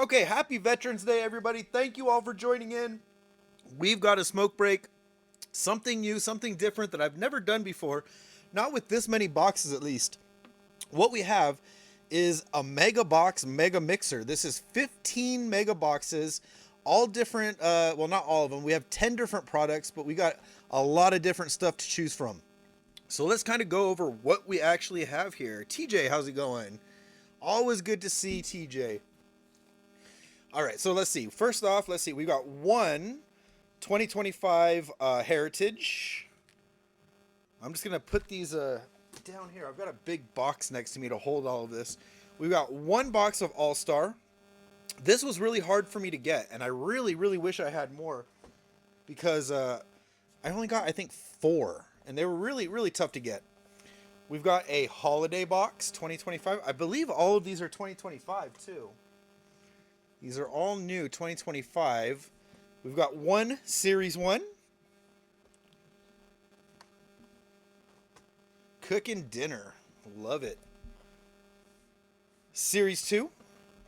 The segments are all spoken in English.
Okay, happy Veterans Day, everybody. Thank you all for joining in. We've got a smoke break, something new, something different that I've never done before, not with this many boxes at least. What we have is a mega box mega mixer. This is 15 mega boxes, all different, well, not all of them. We have 10 different products, but we got a lot of different stuff to choose from. So let's kind of go over what we actually have here. TJ, how's it going? Always good to see TJ. All right, so let's see. First off, let's see. We got one 2025 Heritage. I'm just gonna put these down here. I've got a big box next to me to hold all of this. We've got one box of All Star. This was really hard for me to get, and I really, really wish I had more because I only got, I think, 4, and they were really, really tough to get. We've got a holiday box 2025. I believe all of these are 2025 too. These are all new 2025. We've got one Series 1. Cooking dinner. Love it. Series 2.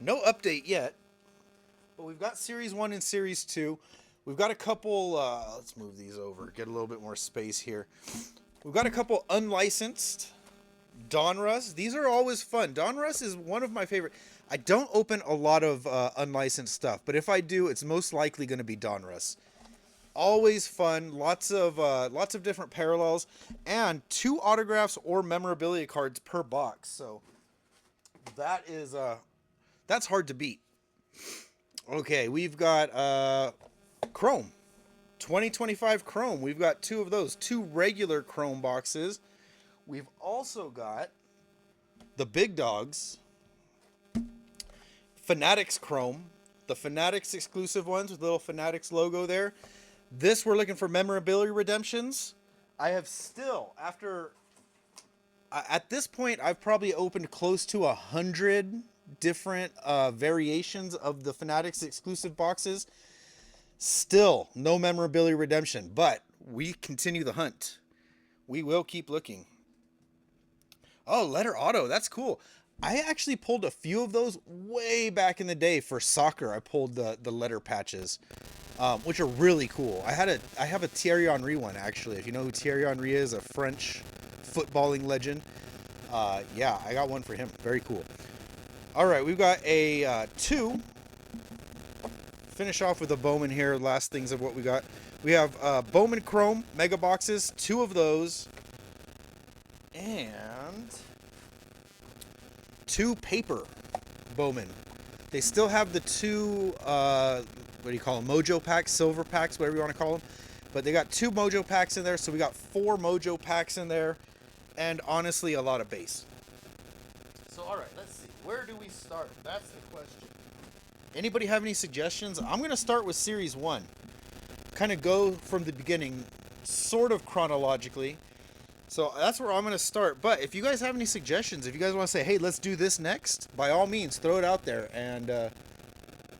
No update yet. But we've got Series 1 and Series 2. We've got a couple, let's move these over, get a little bit more space here. We've got a couple unlicensed Donruss. These are always fun. Donruss is one of my favorite. I don't open a lot of unlicensed stuff, but if I do, it's most likely going to be Donruss. Always fun. Lots of different parallels, and 2 autographs or memorabilia cards per box. So that is that's hard to beat. Okay, we've got Chrome, 2025 Chrome. We've got 2 of those, 2 regular Chrome boxes. We've also got the big dogs, Fanatics Chrome, the Fanatics exclusive ones with the little Fanatics logo there. This, we're looking for memorabilia redemptions. I have still, after, at this point, I've probably opened close to 100 different variations of the Fanatics exclusive boxes. Still, no memorabilia redemption, but we continue the hunt. We will keep looking. Oh, letter auto. That's cool. I actually pulled a few of those way back in the day for soccer. I pulled the letter patches, which are really cool. I have a Thierry Henry one, actually. If you know who Thierry Henry is, a French footballing legend. Yeah, I got one for him. Very cool. All right, we've got a 2. Finish off with a Bowman here. Last things of what we got. We have Bowman Chrome mega boxes, 2 of those, and 2 paper Bowman. They still have the 2 what do you call them, Mojo packs, silver packs, whatever you want to call them, but they got 2 Mojo packs in there, so we got 4 Mojo packs in there, and honestly a lot of base. So all right, let's see, where do we start? That's the question. Anybody have any suggestions? I'm going to start with Series 1. Kind of go from the beginning, sort of chronologically. So that's where I'm going to start. But if you guys have any suggestions, if you guys want to say, hey, let's do this next, by all means, throw it out there, and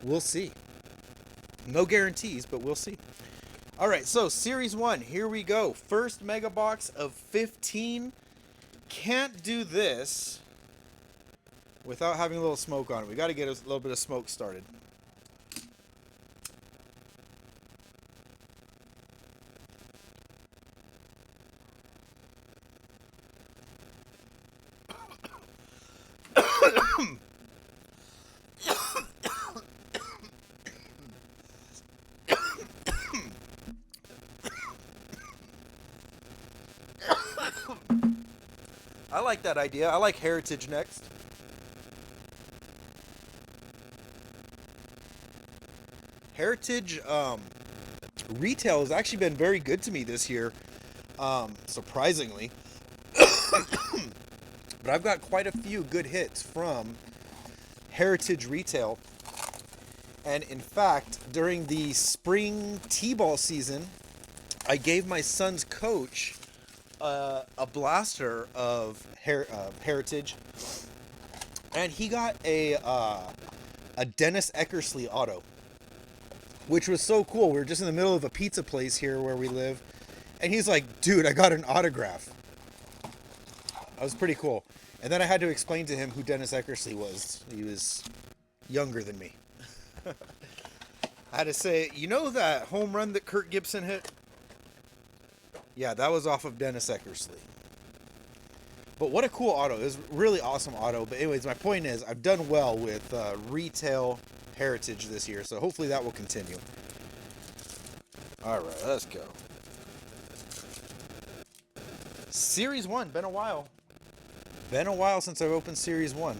we'll see. No guarantees, but we'll see. All right, so Series 1, here we go. First mega box of 15. Can't do this without having a little smoke on it. We got to get a little bit of smoke started. I like that idea. I like Heritage next. Heritage retail has actually been very good to me this year, surprisingly. But I've got quite a few good hits from Heritage retail. And in fact, during the spring T-ball season, I gave my son's coach a blaster of Heritage, and he got a Dennis Eckersley auto, which was so cool. We were just in the middle of a pizza place here where we live, and he's like, dude, I got an autograph. That was pretty cool. And then I had to explain to him who Dennis Eckersley was. He was younger than me. I had to say, you know that home run that Kirk Gibson hit? Yeah, that was off of Dennis Eckersley. But what a cool auto. It was a really awesome auto. But anyways, my point is I've done well with retail heritage this year. So hopefully that will continue. All right, let's go. Series 1. Been a while. Been a while since I've opened Series 1.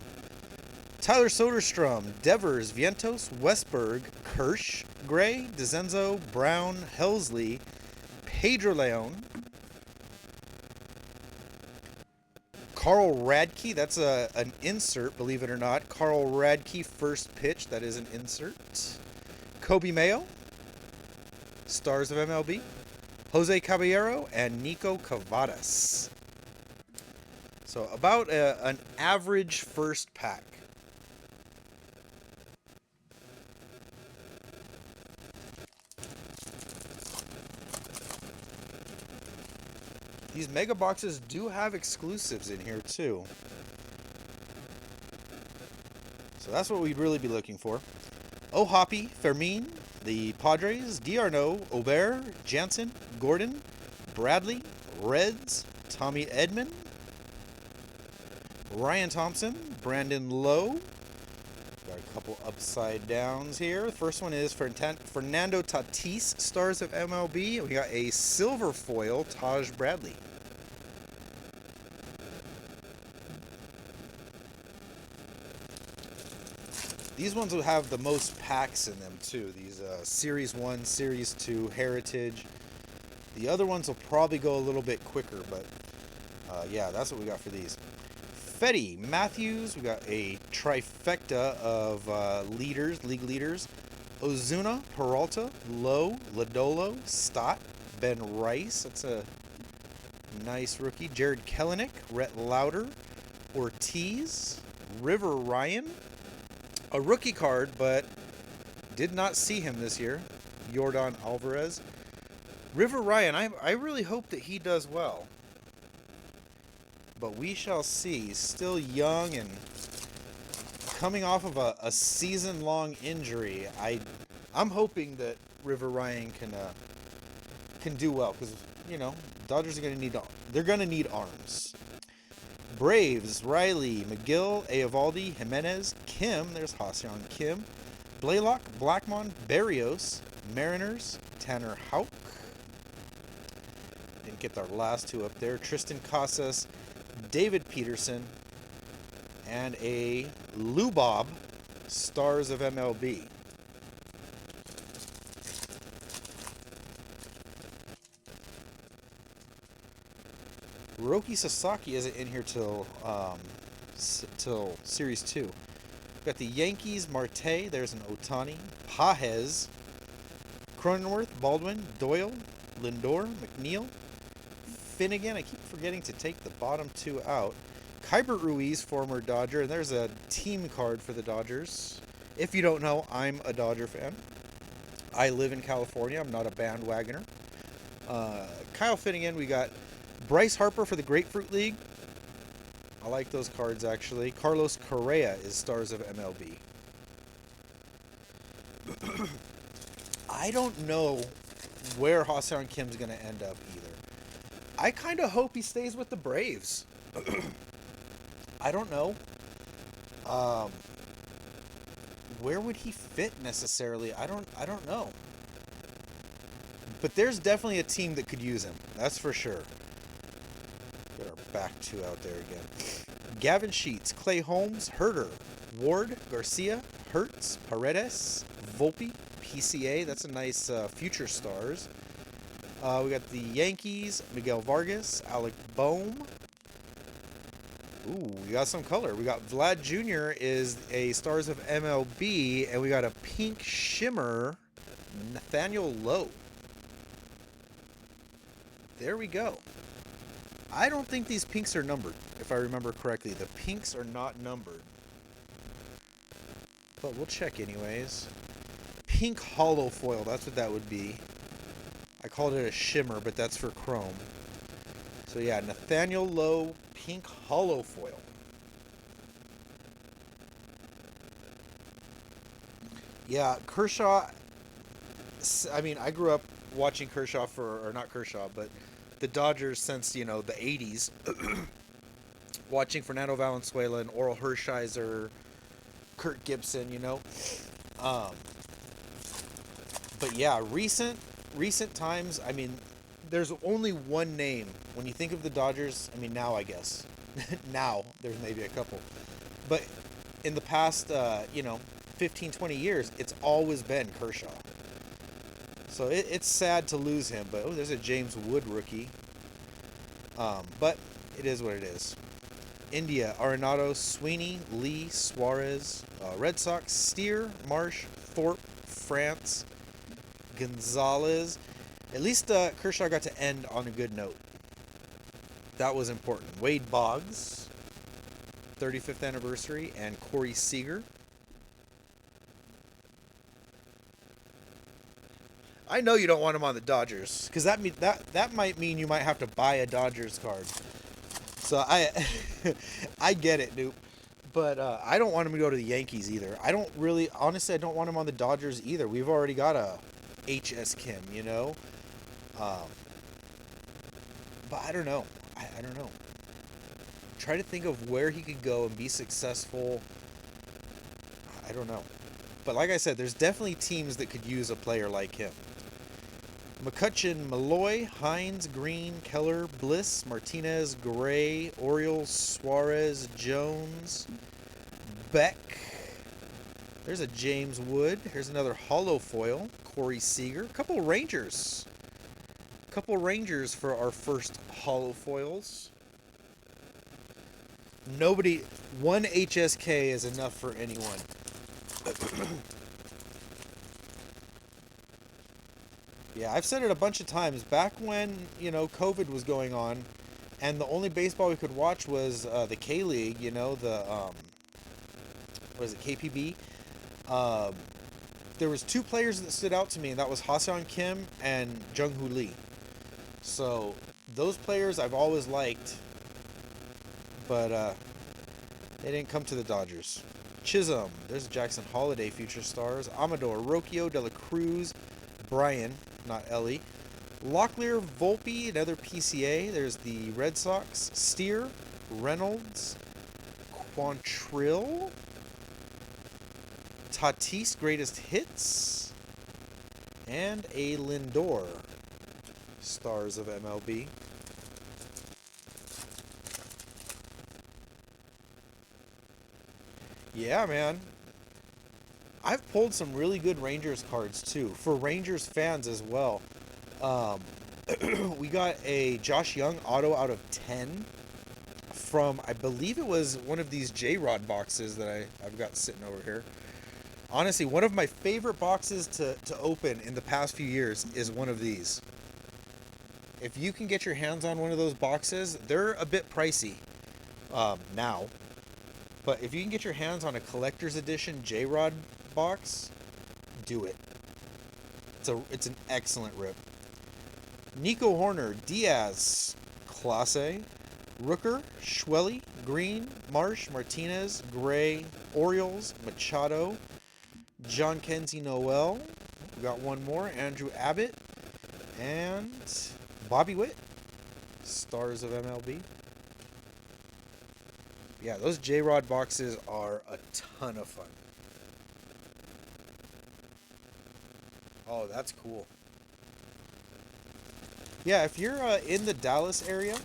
Tyler Soderstrom, Devers, Vientos, Westberg, Kirsch, Gray, DeZenzo, Brown, Helsley, Pedro Leon, Carl Radke, that's an insert, believe it or not. Carl Radke, first pitch, that is an insert. Kobe Mayo, Stars of MLB. Jose Caballero, and Nico Cavadas. So about an average first pack. These mega boxes do have exclusives in here too. So that's what we'd really be looking for. O'Hoppe, Fermin, the Padres, D'Arnaud, Aubert, Jansen, Gordon, Bradley, Reds, Tommy Edman, Ryan Thompson, Brandon Lowe. Got a couple upside downs here. The first one is Fernando Tatis, Stars of MLB. We got a silver foil, Taj Bradley. These ones will have the most packs in them too. These Series 1, Series 2, Heritage. The other ones will probably go a little bit quicker, but yeah, that's what we got for these. Fetty, Matthews, we got a trifecta of league leaders. Ozuna, Peralta, Lowe, Lodolo, Stott, Ben Rice, that's a nice rookie. Jared Kelenic, Rhett Lauder, Ortiz, River Ryan. A rookie card, but did not see him this year. Yordan Alvarez. River Ryan, I really hope that he does well. But we shall see. He's still young and coming off of a season-long injury. I'm hoping that River Ryan can do well because, you know, Dodgers are they're gonna need arms. Braves, Riley, McGill, Eovaldi, Jimenez, Kim, there's Ha-Seong Kim, Blaylock, Blackmon, Berrios, Mariners, Tanner Houck. Didn't get our last two up there. Tristan Casas, David Peterson, and a Lubob, Stars of MLB. Roki Sasaki isn't in here till Series 2. We've got the Yankees, Marte, there's an Otani, Pajes, Cronenworth, Baldwin, Doyle, Lindor, McNeil, Finnegan, I keep forgetting to take the bottom two out. Kybert Ruiz, former Dodger, and there's a team card for the Dodgers. If you don't know, I'm a Dodger fan. I live in California, I'm not a bandwagoner. Kyle Finnegan, we got Bryce Harper for the Grapefruit League. I like those cards, actually. Carlos Correa is Stars of MLB. I don't know where Ha-Seong Kim's going to end up either. I kind of hope he stays with the Braves. I don't know. Where would he fit necessarily? I don't know. But there's definitely a team that could use him. That's for sure. Get our back two out there again. Gavin Sheets, Clay Holmes, Herder, Ward, Garcia, Hertz, Paredes, Volpe, PCA. That's a nice future stars. We got the Yankees, Miguel Vargas, Alec Bohm. Ooh, we got some color. We got Vlad Jr. is a Stars of MLB, and we got a pink shimmer, Nathaniel Lowe. There we go. I don't think these pinks are numbered, if I remember correctly. The pinks are not numbered. But we'll check anyways. Pink hollow foil, that's what that would be. I called it a shimmer, but that's for chrome. So yeah, Nathaniel Lowe, pink hollow foil. Yeah, Kershaw. I mean, I grew up watching Kershaw or not Kershaw, but the Dodgers since the '80s. Watching Fernando Valenzuela and Oral Hershiser, Kurt Gibson. Um, but yeah, recent times. I mean, there's only one name when you think of the Dodgers. I mean, now I guess now there's maybe a couple, but in the past, 15, 20 years, it's always been Kershaw. So it's sad to lose him, but there's a James Wood rookie. But it is what it is. India, Arenado, Sweeney, Lee, Suarez, Red Sox, Steer, Marsh, Thorpe, France, Gonzalez. At least Kershaw got to end on a good note. That was important. Wade Boggs, 35th anniversary, and Corey Seager. I know you don't want him on the Dodgers because that might mean you might have to buy a Dodgers card. So I get it, Noop. But I don't want him to go to the Yankees either. I don't really, honestly, I don't want him on the Dodgers either. We've already got a HS Kim. Um, but I don't know. I don't know. Try to think of where he could go and be successful. I don't know. But like I said, there's definitely teams that could use a player like him. McCutcheon, Malloy, Hines, Green, Keller, Bliss, Martinez, Gray, Orioles, Suarez, Jones, Beck. There's a James Wood. Here's another hollow foil. Corey Seager. A couple Rangers. For our first hollow foils. One HSK is enough for anyone. Yeah, I've said it a bunch of times. Back when, COVID was going on, and the only baseball we could watch was the K-League, what is it, KPB? There was two players that stood out to me, and that was Ha-Seong Kim and Jung-Hoo Lee. So, those players I've always liked, but they didn't come to the Dodgers. Chisholm, there's Jackson Holiday, future stars. Amador, Rocchio, De La Cruz, Brian, not Ellie. Locklear, Volpe, another PCA. There's the Red Sox. Steer, Reynolds, Quantrill, Tatis, greatest hits, and a Lindor, stars of MLB. Yeah, man. I've pulled some really good Rangers cards too, for Rangers fans as well. Um, we got a Josh Young auto out of 10 from, I believe it was one of these J-Rod boxes that I've got sitting over here. Honestly, one of my favorite boxes to open in the past few years is one of these. If you can get your hands on one of those boxes, they're a bit pricey now. But if you can get your hands on a collector's edition J-Rod box, do it. It's an excellent rip. Nico Horner, Diaz, Clase, Rooker, Schwelly, Green, Marsh, Martinez, Gray, Orioles, Machado, John Kenzie Noel. We got one more, Andrew Abbott, and Bobby Witt, stars of MLB. Yeah, those J-Rod boxes are a ton of fun. Oh, that's cool. Yeah, if you're in the Dallas area,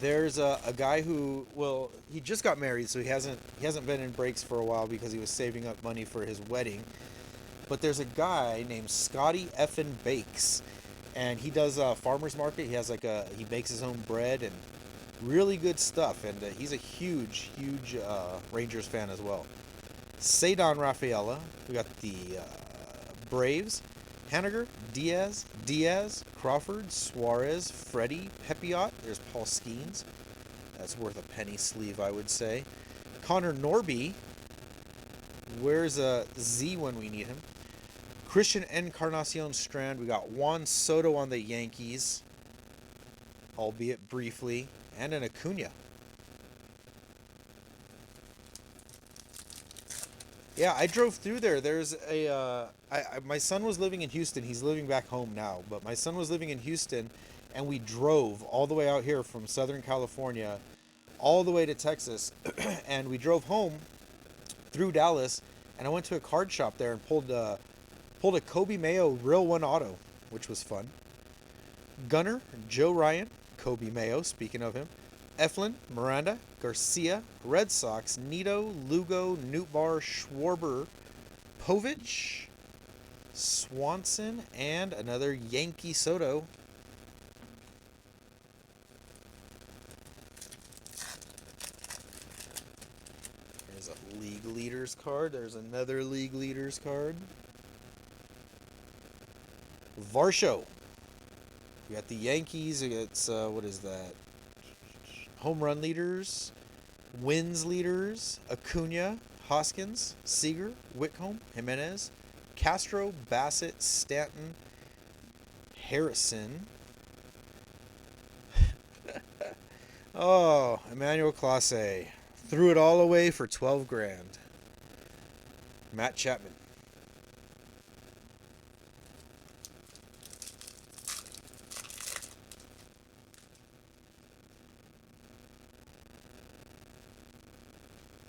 there's a guy who, well, he just got married, so he hasn't been in breaks for a while because he was saving up money for his wedding. But there's a guy named Scotty Effin Bakes, and he does a farmer's market. He has he bakes his own bread and really good stuff, and he's a huge Rangers fan as well. Cedar Rafaela, we got the Braves, Haniger, Diaz, Crawford, Suarez, Freddie, Pepiot. There's Paul Skeens. That's worth a penny sleeve, I would say. Connor Norby. Where's a Z when we need him? Christian Encarnacion Strand. We got Juan Soto on the Yankees, albeit briefly, and an Acuna. Yeah, I drove through there. There's a my son was living in Houston. He's living back home now, but my son was living in Houston, and we drove all the way out here from Southern California, all the way to Texas, and we drove home through Dallas, and I went to a card shop there and pulled a Kobe Mayo Real One Auto, which was fun. Gunner, Joe Ryan, Kobe Mayo, speaking of him, Eflin, Miranda, Garcia, Red Sox, Nito, Lugo, Nootbaar, Schwarber, Povich, Swanson, and another Yankee Soto. There's a league leaders card. There's another league leaders card. Varsho. We got the Yankees. It's what is that? Home run leaders, wins leaders: Acuna, Hoskins, Seager, Whitcomb, Jimenez, Castro, Bassett, Stanton, Harrison. Oh, Emmanuel Clase. Threw it all away for 12 grand. Matt Chapman.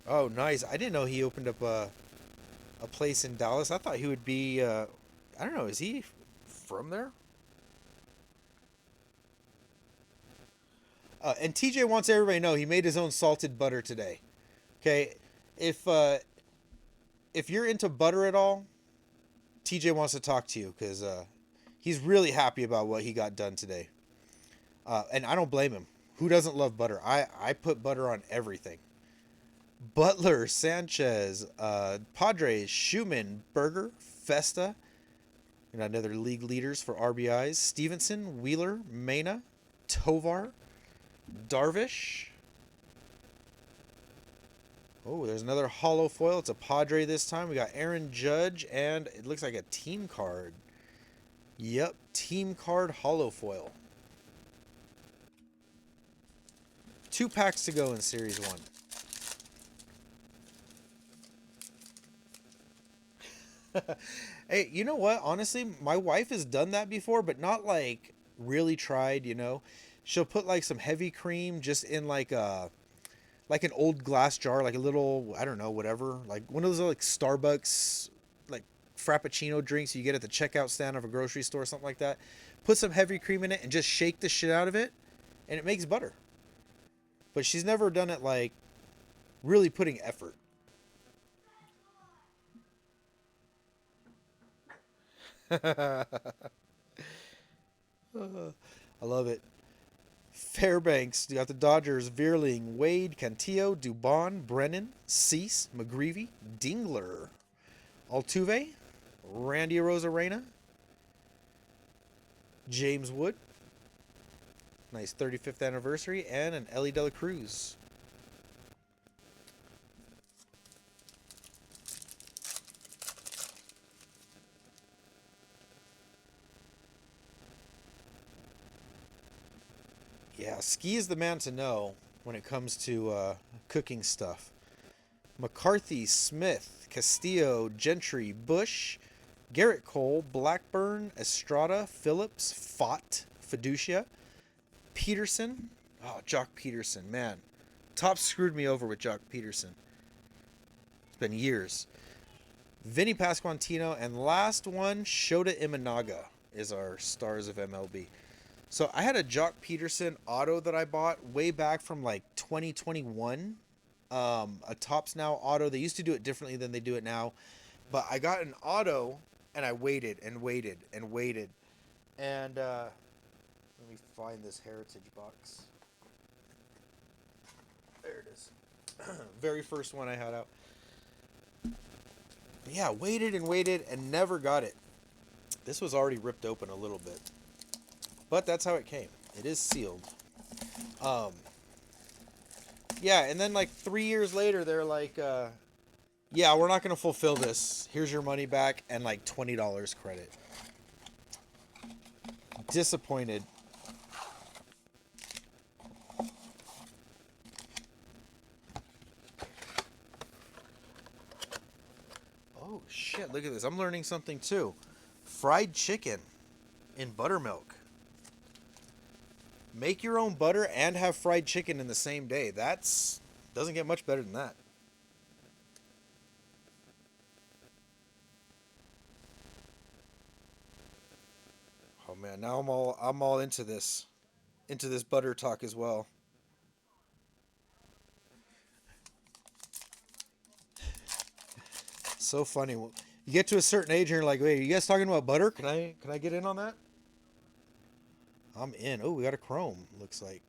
Oh, nice. I didn't know he opened up a place in Dallas. I thought he would be, I don't know, is he from there? And TJ wants everybody to know he made his own salted butter today. Okay, if uh, if you're into butter at all, TJ wants to talk to you because he's really happy about what he got done today. And I don't blame him. Who doesn't love butter? I put butter on everything. Butler, Sanchez, Padres, Schumann, Berger, Festa, and another league leaders for RBIs: Stevenson, Wheeler, Mena, Tovar, Darvish. Oh, there's another hollow foil. It's a Padre this time. We got Aaron Judge, and it looks like a team card. Yep, team card hollow foil. 2 packs to go in Series 1. Hey, you know what? Honestly, my wife has done that before, but not like really tried, you know. She'll put like some heavy cream just in like an old glass jar, like a little, I don't know, whatever, like one of those like Starbucks like frappuccino drinks you get at the checkout stand of a grocery store, something like that. Put some heavy cream in it and just shake the shit out of it, and it makes butter. But she's never done it like really putting effort. I love it. Fairbanks, you got the Dodgers: Veerling, Wade, Cantillo, Dubon, Brennan, Cease, McGreevy, Dingler, Altuve, Randy Rosarena, James Wood, nice 35th anniversary, and an Ellie De La Cruz. Yeah, Ski is the man to know when it comes to cooking stuff. McCarthy, Smith, Castillo, Gentry, Bush, Garrett Cole, Blackburn, Estrada, Phillips, Fott, Fiducia, Peterson. Oh, Jock Peterson, man. Top screwed me over with Jock Peterson. It's been years. Vinny Pasquantino, and last one, Shota Imanaga, is our stars of MLB. So I had a Jock Peterson auto that I bought way back from like 2021. A Tops Now auto. They used to do it differently than they do it now. But I got an auto and I waited and waited and waited. And let me find this heritage box. There it is. Very first one I had out. Yeah, waited and waited and never got it. This was already ripped open a little bit. But that's how it came. It is sealed. Um, yeah, and then like 3 years later, they're like, yeah, we're not going to fulfill this. Here's your money back and like $20 credit. Disappointed. shit, look at this. I'm learning something too. Fried chicken in buttermilk. Make your own butter and have fried chicken in the same day. That's doesn't get much better than that. Oh man, now I'm all into this butter talk as well. So funny. You get to a certain age and you're like, wait, are you guys talking about butter? Can I get in on that? I'm in. Oh, we got a chrome, looks like.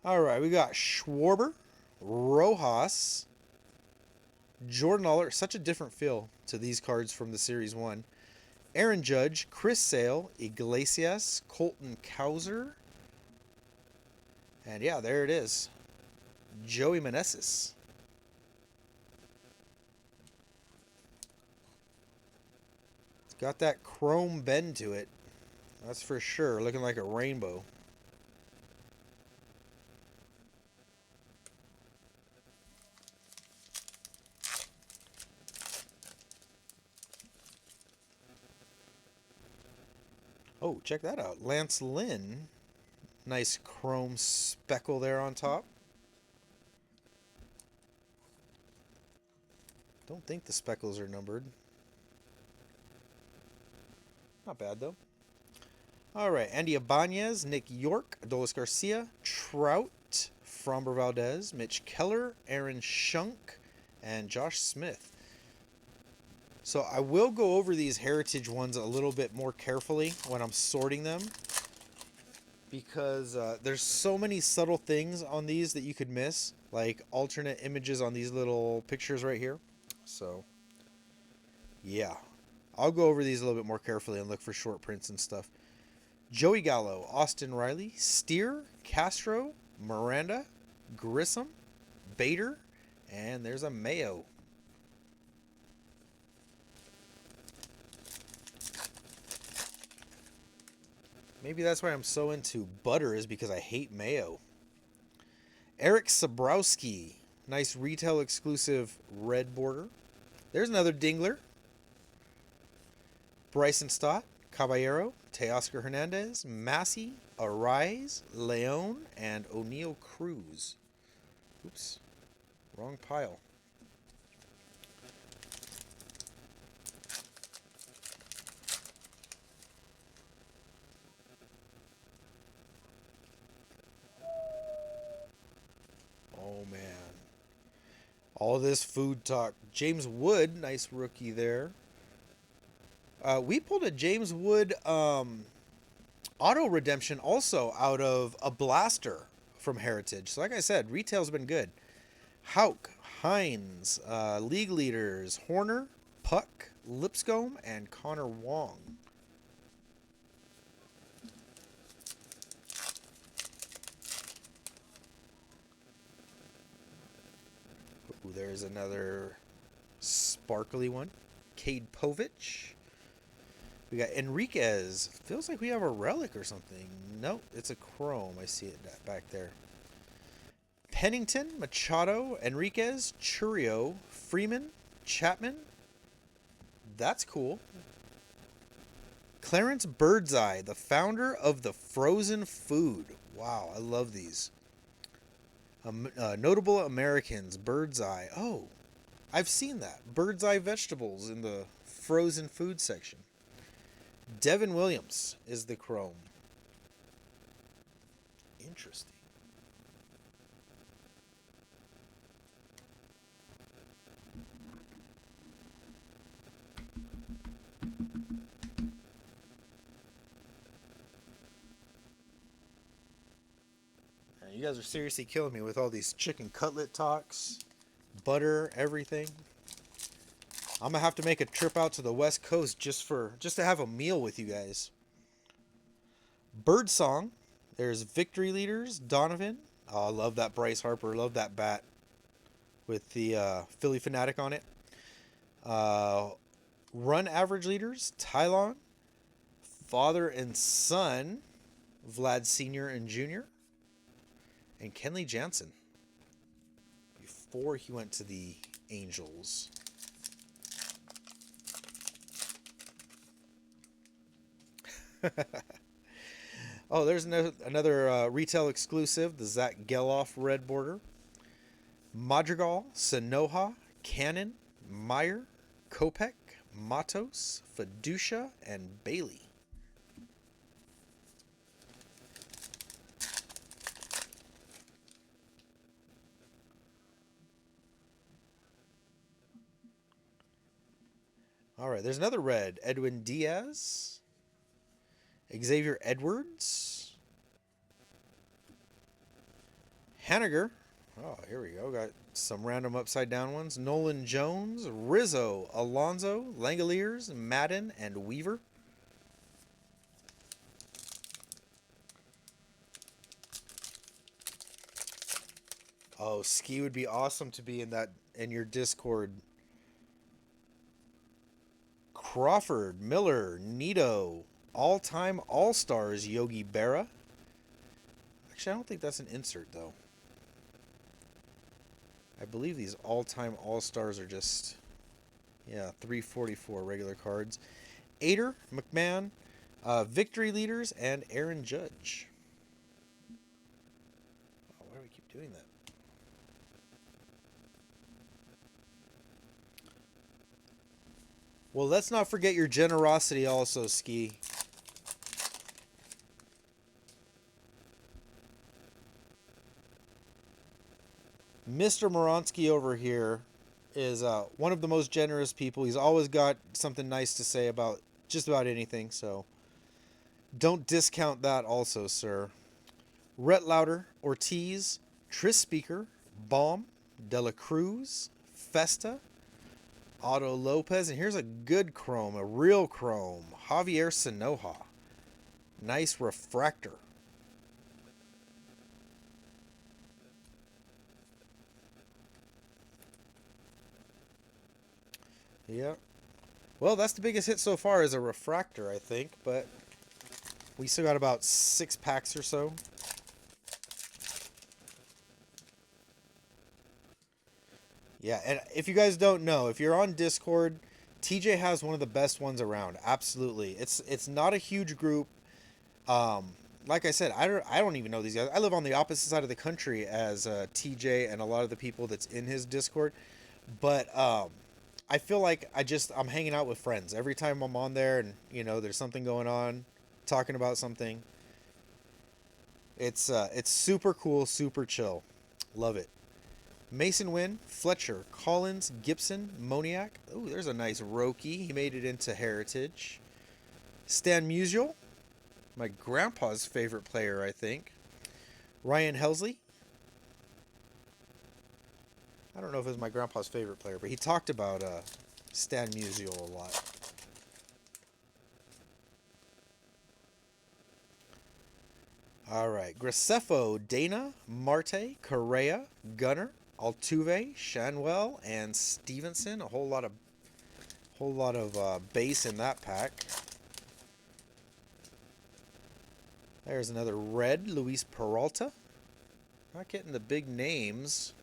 All right, we got Schwarber, Rojas, Jordan Aller. Such a different feel to these cards from the Series 1. Aaron Judge, Chris Sale, Iglesias, Colton Cowser. And yeah, there it is. Joey Meneses. It's got that chrome bend to it. That's for sure. Looking like a rainbow. Oh, check that out. Lance Lynn. Nice chrome speckle there on top. Don't think the speckles are numbered. Not bad, though. All right. Andy Ibanez, Nick York, Adolis Garcia, Trout, Framber Valdez, Mitch Keller, Aaron Shunk, and Josh Smith. So I will go over these heritage ones a little bit more carefully when I'm sorting them, because there's so many subtle things on these that you could miss, like alternate images on these little pictures right here. So yeah, I'll go over these a little bit more carefully and look for short prints and stuff. Joey Gallo, Austin Riley, Steer, Castro, Miranda, Grissom, Bader, and there's a Mayo. Maybe that's why I'm so into butter, is because I hate mayo. Eric Sabrowski. Nice retail exclusive red border. There's another Dingler. Bryson Stott, Caballero, Teoscar Hernandez, Massey, Arise, Leon, and O'Neal Cruz. Oops. Wrong pile. Oh, man. All this food talk. James Wood, nice rookie there. We pulled a James Wood auto redemption also out of a blaster from Heritage. So like I said, retail's been good. Hauk, Hines, league leaders, Horner, Puck, Lipscomb, and Connor Wong. Ooh, there's another sparkly one. Cade Povich. We got Enriquez. Feels like we have a relic or something. Nope, it's a chrome. I see it back there. Pennington, Machado, Enriquez, Churio, Freeman, Chapman. That's cool. Clarence Birdseye, the founder of the frozen food. Wow, I love these. Notable Americans, Birdseye. Oh, I've seen that. Birdseye vegetables in the frozen food section. Devin Williams is the chrome. Interesting. Man, you guys are seriously killing me with all these chicken cutlet talks, butter, everything. I'm gonna have to make a trip out to the West Coast just to have a meal with you guys. Birdsong. There's Victory Leaders, Donovan. Oh, I love that Bryce Harper. Love that bat with the Philly Fanatic on it. Run Average Leaders, Tylon. Father and Son, Vlad Sr. and Jr. And Kenley Jansen. Before he went to the Angels. Oh, there's another retail exclusive, the Zach Geloff red border. Madrigal, Sonoha, Cannon, Meyer, Kopech, Matos, Fiducia, and Bailey. All right, there's another red. Edwin Diaz, Xavier Edwards, Haniger. Oh, here we go. Got some random upside down ones. Nolan Jones, Rizzo, Alonzo, Langoliers, Madden, and Weaver. Oh, Ski would be awesome to be in your Discord. Crawford, Miller, Nito, all-time all-stars Yogi Berra. Actually, I don't think that's an insert though. I believe these all-time all-stars are just, yeah, 344 regular cards. Ader, McMahon, Victory Leaders, and Aaron Judge. Oh, why do we keep doing that? Well, let's not forget your generosity also, Ski. Mr. Moronsky over here is one of the most generous people. He's always got something nice to say about just about anything, so don't discount that also, sir. Rhett Lauder, Ortiz, Tris Speaker, Baum, Dela Cruz, Festa, Otto Lopez, and here's a good chrome, a real chrome, Javier Sonoha. Nice refractor. Yeah. Well, that's the biggest hit so far is a refractor, I think, but we still got about 6 packs or so. Yeah, and if you guys don't know, if you're on Discord, TJ has one of the best ones around. Absolutely. It's not a huge group. Like I said, I don't even know these guys. I live on the opposite side of the country as TJ and a lot of the people that's in his Discord. But I feel like I'm hanging out with friends every time I'm on there, and there's something going on, talking about something. It's super cool, super chill. Love it. Mason Wynn, Fletcher, Collins, Gibson, Moniak. Oh, there's a nice Roki. He made it into Heritage. Stan Musial, my grandpa's favorite player, I think. Ryan Helsley. I don't know if it's my grandpa's favorite player, but he talked about Stan Musial a lot. All right. Graceffo, Dana, Marte, Correa, Gunner, Altuve, Shanwell, and Stevenson. A whole lot of base in that pack. There's another red, Luis Peralta. Not getting the big names.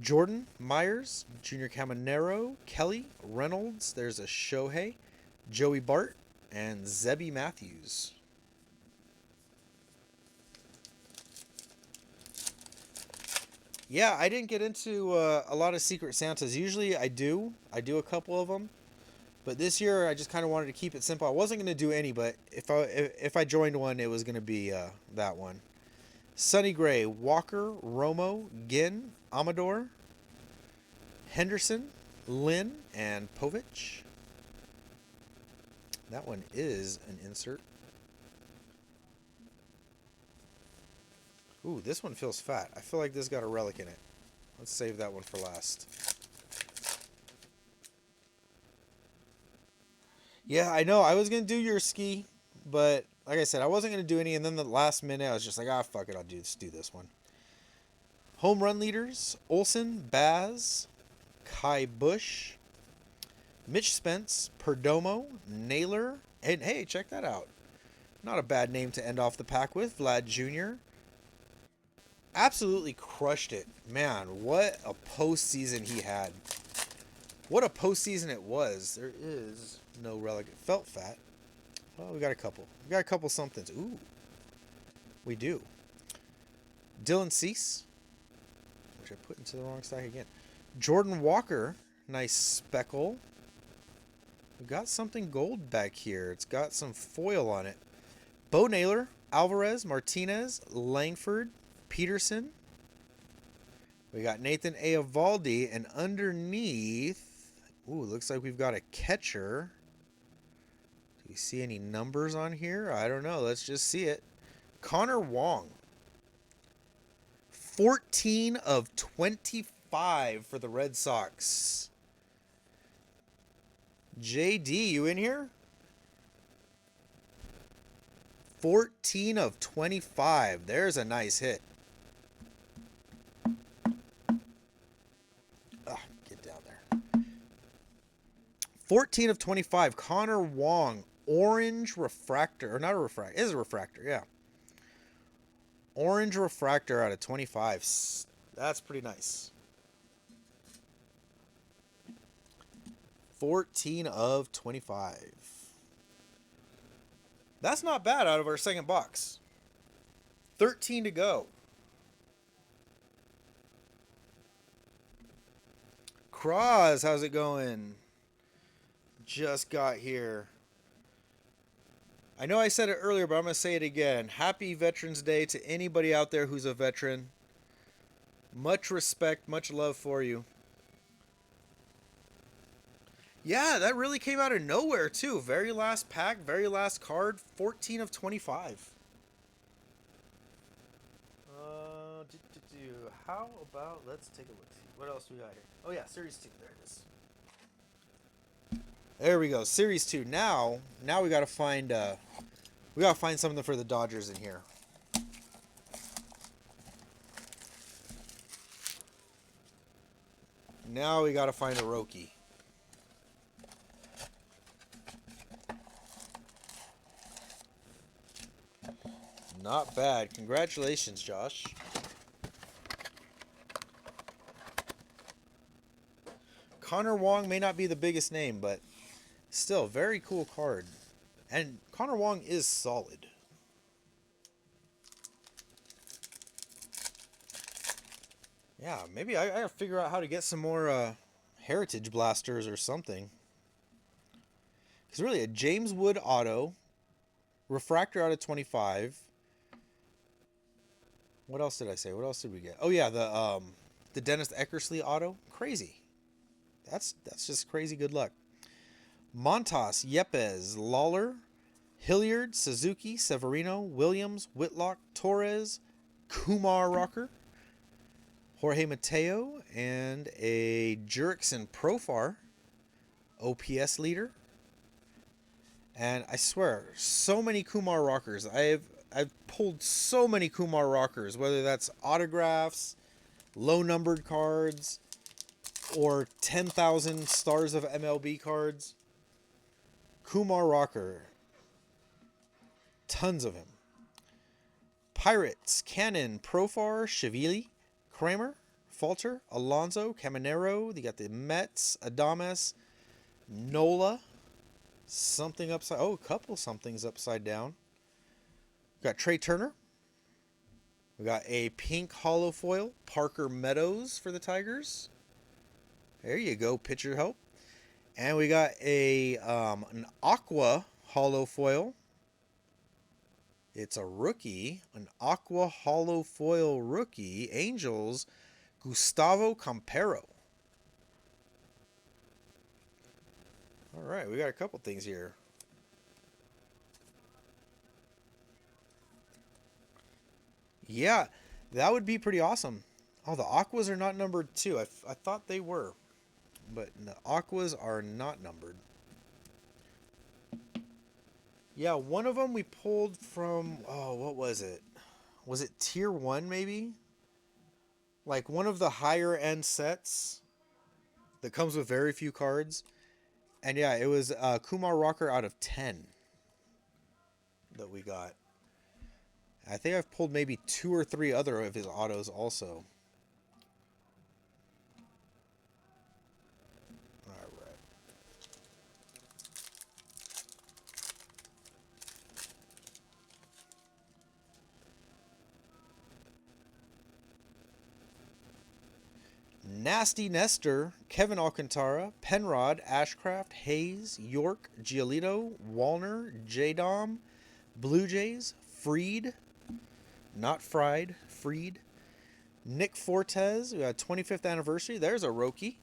Jordan, Myers, Junior Caminero, Kelly, Reynolds. There's a Shohei, Joey Bart, and Zebby Matthews. Yeah, I didn't get into a lot of Secret Santas. Usually I do. I do a couple of them. But this year I just kind of wanted to keep it simple. I wasn't going to do any, but if I joined one, it was going to be that one. Sonny Gray, Walker, Romo, Ginn, Amador, Henderson, Lynn, and Povich. That one is an insert. Ooh, this one feels fat. I feel like this got a relic in it. Let's save that one for last. Yeah, I know. I was going to do your Ski, but like I said, I wasn't going to do any, and then the last minute, I was just like, fuck it, let's do this one. Home run leaders, Olson, Baz, Kai Bush, Mitch Spence, Perdomo, Naylor, and hey, check that out. Not a bad name to end off the pack with, Vlad Jr., Absolutely crushed it. Man, what a postseason he had. What a postseason it was. There is no relic. Felt fat. Oh, we got a couple. We got a couple somethings. Ooh, we do. Dylan Cease, which I put into the wrong stack again. Jordan Walker, nice speckle. We got something gold back here. It's got some foil on it. Bo Naylor, Alvarez, Martinez, Langford, Peterson. We got Nathan Eovaldi, and underneath, ooh, looks like we've got a catcher. Do you see any numbers on here? I don't know. Let's just see it. Connor Wong. 14 of 25 for the Red Sox. JD, you in here? 14 of 25. There's a nice hit. Get down there. 14 of 25. Connor Wong. Orange refractor. Or not a refractor. It is a refractor, yeah. Orange refractor out of 25. That's pretty nice. 14 of 25. That's not bad out of our second box. 13 to go. Cross, how's it going? Just got here. I know I said it earlier, but I'm going to say it again. Happy Veterans Day to anybody out there who's a veteran. Much respect, much love for you. Yeah, that really came out of nowhere, too. Very last pack, very last card, 14 of 25. How about, let's take a look. What else we got here? Oh, yeah, Series 2. There it is. There we go. Series 2. Now we got to find something for the Dodgers in here. Now we got to find a Roki. Not bad. Congratulations, Josh. Connor Wong may not be the biggest name, but still, very cool card. And Connor Wong is solid. Yeah, maybe I gotta figure out how to get some more Heritage Blasters or something. Because really, a James Wood auto, refractor out of 25. What else did I say? What else did we get? Oh yeah, the Dennis Eckersley auto. Crazy. That's just crazy good luck. Montas, Yepes, Lawler, Hilliard, Suzuki, Severino, Williams, Whitlock, Torres, Kumar Rocker, Jorge Mateo, and a Jurickson Profar, OPS leader. And I swear, so many Kumar Rockers. I've pulled so many Kumar Rockers, whether that's autographs, low numbered cards, or 10,000 stars of MLB cards. Kumar Rocker. Tons of him. Pirates, Cannon, Profar, Shivili, Kramer, Falter, Alonso, Caminero. They got the Mets, Adames, Nola. Something upside... Oh, a couple somethings upside down. We got Trey Turner. We got a pink hollow foil. Parker Meadows for the Tigers. There you go, pitcher help. And we got an aqua hollow foil. It's a rookie, an aqua hollow foil rookie. Angels, Gustavo Campero. All right, we got a couple things here. Yeah, that would be pretty awesome. Oh, the aquas are not numbered too. I thought they were. But the aquas are not numbered. Yeah, one of them we pulled from... Oh, what was it? Was it Tier 1 maybe? Like one of the higher end sets that comes with very few cards. And yeah, it was Kumar Rocker out of 10 that we got. I think I've pulled maybe 2 or 3 other of his autos also. All right. Nasty Nestor, Kevin Alcantara, Penrod, Ashcraft, Hayes, York, Giolito, Wallner, J-Dom, Blue Jays, Freed, not Fried, Freed, Nick Fortes, 25th anniversary. There's a Roki.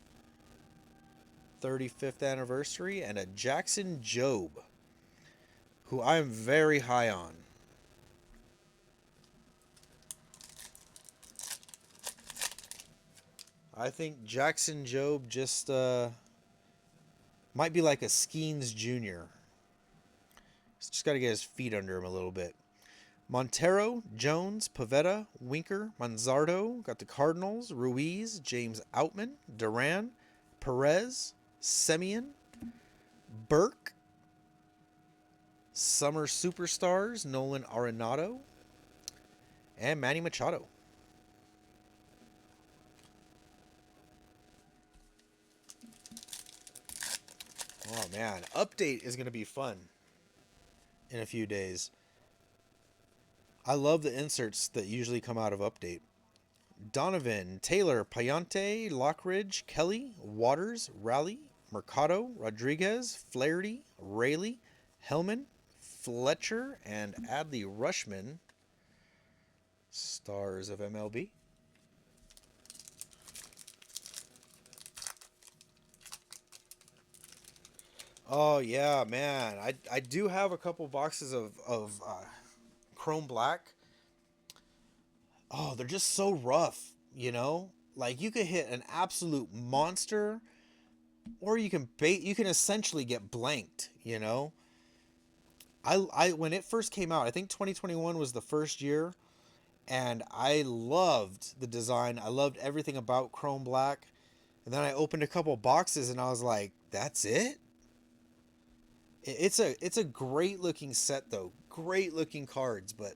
35th anniversary, and a Jackson Jobe, who I'm very high on. I think Jackson Jobe just might be like a Skeens Jr. He's just got to get his feet under him a little bit. Montero, Jones, Pavetta, Winker, Manzardo, got the Cardinals, Ruiz, James Outman, Duran, Perez, Semien, Burke, Summer Superstars, Nolan Arenado, and Manny Machado. Oh man, update is going to be fun in a few days. I love the inserts that usually come out of update. Donovan, Taylor, Payante, Lockridge, Kelly, Waters, Raleigh, Mercado, Rodriguez, Flaherty, Rayleigh, Hellman, Fletcher, and Adley Rushman, stars of MLB. Oh yeah, man. I do have a couple boxes of Chrome Black. Oh, they're just so rough, you know? Like you could hit an absolute monster or you can essentially get blanked, you know? I when it first came out, I think 2021 was the first year, and I loved the design. I loved everything about Chrome Black. And then I opened a couple boxes and I was like, that's it? It's a great looking set though. Great looking cards, but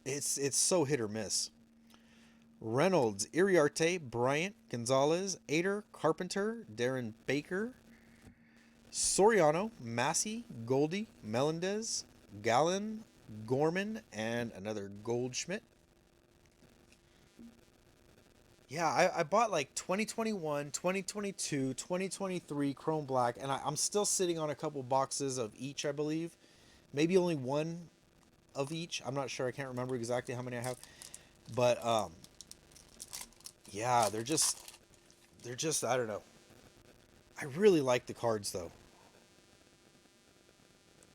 it's so hit or miss. Reynolds, Iriarte, Bryant, Gonzalez, Ader, Carpenter, Darren Baker, Soriano, Massey, Goldie, Melendez, Gallen, Gorman, and another Goldschmidt. Yeah, I bought like 2021, 2022, 2023 Chrome Black, and I'm still sitting on a couple boxes of each, I believe. Maybe only one of each. I'm not sure. I can't remember exactly how many I have. But yeah, they're just I don't know. I really like the cards though.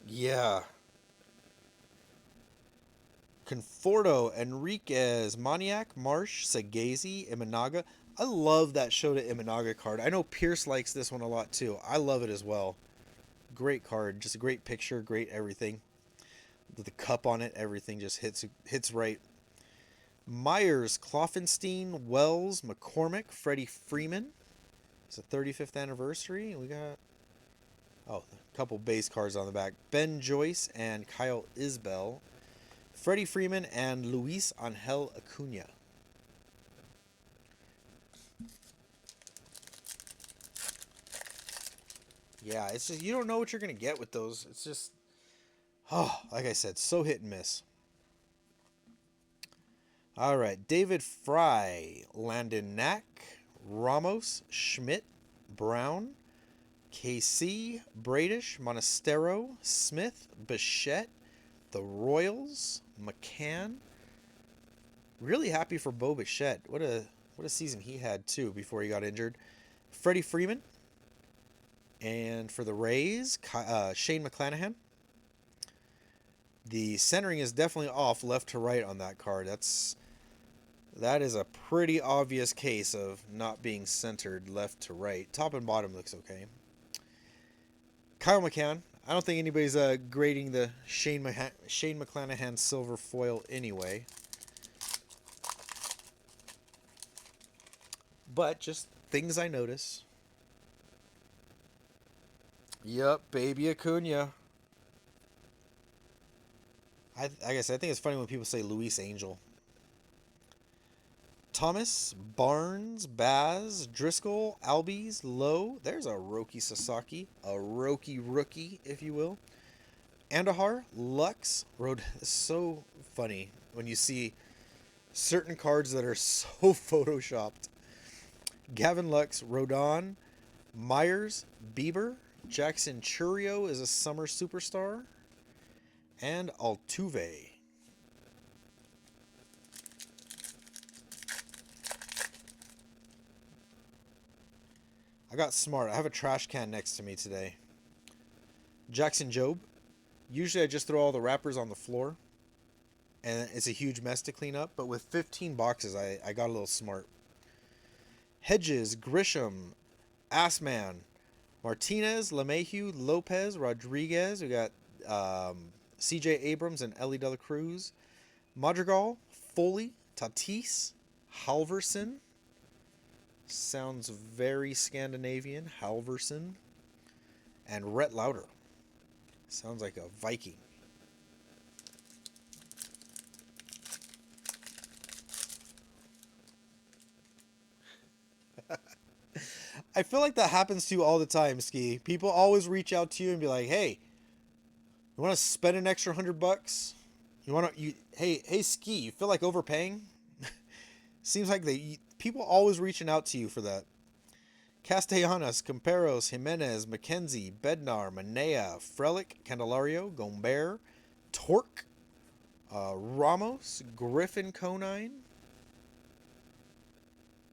Yeah. Conforto, Enriquez, Maniac, Marsh, Sagazy, Imanaga. I love that Shota Imanaga card. I know Pierce likes this one a lot too. I love it as well. Great card. Just a great picture, great everything. With the cup on it, everything just hits right. Myers, Kloffenstein, Wells, McCormick, Freddie Freeman. It's a 35th anniversary. We got a couple base cards on the back. Ben Joyce and Kyle Isbell. Freddie Freeman and Luis Angel Acuna. Yeah, it's just you don't know what you're gonna get with those. It's just like I said, so hit and miss. All right, David Fry, Landon Knack, Ramos, Schmidt, Brown, KC, Bradish, Monastero, Smith, Bichette, the Royals, McCann. Really happy for Bo Bichette. What a season he had too before he got injured. Freddie Freeman, and for the Rays, Shane McClanahan. The centering is definitely off left to right on that card. That is a pretty obvious case of not being centered left to right. Top and bottom looks okay. Kyle McCann. I don't think anybody's grading the Shane McClanahan silver foil anyway. But just things I notice. Yep, baby Acuna. I guess I think it's funny when people say Luis Angel. Thomas, Barnes, Baz, Driscoll, Albies, Lowe. There's a Roki Sasaki, a Roki rookie, if you will. Andahar, Lux, Road. It's so funny when you see certain cards that are so photoshopped. Gavin Lux, Rodon, Myers, Bieber, Jackson Churio is a summer superstar, and Altuve. I got smart. I have a trash can next to me today. Jackson Jobe. Usually I just throw all the wrappers on the floor, and it's a huge mess to clean up, but with 15 boxes, I got a little smart. Hedges, Grisham, Assman, Martinez, LeMahieu, Lopez, Rodriguez. We got C.J. Abrams and Ellie De La Cruz. Madrigal, Foley, Tatis, Halverson. Sounds very Scandinavian. Halverson. And Rhett Lauder. Sounds like a Viking. I feel like that happens to you all the time, Ski. People always reach out to you and be like, "Hey, you want to spend an extra $100? You want to hey Ski, you feel like overpaying?" Seems like people always reaching out to you for that. Castellanos, Camperos, Jimenez, McKenzie, Bednar, Manea, Frelick, Candelario, Gomber, Torque, Ramos, Griffin Conine,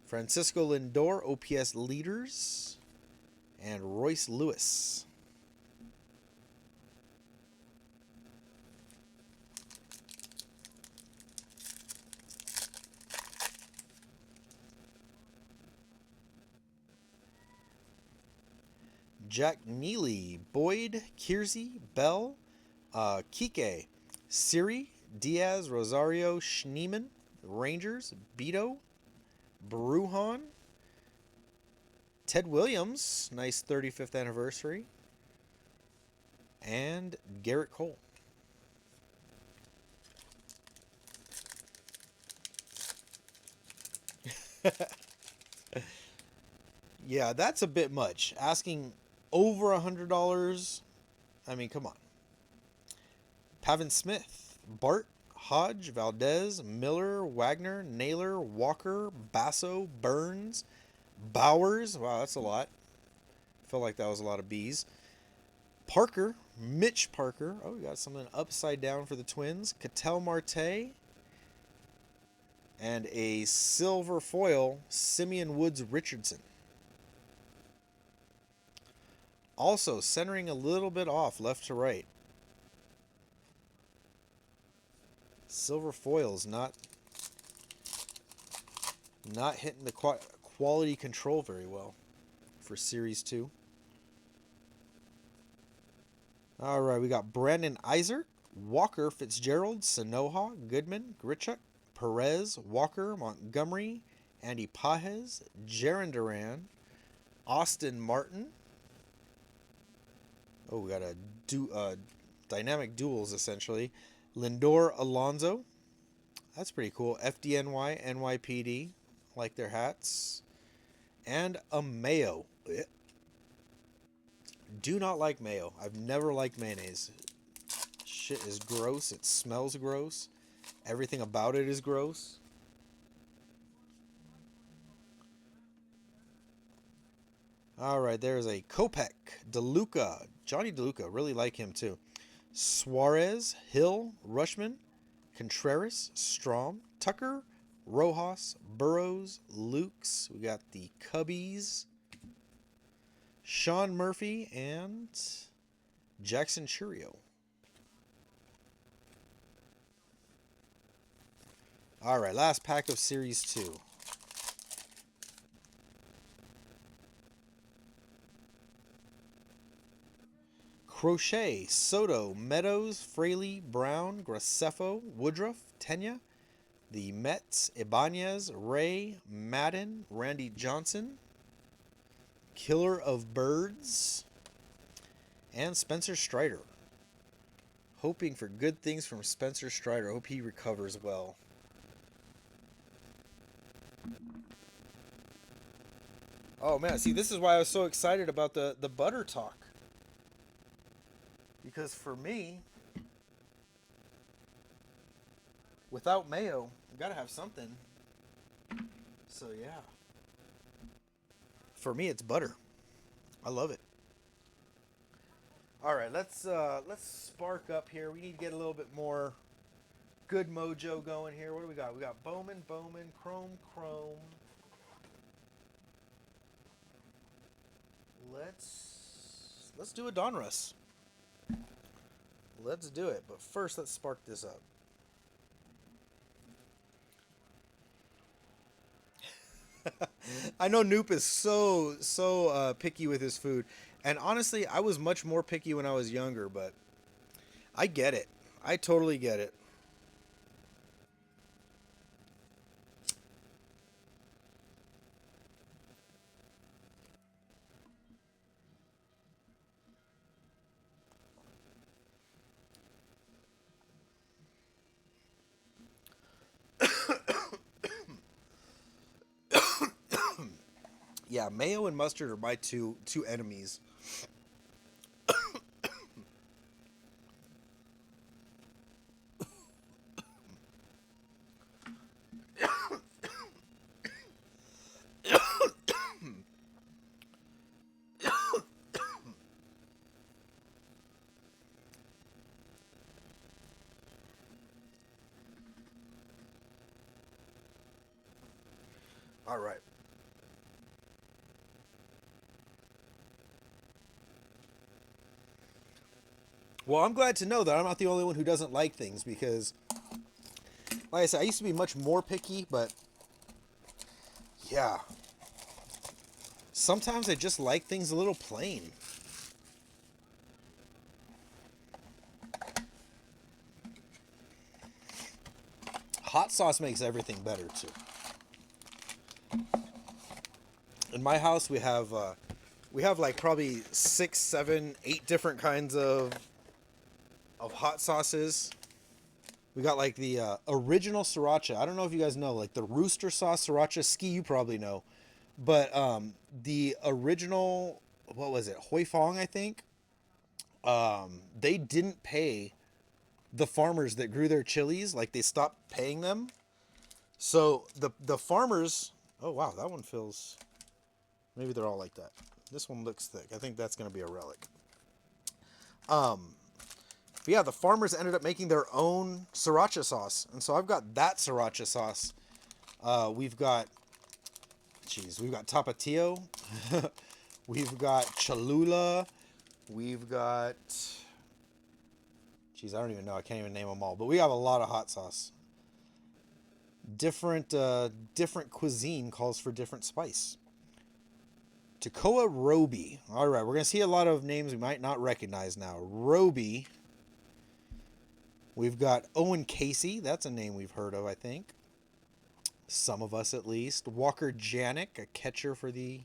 Francisco Lindor, OPS leaders, and Royce Lewis. Jack Neely, Boyd, Kiersey, Bell, Kike, Siri, Diaz, Rosario, Schneeman, Rangers, Beto, Bruhan, Ted Williams, nice 35th anniversary, and Garrett Cole. Yeah, that's a bit much. Asking over $100. I mean, come on. Pavin Smith, Bart, Hodge, Valdez, Miller, Wagner, Naylor, Walker, Basso, Burns, Bowers. Wow, that's a lot. Felt like that was a lot of B's. Parker, Mitch Parker. Oh, we got something upside down for the Twins. Ketel Marte. And a silver foil, Simeon Woods Richardson. Also, centering a little bit off left to right. Silver foils not hitting the quality control very well for Series 2. All right, we got Brandon Iser, Walker, Fitzgerald, Sanoha, Goodman, Grichuk, Perez, Walker, Montgomery, Andy Pajes, Jaron Duran, Austin Martin. Oh, we got a dynamic duels, essentially. Lindor Alonso. That's pretty cool. FDNY, NYPD. Like their hats. And a mayo. Do not like mayo. I've never liked mayonnaise. Shit is gross. It smells gross. Everything about it is gross. All right, there's a Kopech, DeLuca, Johnny DeLuca, really like him too. Suarez, Hill, Rushman, Contreras, Strom, Tucker, Rojas, Burrows, Lukes. We got the Cubbies, Sean Murphy, and Jackson Churio. All right, last pack of Series 2. Crochet, Soto, Meadows, Fraley, Brown, Graceffo, Woodruff, Tenya, the Mets, Ibanez, Ray, Madden, Randy Johnson, Killer of Birds, and Spencer Strider. Hoping for good things from Spencer Strider. Hope he recovers well. Oh man, see, this is why I was so excited about the butter talk. Because for me, without mayo, you gotta have something. So yeah. For me, it's butter. I love it. All right, let's spark up here. We need to get a little bit more good mojo going here. What do we got? We got Bowman, Chrome, Chrome. Let's do a Donruss. Let's do it. But first, let's spark this up. I know Noop is so picky with his food, and honestly, I was much more picky when I was younger. But I get it. I totally get it. Yeah, mayo and mustard are my two enemies. All right. Well, I'm glad to know that I'm not the only one who doesn't like things because, like I said, I used to be much more picky, but yeah, sometimes I just like things a little plain. Hot sauce makes everything better too. In my house, we have like probably 6, 7, 8 different kinds of hot sauces. We got like the original sriracha. I don't know if you guys know, like the rooster sauce sriracha. Ski, you probably know, but the original, what was it? Hoi Fong, I think. They didn't pay the farmers that grew their chilies. Like they stopped paying them. So the farmers. Oh wow, that one feels. Maybe they're all like that. This one looks thick. I think that's gonna be a relic. But yeah, the farmers ended up making their own sriracha sauce, and so I've got that sriracha sauce. We've got, we've got Tapatio, we've got Cholula, we've got, I don't even know. I can't even name them all. But we have a lot of hot sauce. Different cuisine calls for different spice. Tekoa Roby. All right, we're gonna see a lot of names we might not recognize now. Roby. We've got Owen Casey. That's a name we've heard of, I think. Some of us, at least. Walker Janik, a catcher for the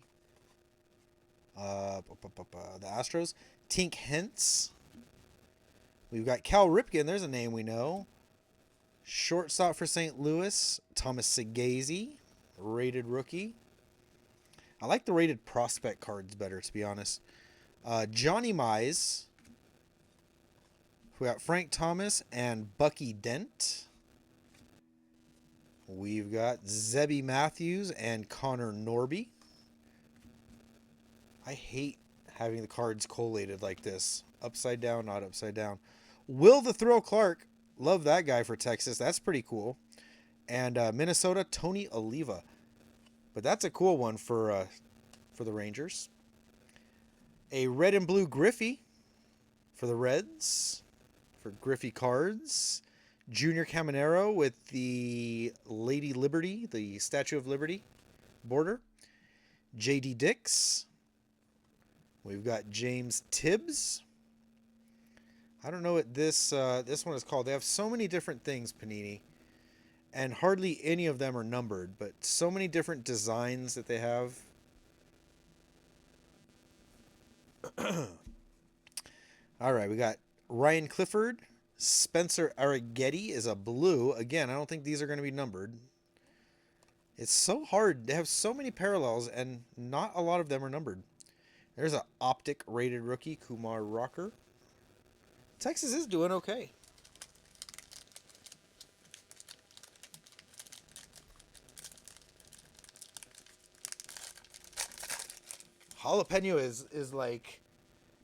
Astros. Tink Hentz. We've got Cal Ripken. There's a name we know. Shortstop for St. Louis, Thomas Segazy, rated rookie. I like the rated prospect cards better, to be honest. Johnny Mize. We got Frank Thomas and Bucky Dent. We've got Zebby Matthews and Connor Norby. I hate having the cards collated like this. Upside down, not upside down. Will the Thrill Clark. Love that guy for Texas. That's pretty cool. And Minnesota, Tony Oliva. But that's a cool one for the Rangers. A red and blue Griffey for the Reds. For Griffey cards. Junior Caminero with the Lady Liberty, the Statue of Liberty border. J.D. Dix. We've got James Tibbs. I don't know what this one is called. They have so many different things, Panini. And hardly any of them are numbered, but so many different designs that they have. All right, we got Ryan Clifford, Spencer Arrighetti is a blue. Again, I don't think these are going to be numbered. It's so hard. They have so many parallels, and not a lot of them are numbered. There's an optic rated rookie, Kumar Rocker. Texas is doing okay. Jalapeno is like,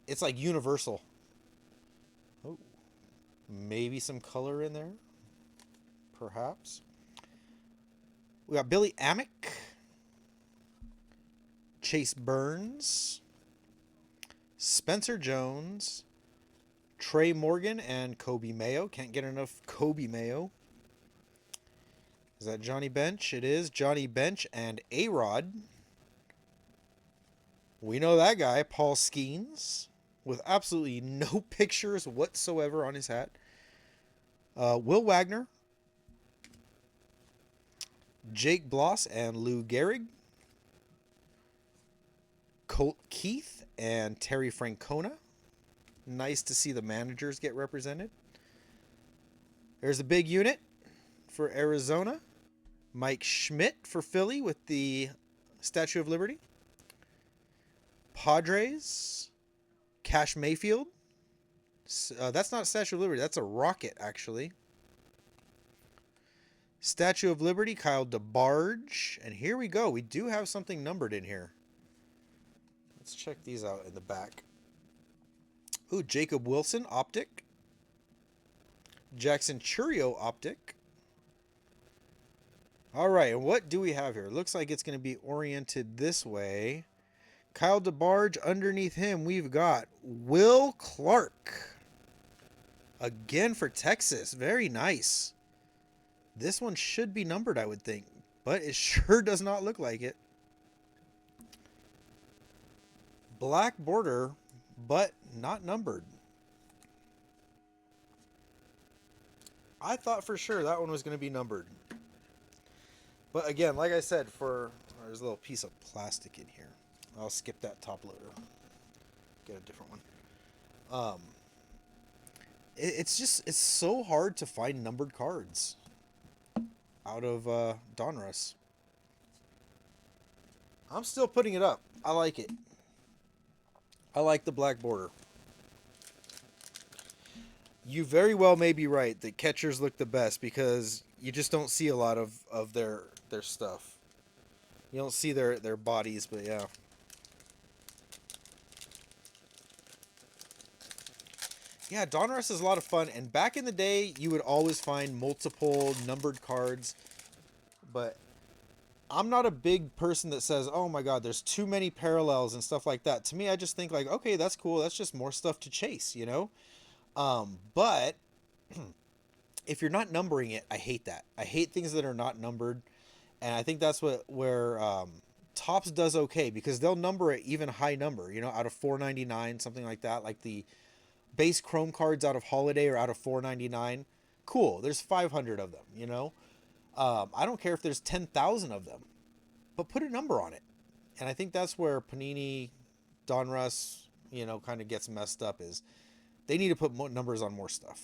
it's like universal. Oh, maybe some color in there, perhaps. We got Billy Amick, Chase Burns, Spencer Jones, Trey Morgan, and Kobe Mayo. Can't get enough Kobe Mayo. Is that Johnny Bench? It is Johnny Bench and A-Rod. We know that guy, Paul Skeens, with absolutely no pictures whatsoever on his hat. Will Wagner, Jake Bloss, and Lou Gehrig. Colt Keith and Terry Francona. Nice to see the managers get represented. There's a big unit for Arizona. Mike Schmidt for Philly with the Statue of Liberty. Padres. Cash Mayfield. That's not a Statue of Liberty. That's a rocket, actually. Statue of Liberty, Kyle DeBarge. And here we go. We do have something numbered in here. Let's check these out in the back. Ooh, Jacob Wilson, optic. Jackson Churio, optic. All right, and what do we have here? Looks like it's going to be oriented this way. Kyle DeBarge, underneath him, we've got Will Clark. Again for Texas. Very nice. This one should be numbered, I would think, but it sure does not look like it. Black border, but not numbered. I thought for sure that one was going to be numbered. But again, like I said, there's a little piece of plastic in here. I'll skip that top loader. Get a different one. It's so hard to find numbered cards out of Donruss. I'm still putting it up. I like it. I like the black border. You very well may be right that catchers look the best because you just don't see a lot of their stuff. You don't see their bodies, but yeah. Yeah, Donruss is a lot of fun, and back in the day, you would always find multiple numbered cards, but I'm not a big person that says, oh my god, there's too many parallels and stuff like that. To me, I just think like, okay, that's cool, that's just more stuff to chase, you know? But if you're not numbering it, I hate that. I hate things that are not numbered, and I think that's where Topps does okay, because they'll number it even high number, you know, out of 499, something like that, like the base chrome cards out of Holiday or out of 499. Cool, there's 500 of them, you know. I don't care if there's 10,000 of them, but put a number on it. And I think that's where Panini, Donruss, you know, kind of gets messed up, is they need to put more numbers on more stuff.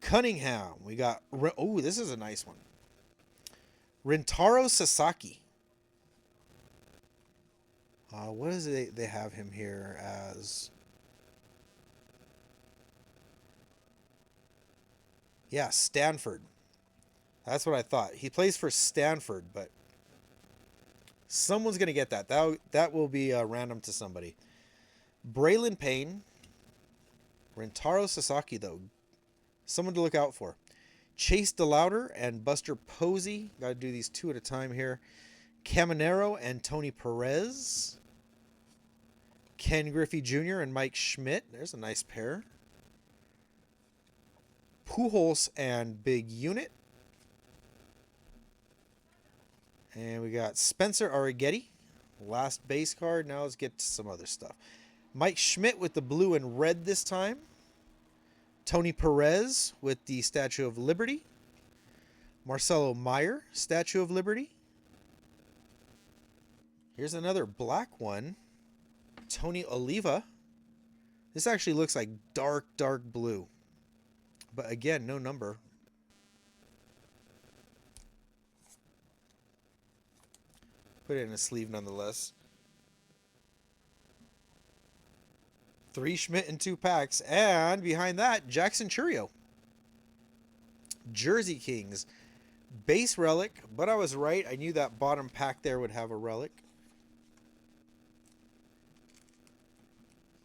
Cunningham, we got, oh, this is a nice one. Rintaro Sasaki. What is it they have him here as? Yeah, Stanford. That's what I thought. He plays for Stanford, but someone's going to get that. That will be random to somebody. Braylon Payne. Rintaro Sasaki, though. Someone to look out for. Chase DeLauder and Buster Posey. Got to do these two at a time here. Caminero and Tony Perez. Ken Griffey Jr. and Mike Schmidt. There's a nice pair. Pujols and Big Unit. And we got Spencer Arrighetti. Last base card. Now let's get to some other stuff. Mike Schmidt with the blue and red this time. Tony Perez with the Statue of Liberty. Marcelo Meyer, Statue of Liberty. Here's another black one. Tony Oliva. This actually looks like dark, dark blue. but again, no number. Put it in a sleeve nonetheless. 3 Schmidt in 2 packs. And behind that, Jackson Churio. Jersey Kings. Base relic, but I was right. I knew that bottom pack there would have a relic.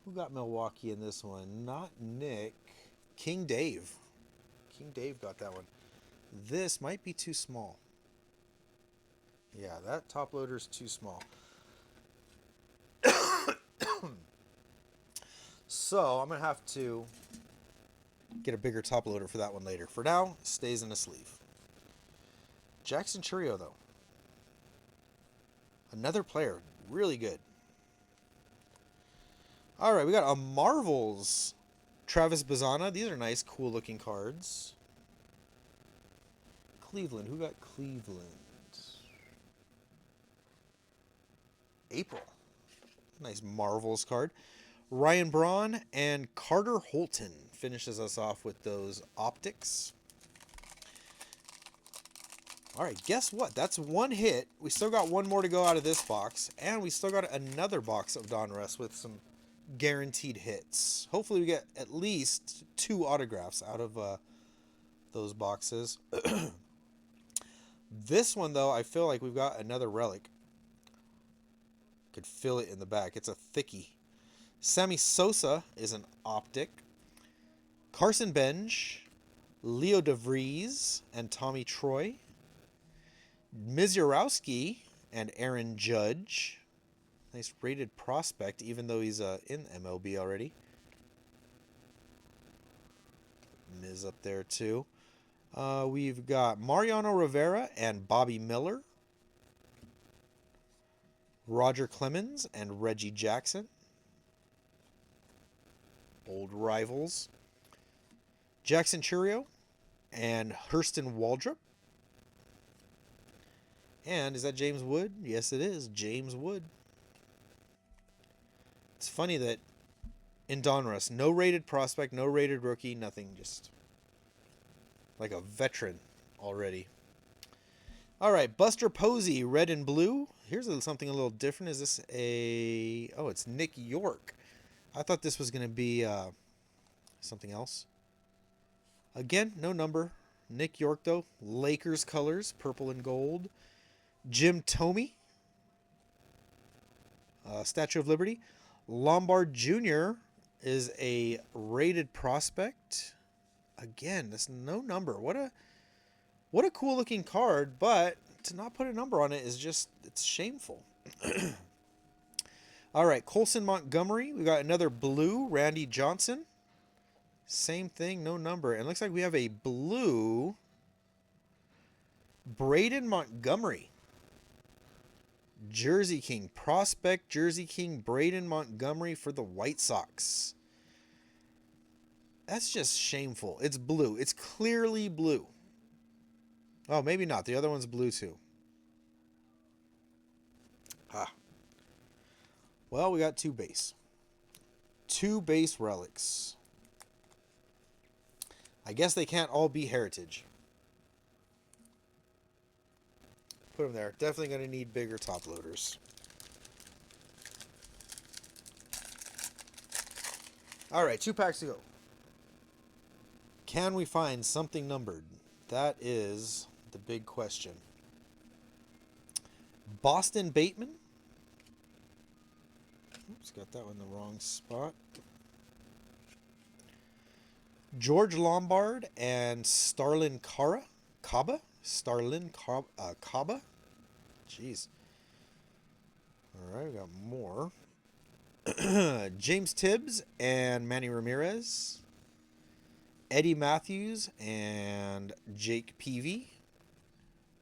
Who got Milwaukee in this one? Not Nick. King Dave. King Dave got that one. This might be too small. Yeah, that top loader is too small. So I'm going to have to get a bigger top loader for that one later. For now, it stays in a sleeve. Jackson Churio, though. Another player. Really good. All right, we got a Marvels Travis Bazana. These are nice, cool-looking cards. Cleveland. Who got Cleveland? April. Nice Marvels card. Ryan Braun and Carter Holton finishes us off with those optics. All right, guess what? That's one hit. We still got one more to go out of this box, and we still got another box of Donruss with some guaranteed hits. Hopefully we get at least 2 autographs out of those boxes. This one, though, I feel like we've got another relic. Could feel it in the back. It's a thickie. Sammy Sosa is an optic. Carson Bench, Leo DeVries, and Tommy Troy. Mizurowski and Aaron Judge. Nice rated prospect, even though he's in MLB already. Miz up there, too. We've got Mariano Rivera and Bobby Miller. Roger Clemens and Reggie Jackson. Old rivals. Jackson Churio and Hurston Waldrop. And is that James Wood? Yes, it is. James Wood. It's funny that in Donruss, no rated prospect, no rated rookie, nothing. Just like a veteran already. All right, Buster Posey, red and blue. Here's something a little different. Is this a... Oh, it's Nick York. I thought this was going to be something else. Again, no number. Nick York, though. Lakers colors, purple and gold. Jim Thome. Statue of Liberty. Lombard Jr. is a rated prospect. Again, that's no number. What a cool looking card, but to not put a number on it is just, it's shameful. All right, Colson Montgomery. We got another blue, Randy Johnson. Same thing, no number. And it looks like we have a blue Braden Montgomery. Jersey King, prospect Jersey King Braden Montgomery for the White Sox. That's just shameful. It's blue. It's clearly blue. Oh, maybe not. The other one's blue too. Ah. Well, we got 2 base. 2 base relics. I guess they can't all be heritage. Put them there. Definitely going to need bigger top loaders. All right, 2 packs to go. Can we find something numbered? That is the big question. Boston Bateman. Oops, got that one in the wrong spot. George Lombard and Starlin Caba. Starlin Caba. Jeez. All right, we got more. James Tibbs and Manny Ramirez. Eddie Matthews and Jake Peavy.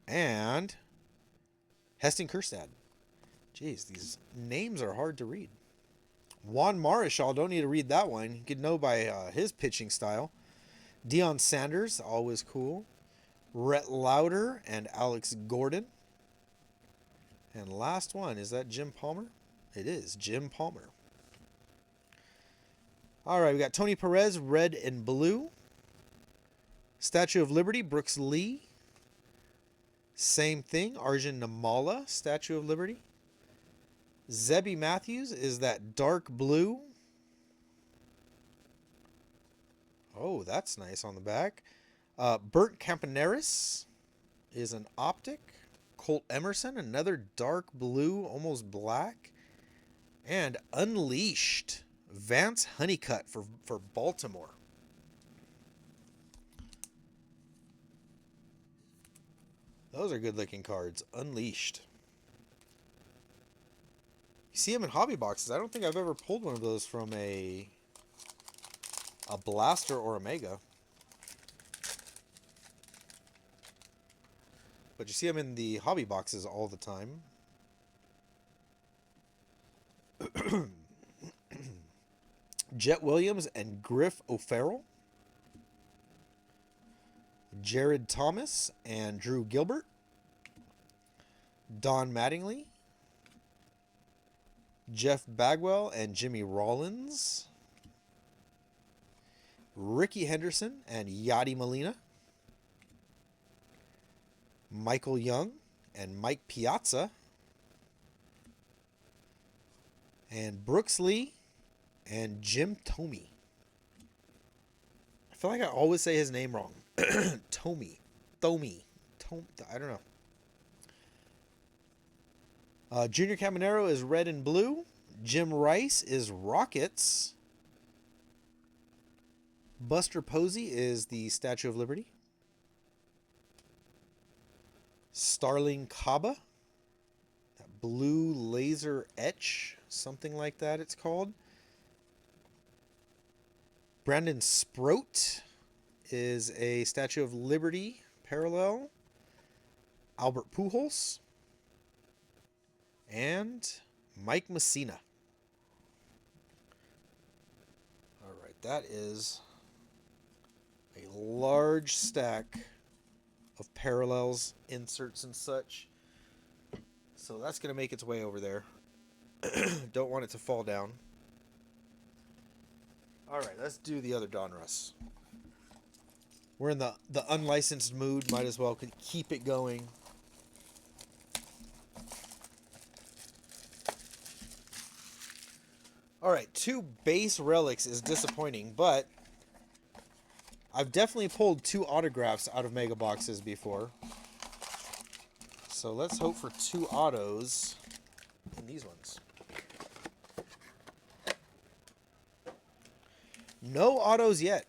And Heston Kjerstad. Jeez, these names are hard to read. Juan Marichal, don't need to read that one. You could know by his pitching style. Deion Sanders, always cool. Rhett Lauder and Alex Gordon. And last one, is that Jim Palmer? It is Jim Palmer. All right, we got Tony Perez, red and blue. Statue of Liberty, Brooks Lee. Same thing, Arjun Namala, Statue of Liberty. Zebby Matthews is that dark blue. Oh, that's nice on the back. Bert Campaneris is an optic. Colt Emerson, another dark blue, almost black. And Unleashed, Vance Honeycutt for Baltimore. Those are good looking cards. Unleashed. You see them in hobby boxes. I don't think I've ever pulled one of those from a Blaster or a Mega. But you see them in the hobby boxes all the time. Jet Williams and Griff O'Farrell. Jared Thomas and Drew Gilbert. Don Mattingly. Jeff Bagwell and Jimmy Rollins. Ricky Henderson and Yadi Molina. Michael Young and Mike Piazza. And Brooks Lee and Jim Thome. I feel like I always say his name wrong. Thome. I don't know. Junior Caminero is red and blue. Jim Rice is Rockets. Buster Posey is the Statue of Liberty. Starling Kaba. That blue laser etch. Something like that it's called. Brandon Sproat is a Statue of Liberty parallel. Albert Pujols. And Mike Messina. All right, that is a large stack of parallels, inserts, and such. So that's going to make its way over there. Don't want it to fall down. All right, let's do the other Donruss. We're in the unlicensed mood. Might as well keep it going. All right, 2 base relics is disappointing, but I've definitely pulled 2 autographs out of mega boxes before. So let's hope for 2 autos in these ones. No autos yet.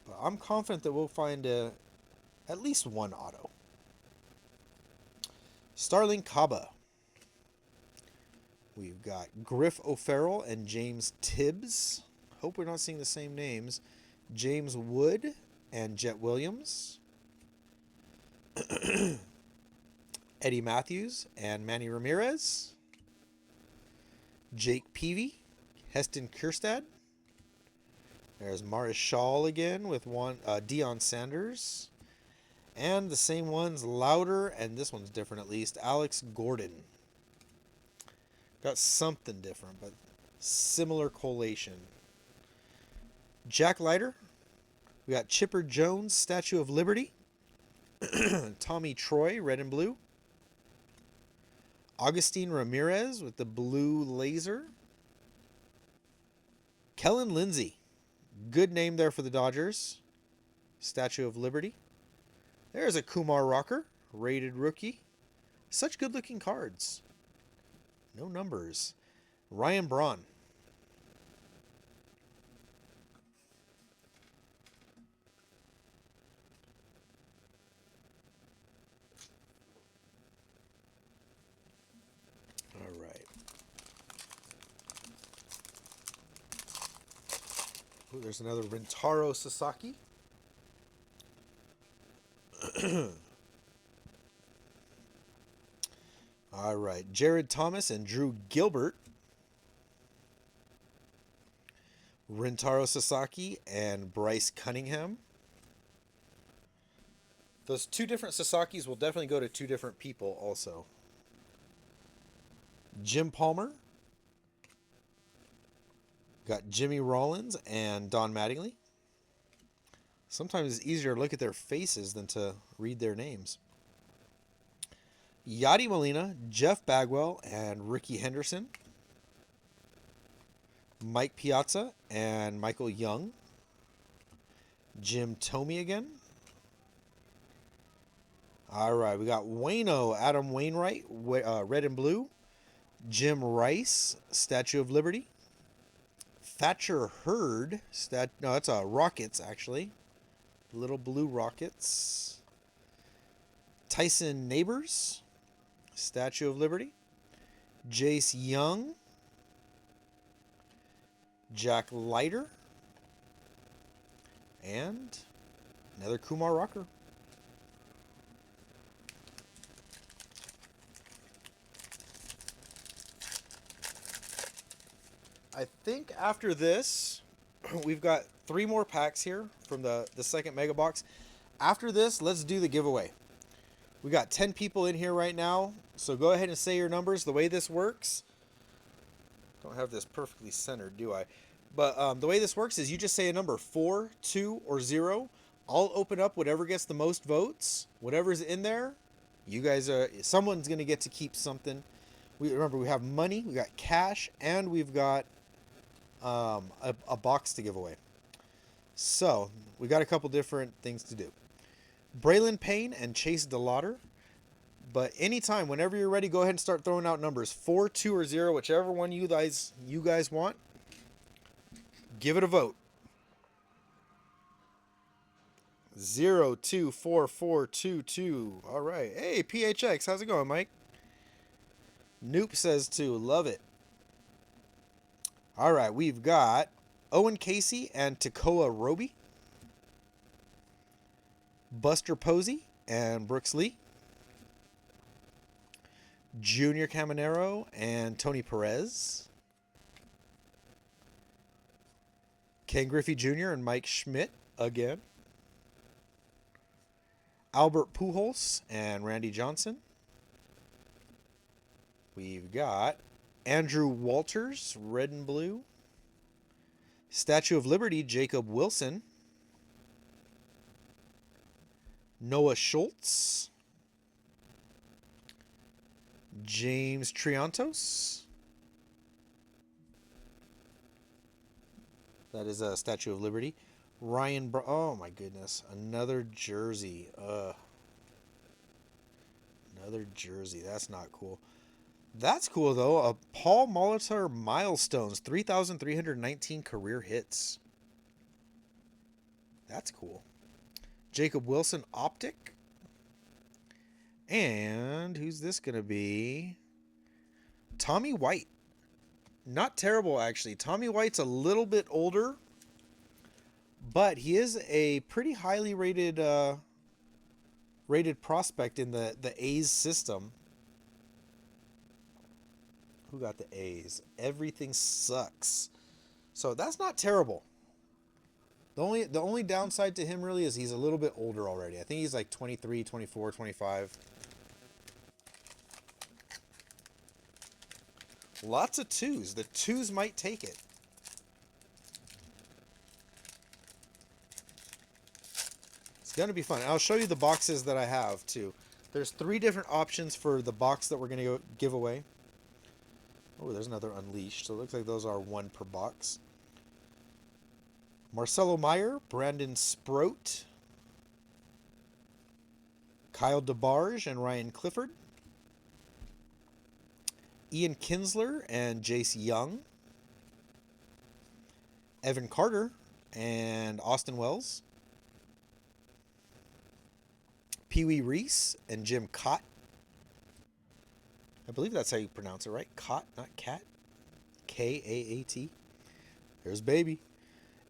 But I'm confident that we'll find at least 1 auto. Starling Kaba. We've got Griff O'Farrell and James Tibbs. Hope we're not seeing the same names. James Wood and Jet Williams. Eddie Matthews and Manny Ramirez. Jake Peavy, Heston Kjerstad. There's Marichal again with Deion Sanders. And the same ones, Louder, and this one's different at least, Alex Gordon. Got something different, but similar collation. Jack Leiter. We got Chipper Jones, Statue of Liberty. Tommy Troy, red and blue. Augustine Ramirez with the blue laser. Kellen Lindsey. Good name there for the Dodgers. Statue of Liberty. There's a Kumar Rocker, rated rookie. Such good looking cards. No numbers. Ryan Braun. All right. Ooh, there's another Rintaro Sasaki. All right. Jared Thomas and Drew Gilbert. Rintaro Sasaki and Bryce Cunningham. Those 2 different Sasakis will definitely go to 2 different people also. Jim Palmer Got Jimmy Rollins and Don Mattingly. Sometimes it's easier to look at their faces than to read their names. Yadi Molina, Jeff Bagwell, and Ricky Henderson. Mike Piazza and Michael Young. Jim Thome again. All right, we got Wayno, Adam Wainwright, red and blue. Jim Rice, Statue of Liberty. Thatcher Hurd, no, that's Rockets actually. Little blue Rockets. Tyson Neighbors, Statue of Liberty. Jace Young. Jack Leiter. And another Kumar Rocker. I think after this, we've got 3 more packs here from the second mega box. After this, let's do the giveaway. We got 10 people in here right now, so go ahead and say your numbers. The way this works, don't have this perfectly centered, do I? But the way this works is you just say a number, 4, 2, or 0. I'll open up whatever gets the most votes. Whatever's in there, you guys someone's gonna get to keep something. Remember, we have money, we got cash, and we've got a box to give away. So we got a couple different things to do. Braylon Payne and Chase DeLauder. But anytime, whenever you're ready, go ahead and start throwing out numbers. 4, 2, or 0, whichever one you guys want. Give it a vote. 0, 2, 4, 4, 2, 2. All right. Hey, PHX, how's it going, Mike? Noop says 2. Love it. All right, we've got Owen Casey and Takoa Roby. Buster Posey and Brooks Lee. Junior Caminero and Tony Perez. Ken Griffey Jr. and Mike Schmidt again. Albert Pujols and Randy Johnson. We've got Andrew Walters, red and blue. Statue of Liberty, Jacob Wilson. Noah Schultz. James Triantos. That is a Statue of Liberty. Oh my goodness. Another jersey. Another jersey. That's not cool. That's cool, though. A Paul Molitor Milestones. 3,319 career hits. That's cool. Jacob Wilson Optic. And who's this going to be? Tommy White. Not terrible, actually. Tommy White's a little bit older, but he is a pretty highly rated prospect in the A's system. Who got the A's? Everything sucks. So that's not terrible. The only downside to him really is he's a little bit older already. I think he's like 23, 24, 25. Lots of 2s. The 2s might take it. It's going to be fun. I'll show you the boxes that I have too. There's 3 different options for the box that we're going to give away. Oh, there's another Unleashed. So it looks like those are 1 per box. Marcelo Meyer, Brandon Sproat, Kyle DeBarge and Ryan Clifford, Ian Kinsler and Jace Young, Evan Carter and Austin Wells, Pee Wee Reese and Jim Cott. I believe that's how you pronounce it, right? Cott, not cat. K-A-A-T. There's Baby.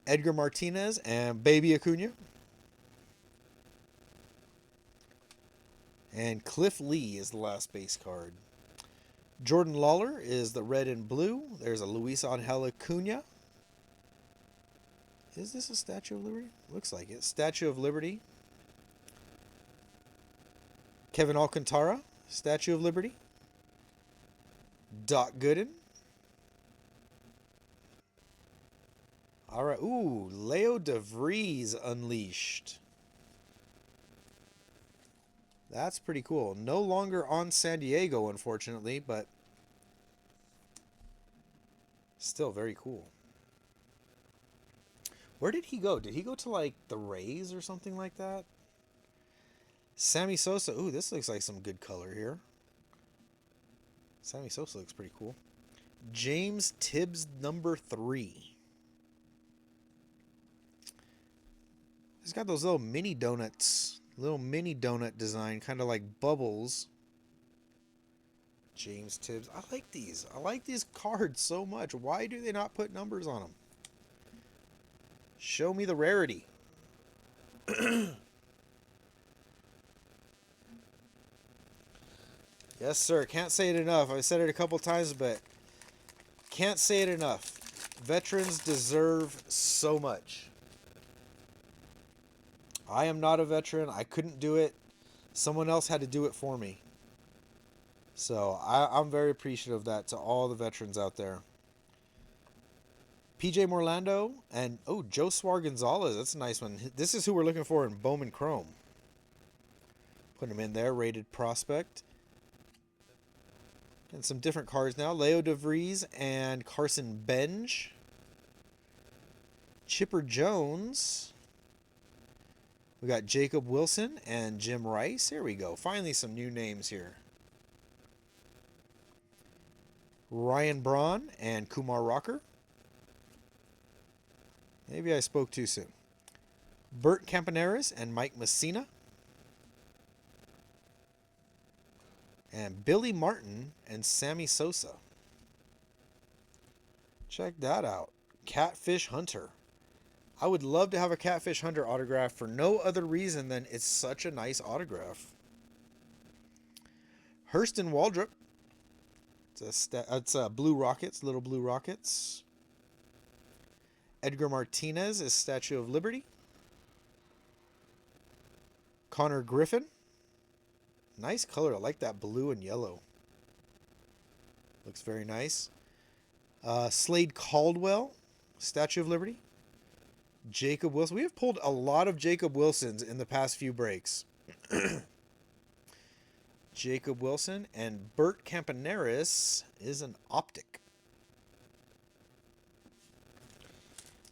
Edgar Martinez and Baby Acuna. And Cliff Lee is the last base card. Jordan Lawler is the red and blue. There's a Luis Angel Acuna. Is this a Statue of Liberty? Looks like it. Statue of Liberty. Kevin Alcantara, Statue of Liberty. Doc Gooden. All right. Ooh, Leo DeVries Unleashed. That's pretty cool. No longer on San Diego, unfortunately, but still very cool. Where did he go? Did he go to like the Rays or something like that? Sammy Sosa. Ooh, this looks like some good color here. Sammy Sosa looks pretty cool. James Tibbs number 3. He's got those little mini donuts. Little mini donut design, kind of like bubbles. James Tibbs. I like these. I like these cards so much. Why do they not put numbers on them? Show me the rarity. Yes, sir. Can't say it enough. I've said it a couple times, but can't say it enough. Veterans deserve so much. I am not a veteran. I couldn't do it. Someone else had to do it for me. So I'm very appreciative of that to all the veterans out there. PJ Morlando and, oh, Joswar Gonzalez. That's a nice one. This is who we're looking for in Bowman Chrome. Put him in there. Rated prospect. And some different cards now. Leo DeVries and Carson Benj. Chipper Jones. We got Jacob Wilson and Jim Rice. Here we go. Finally some new names here. Ryan Braun and Kumar Rocker. Maybe I spoke too soon. Bert Campaneris and Mike Messina. And Billy Martin and Sammy Sosa. Check that out. Catfish Hunter. I would love to have a Catfish Hunter autograph for no other reason than it's such a nice autograph. Hurston Waldrop. It's Blue Rockets, little Blue Rockets. Edgar Martinez is Statue of Liberty. Connor Griffin. Nice color. I like that blue and yellow. Looks very nice. Slade Caldwell, Statue of Liberty. Jacob Wilson. We have pulled a lot of Jacob Wilsons in the past few breaks. Jacob Wilson and Bert Campaneris is an optic.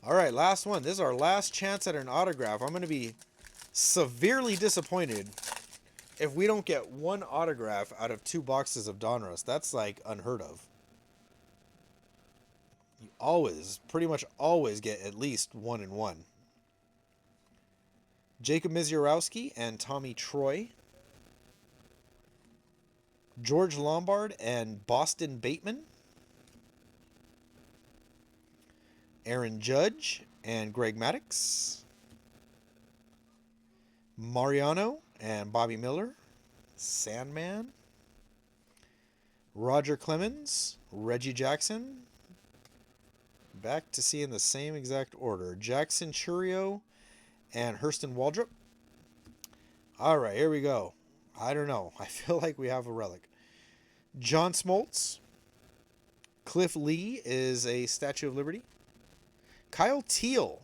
All right, last one. This is our last chance at an autograph. I'm going to be severely disappointed if we don't get one autograph out of 2 boxes of Donruss. That's like unheard of. You always, pretty much always get at least 1 and 1. Jacob Misiorowski and Tommy Troy. George Lombard and Boston Bateman. Aaron Judge and Greg Maddux. Mariano and Bobby Miller. Sandman. Roger Clemens. Reggie Jackson. Back to seeing the same exact order. Jackson Churio and Hurston Waldrop. All right, here we go. I don't know. I feel like we have a relic. John Smoltz. Cliff Lee is a Statue of Liberty. Kyle Teal.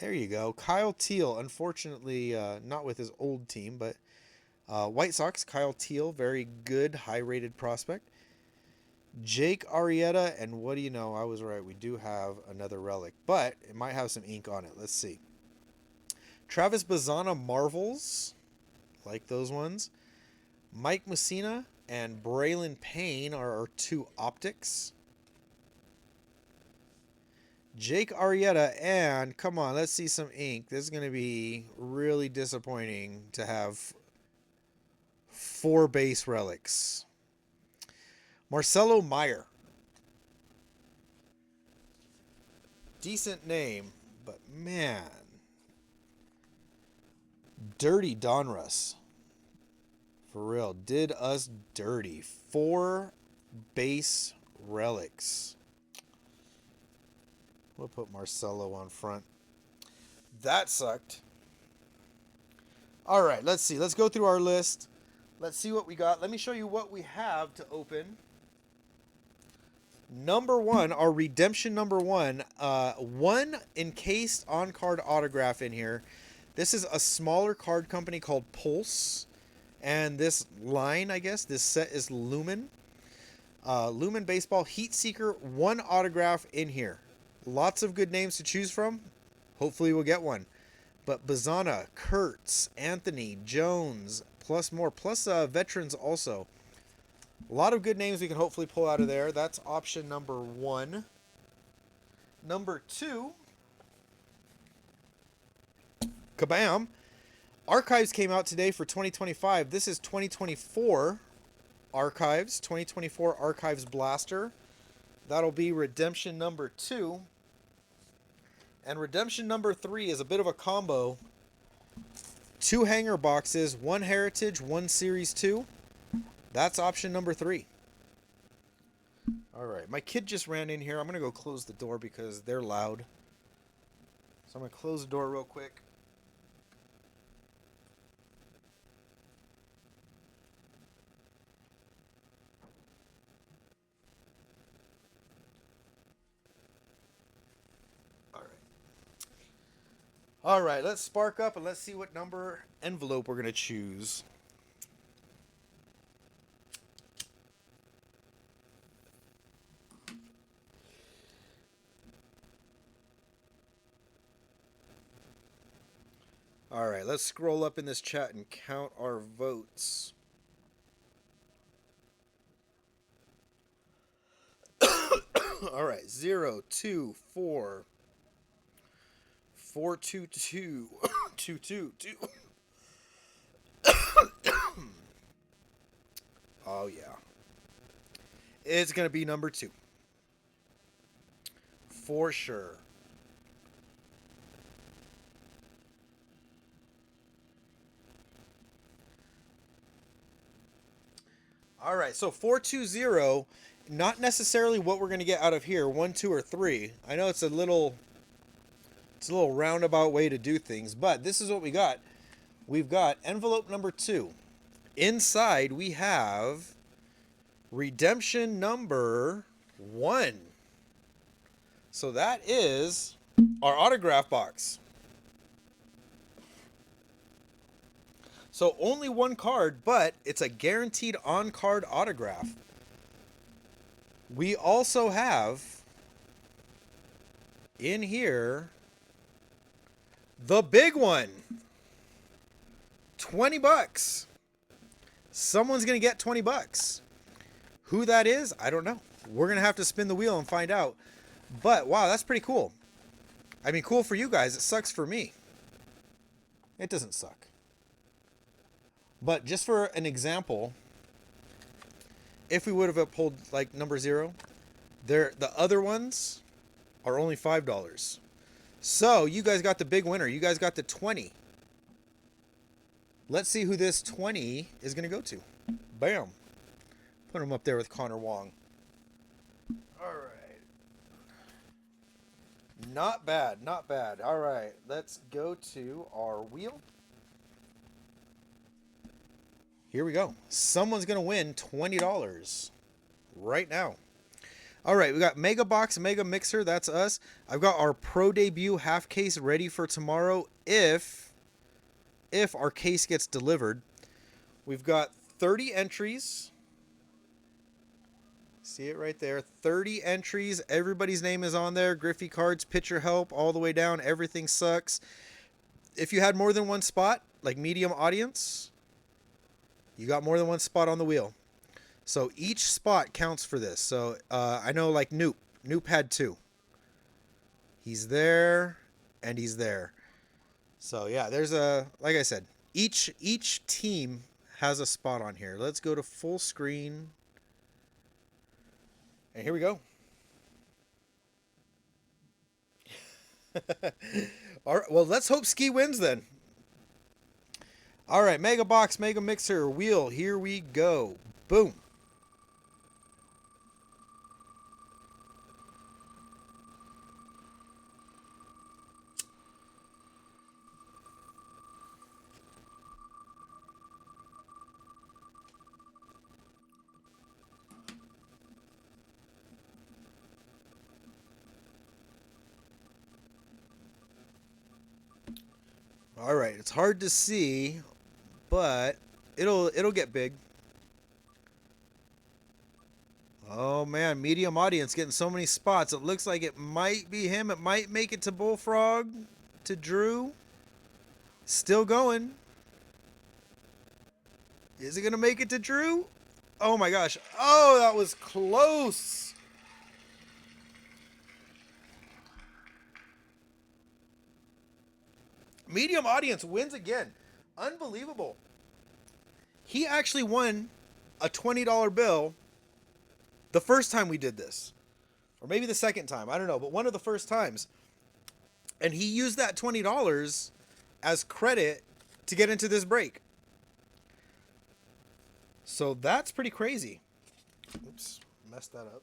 There you go. Kyle Teal. Unfortunately, not with his old team, but White Sox. Kyle Teal. Very good, high-rated prospect. Jake Arrieta. And what do you know? I was right. We do have another relic, but it might have some ink on it. Let's see. Travis Bazzana Marvels. Like those ones. Mike Messina and Braylon Payne are our 2 optics. Jake Arrieta and, come on, let's see some ink. This is going to be really disappointing to have 4 base relics. Marcelo Meyer. Decent name, but man. Dirty Donruss. For real. Did us dirty. 4 base relics. We'll put Marcelo on front. That sucked. All right, let's see. Let's go through our list. Let's see what we got. Let me show you what we have to open. Number one, our redemption number one, one encased on card autograph in here. This is a smaller card company called Pulse, and this line, I guess, this set is Lumen. Lumen Baseball Heat Seeker, one autograph in here. Lots of good names to choose from. Hopefully we'll get one. But Bazana, Kurtz, Anthony, Jones, plus more, plus veterans also. A lot of good names we can hopefully pull out of there. That's option number one. Number two, kabam! Archives came out today for 2025. This is 2024 Archives, 2024 Archives Blaster. That'll be redemption number two. And redemption number three is a bit of a combo. 2 hanger boxes, 1 Heritage, 1 Series 2. That's option number 3. All right, my kid just ran in here. I'm going to go close the door because they're loud. So I'm going to close the door real quick. All right. All right, let's spark up and let's see what number envelope we're going to choose. All right, let's scroll up in this chat and count our votes. All right, 0, 2, 4, 4, 2, 2, 2, 2, 2. Oh, yeah. It's going to be number 2. For sure. All right, so 420, not necessarily what we're going to get out of here, 1, 2, or 3. I know it's a little roundabout way to do things, but this is what we got. We've got envelope number 2. Inside, we have redemption number 1. So that is our autograph box. So only 1 card, but it's a guaranteed on-card autograph. We also have in here the big one. $20. Someone's going to get $20. Who that is, I don't know. We're going to have to spin the wheel and find out. But wow, that's pretty cool. I mean, cool for you guys. It sucks for me. It doesn't suck. But just for an example, if we would have pulled like number 0, the other ones are only $5. So you guys got the big winner. You guys got the 20. Let's see who this 20 is going to go to. Bam. Put him up there with Connor Wong. All right. Not bad, not bad. All right, let's go to our wheel. Here we go. Someone's going to win $20 right now. All right, we got Mega Box, Mega Mixer. That's us. I've got our Pro Debut half case ready for tomorrow if our case gets delivered. We've got 30 entries. See it right there. 30 entries. Everybody's name is on there. Griffey cards, pitcher help, all the way down. Everything sucks. If you had more than 1 spot, like medium audience, you got more than 1 spot on the wheel. So each spot counts for this. So I know like Noop. Noop had 2. He's there and he's there. So yeah, there's like I said, each team has a spot on here. Let's go to full screen. And here we go. All right, well, let's hope Ski wins then. All right, Mega Box, Mega Mixer, wheel, here we go. Boom. All right, it's hard to see, but it'll get big. Oh man, medium audience getting so many spots. It looks like it might be him. It might make it to Bullfrog, to Drew. Still going. Is it gonna make it to Drew? Oh my gosh. Oh, that was close. Medium audience wins again. Unbelievable. He actually won a $20 bill the first time we did this. Or maybe the second time. I don't know. But one of the first times. And he used that $20 as credit to get into this break. So that's pretty crazy. Oops. Messed that up.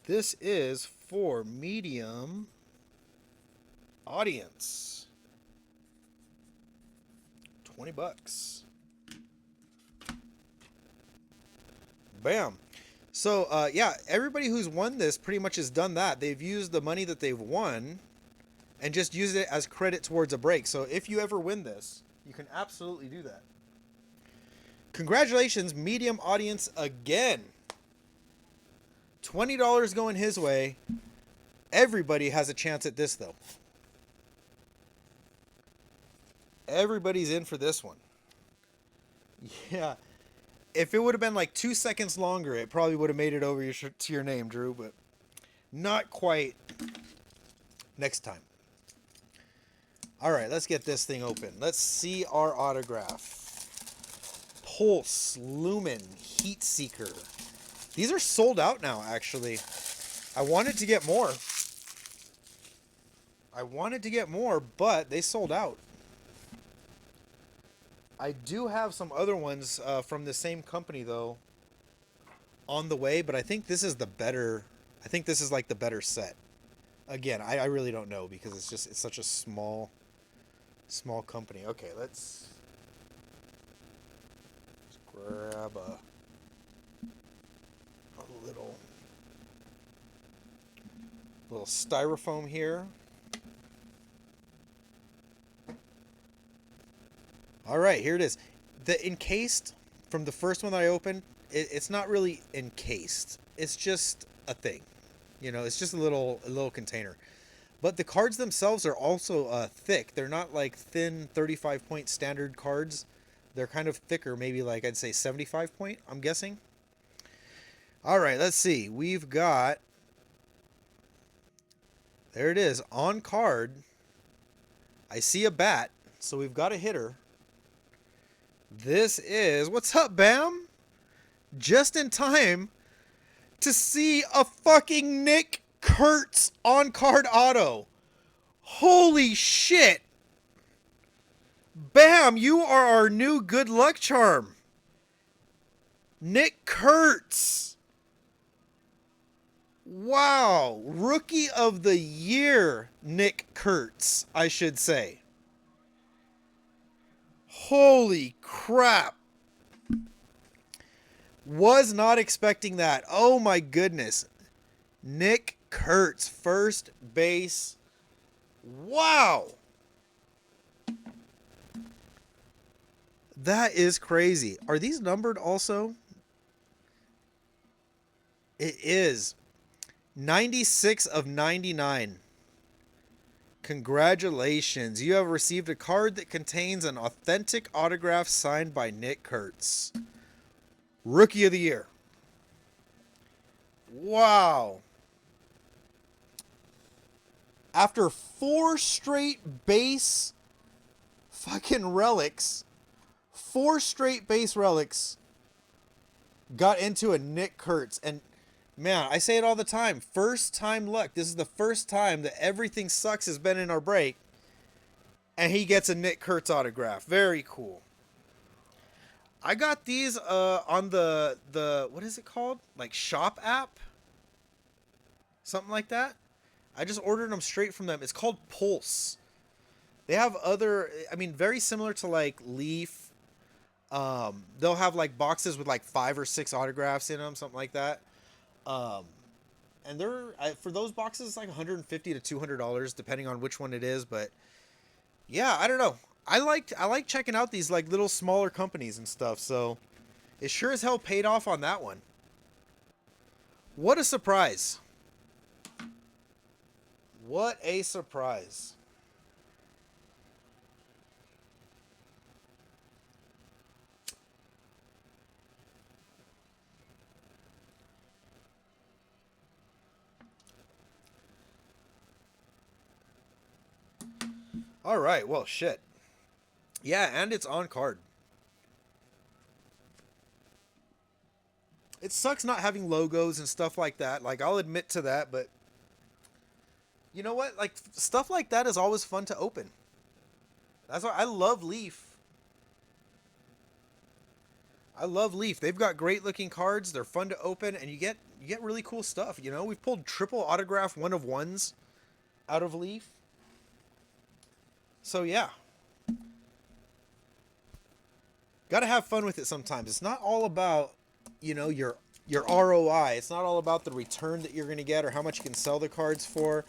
This is for medium audience. $20. Bam. So yeah, everybody who's won this pretty much has done that. They've used the money that they've won and just used it as credit towards a break. So if you ever win this, you can absolutely do that. Congratulations, medium audience again. $20 going his way. Everybody has a chance at this though. Everybody's in for this one. Yeah. If it would have been like 2 seconds longer, it probably would have made it over to your name, Drew, but not quite. Next time. All right, let's get this thing open. Let's see our autograph. Pulse, Lumen, Heat Seeker. These are sold out now, actually. I wanted to get more. But they sold out. I do have some other ones from the same company though on the way, but I think this is the better. I think this is like the better set. Again, I really don't know because it's such a small company. Okay, let's grab a little styrofoam here. All right, here it is. The encased from the first one that I opened, it's not really encased. It's just a thing. You know, it's just a little container. But the cards themselves are also thick. They're not like thin 35-point standard cards. They're kind of thicker, maybe like I'd say 75-point, I'm guessing. All right, let's see. We've got, there it is, on card. I see a bat, so we've got a hitter. This is, what's up, Bam? Just in time to see a fucking Nick Kurtz on-card auto. Holy shit. Bam, you are our new good luck charm. Nick Kurtz. Wow. Rookie of the year, Nick Kurtz, I should say. Holy crap. Was not expecting that. Oh my goodness. Nick Kurtz, first base. Wow. That is crazy. Are these numbered also? It is. 96 of 99. Congratulations. You have received a card that contains an authentic autograph signed by Nick Kurtz. Rookie of the year. Wow. After 4 straight base fucking relics, 4 straight base relics got into a Nick Kurtz. And man, I say it all the time. First time luck. This is the first time that everything sucks has been in our break. And he gets a Nick Kurtz autograph. Very cool. I got these on the what is it called? Like Shop app? Something like that. I just ordered them straight from them. It's called Pulse. They have other, I mean, very similar to like Leaf. They'll have like boxes with like 5 or 6 autographs in them, something like that. and for those boxes it's like $150 to $200 depending on which one it is. But yeah, I don't know. I like checking out these like little smaller companies and stuff. So it sure as hell paid off on that one. What a surprise! What a surprise! All right, well, shit. Yeah, and it's on card. It sucks not having logos and stuff like that. Like, I'll admit to that, but you know what? Like, stuff like that is always fun to open. That's why I love Leaf. I love Leaf. They've got great looking cards. They're fun to open, and you get really cool stuff. You know, we've pulled triple autograph 1/1s out of Leaf. So yeah, got to have fun with it sometimes. It's not all about, your ROI. It's not all about the return that you're going to get or how much you can sell the cards for.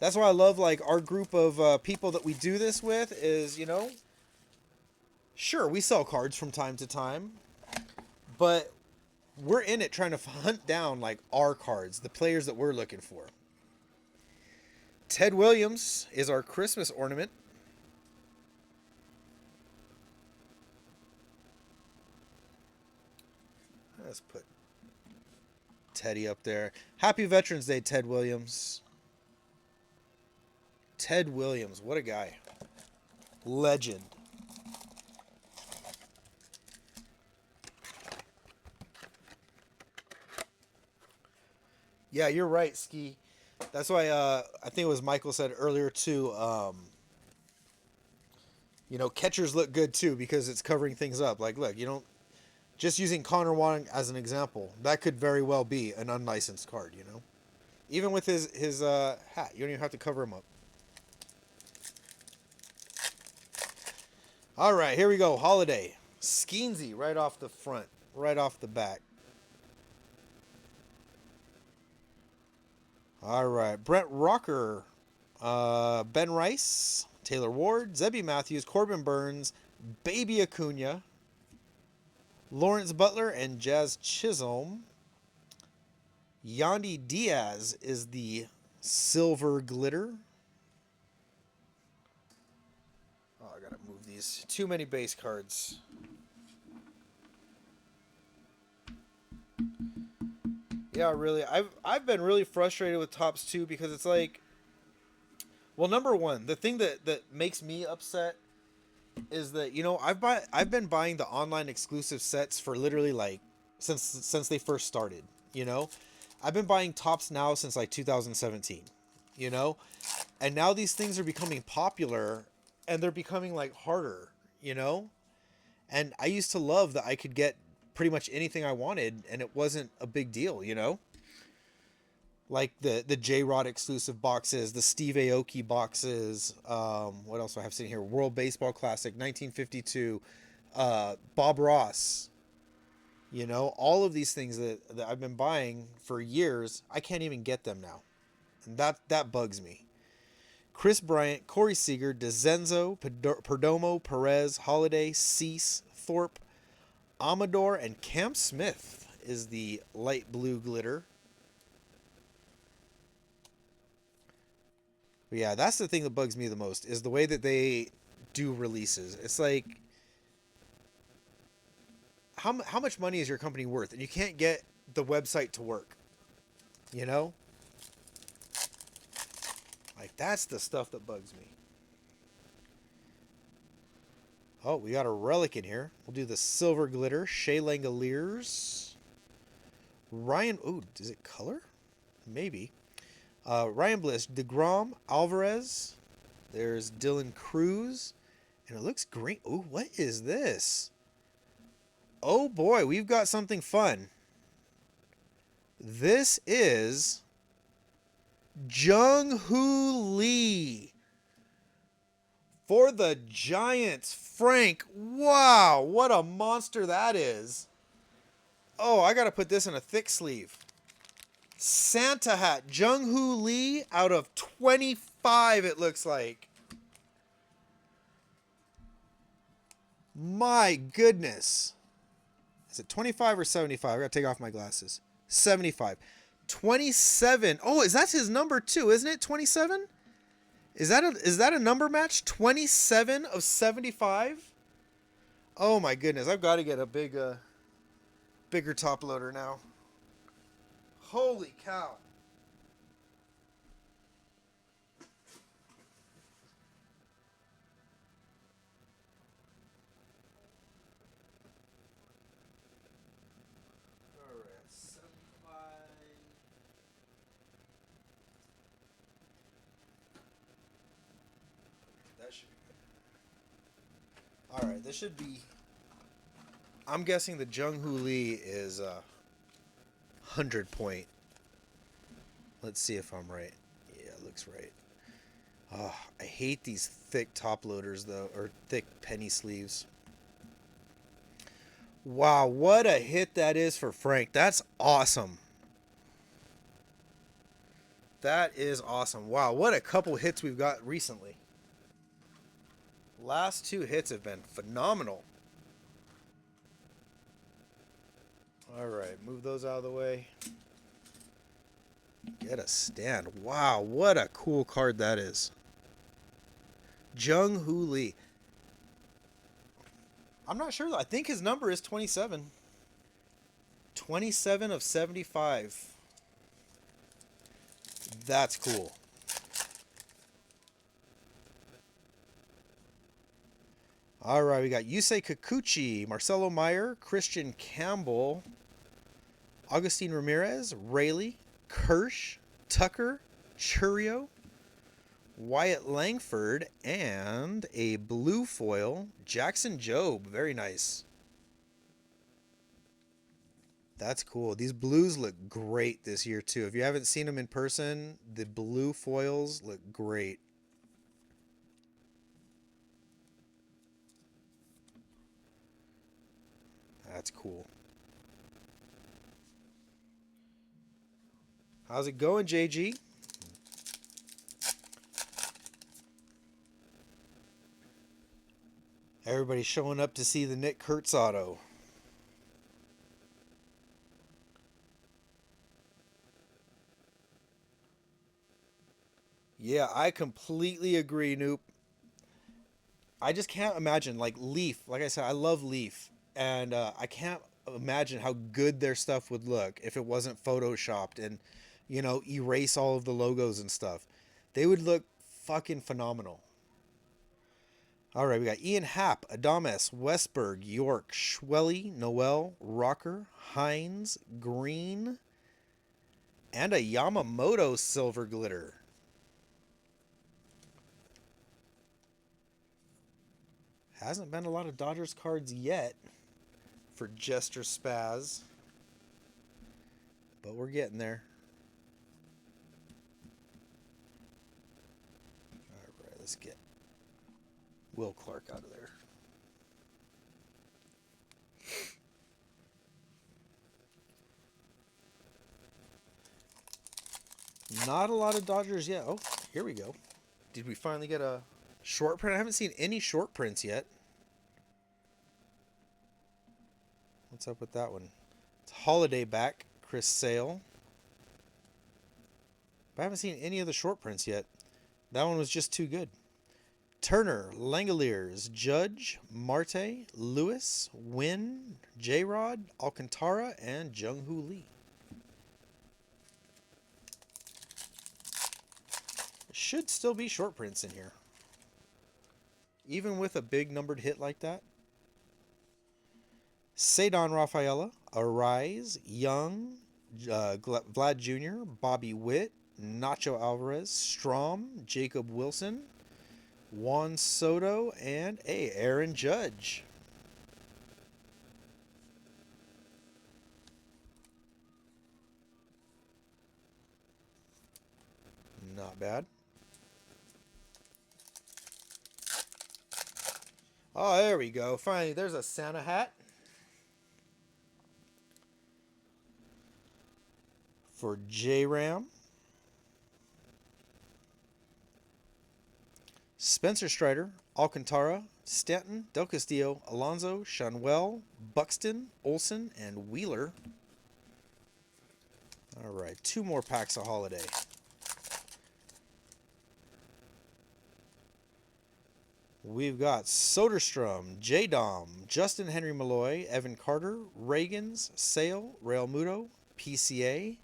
That's why I love like our group of people that we do this with is, sure, we sell cards from time to time, but we're in it trying to hunt down like our cards, the players that we're looking for. Ted Williams is our Christmas ornament. Let's put Teddy up there. Happy Veterans Day, Ted Williams. Ted Williams, what a guy. Legend. Yeah, you're right, Ski. That's why I think it was Michael said earlier too. Catchers look good too because it's covering things up. Like, look, you don't just using Connor Wong as an example. That could very well be an unlicensed card. Even with his hat, you don't even have to cover him up. All right, here we go. Holiday. Skeensy right off the front, right off the back. All right, Brent Rocker, Ben Rice, Taylor Ward, Zebby Matthews, Corbin Burns, Baby Acuna, Lawrence Butler, and Jazz Chisholm. Yandy Diaz is the silver glitter. Oh, I gotta move these. Too many base cards. Yeah, really. I've been really frustrated with Topps too because it's like, well, number one, the thing that makes me upset is that I've been buying the online exclusive sets for literally like since they first started. I've been buying Topps now since like 2017. And now these things are becoming popular and they're becoming like harder. And I used to love that I could get pretty much anything I wanted and it wasn't a big deal. Like the J-Rod exclusive boxes, the Steve Aoki boxes. What else do I have sitting here? World Baseball Classic, 1952. Bob Ross. All of these things that I've been buying for years, I can't even get them now. And that bugs me. Chris Bryant, Corey Seager, DeZenzo, Perdomo, Perez, Holiday, Cease, Thorpe, Amador, and Cam Smith is the light blue glitter. But yeah, that's the thing that bugs me the most is the way that they do releases. It's like, how much money is your company worth? And you can't get the website to work. Like, that's the stuff that bugs me. Oh, we got a relic in here. We'll do the silver glitter. Shea Langoliers. Ryan, ooh, is it color? Maybe. Ryan Bliss, DeGrom, Alvarez. There's Dylan Cruz. And it looks green. Ooh, what is this? Oh boy, we've got something fun. This is Jung-Hoo Lee for the Giants. Frank, wow, what a monster that is. Oh, I got to put this in a thick sleeve. Santa hat, Jung Hoo Lee out of 25, it looks like. My goodness. Is it 25 or 75? I gotta take off my glasses. 75. 27. Oh, is that his number too, isn't it? 27? Is that a number match? 27 of 75? Oh my goodness, I've got to get a bigger top loader now. Holy cow. Alright, 75. That should be good. Alright, this should be... I'm guessing the Jung Hoo Lee is 100 point. Let's see if I'm right. Yeah, it looks right. Oh, I hate these thick top loaders though, or thick penny sleeves. Wow, what a hit that is for Frank. That's awesome. That is awesome. Wow, what a couple hits we've got recently. Last two hits have been phenomenal. Alright, move those out of the way. Get a stand. Wow, what a cool card that is. Jung Hoo Lee. I'm not sure though. I think his number is 27. 27 of 75. That's cool. All right, we got Yusei Kikuchi, Marcelo Meyer, Christian Campbell, Augustine Ramirez, Rayleigh, Kirsch, Tucker, Churio, Wyatt Langford, and a blue foil, Jackson Jobe. Very nice. That's cool. These blues look great this year, too. If you haven't seen them in person, the blue foils look great. That's cool. How's it going, JG? Everybody's showing up to see the Nick Kurtz auto. Yeah, I completely agree, Noop. I just can't imagine, like, Leaf. Like I said, I love Leaf. And I can't imagine how good their stuff would look if it wasn't photoshopped and, you know, erase all of the logos and stuff. They would look fucking phenomenal. All right, we got Ian Happ, Adames, Westberg, York, Schwelly, Noel, Rocker, Hines, Green, and a Yamamoto Silver Glitter. Hasn't been a lot of Dodgers cards yet for Jester Spaz, but we're getting there. All right, let's get Will Clark out of there. Not a lot of Dodgers yet. Oh, here we go. Did we finally get a short print? I haven't seen any short prints yet. What's up with that one? It's Holiday back, Chris Sale. But I haven't seen any of the short prints yet. That one was just too good. Turner, Langoliers, Judge, Marte, Lewis, Wynn, J-Rod, Alcantara, and Jung Hoo Lee. Should still be short prints in here. Even with a big numbered hit like that. Cedon Rafaela, Arise, Young, Vlad Jr., Bobby Witt, Nacho Alvarez, Strom, Jacob Wilson, Juan Soto, and Aaron Judge. Not bad. Oh, there we go. Finally, there's a Santa hat. For J-Ram. Spencer Strider, Alcantara, Stanton, Del Castillo, Alonso, Shanwell, Buxton, Olson, and Wheeler. All right, 2 more packs of Holiday. We've got Soderstrom, J-Dom, Justin Henry Malloy, Evan Carter, Reagans, Sale, Real Muto, PCA,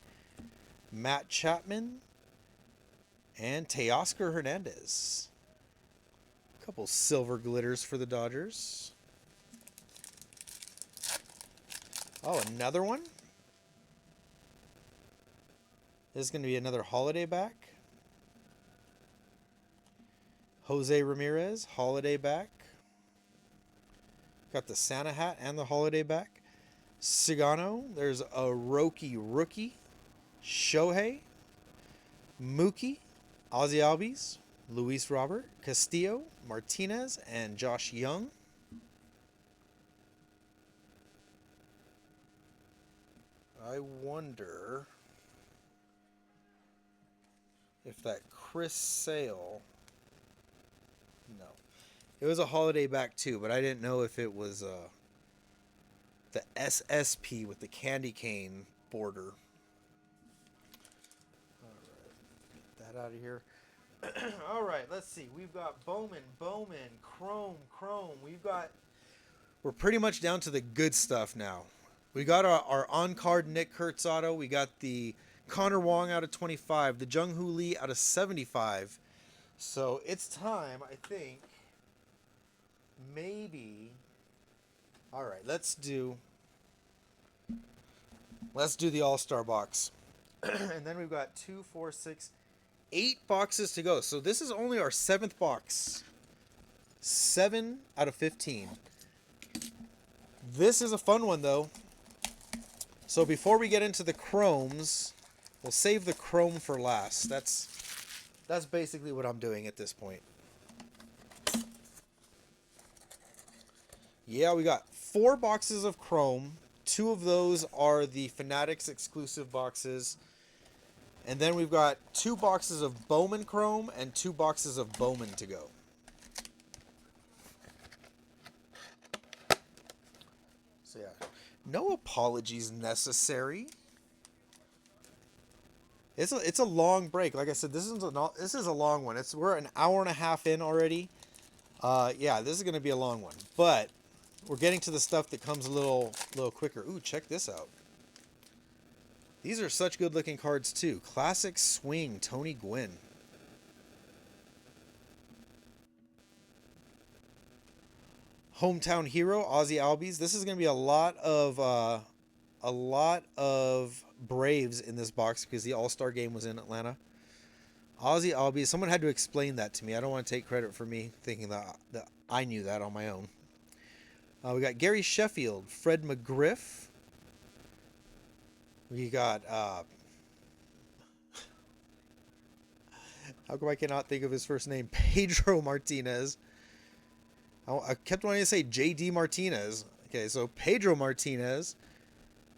Matt Chapman, and Teoscar Hernandez. A couple silver glitters for the Dodgers. Oh, another one? This is going to be another Holiday back. Jose Ramirez, Holiday back. Got the Santa hat and the Holiday back. Cigano, there's a Roki rookie. Shohei, Mookie, Ozzie Albies, Luis Robert, Castillo, Martinez, and Josh Young. I wonder if that Chris Sale... No. It was a Holiday back too, but I didn't know if it was the SSP with the candy cane border. Alright, get that out of here. Alright, let's see. We've got Bowman, Chrome. We're pretty much down to the good stuff now. We got our on-card Nick Kurtz auto. We got the Connor Wong out of 25. The Jung-Hoo Lee out of 75. So it's time, I think, maybe... Alright, let's do the All-Star box. And then we've got 2, 4, 6, 8 boxes to go. So this is only our 7th box. 7 out of 15. This is a fun one, though. So before we get into the chromes, we'll save the chrome for last. That's basically what I'm doing at this point. Yeah, we got 4 boxes of chrome. 2 of those are the Fanatics exclusive boxes. And then we've got 2 boxes of Bowman chrome and 2 boxes of Bowman to go. So yeah, no apologies necessary. It's a long break. Like I said, this is a long one. We're an hour and a half in already. Yeah, this is going to be a long one. But we're getting to the stuff that comes a little quicker. Ooh, check this out. These are such good looking cards too. Classic Swing, Tony Gwynn. Hometown Hero, Ozzie Albies. This is going to be a lot of Braves in this box because the All-Star game was in Atlanta. Ozzie Albies. Someone had to explain that to me. I don't want to take credit for me thinking that I knew that on my own. We got Gary Sheffield, Fred McGriff. We got how come I cannot think of his first name? Pedro Martinez. I kept wanting to say J.D. Martinez. Okay, so Pedro Martinez,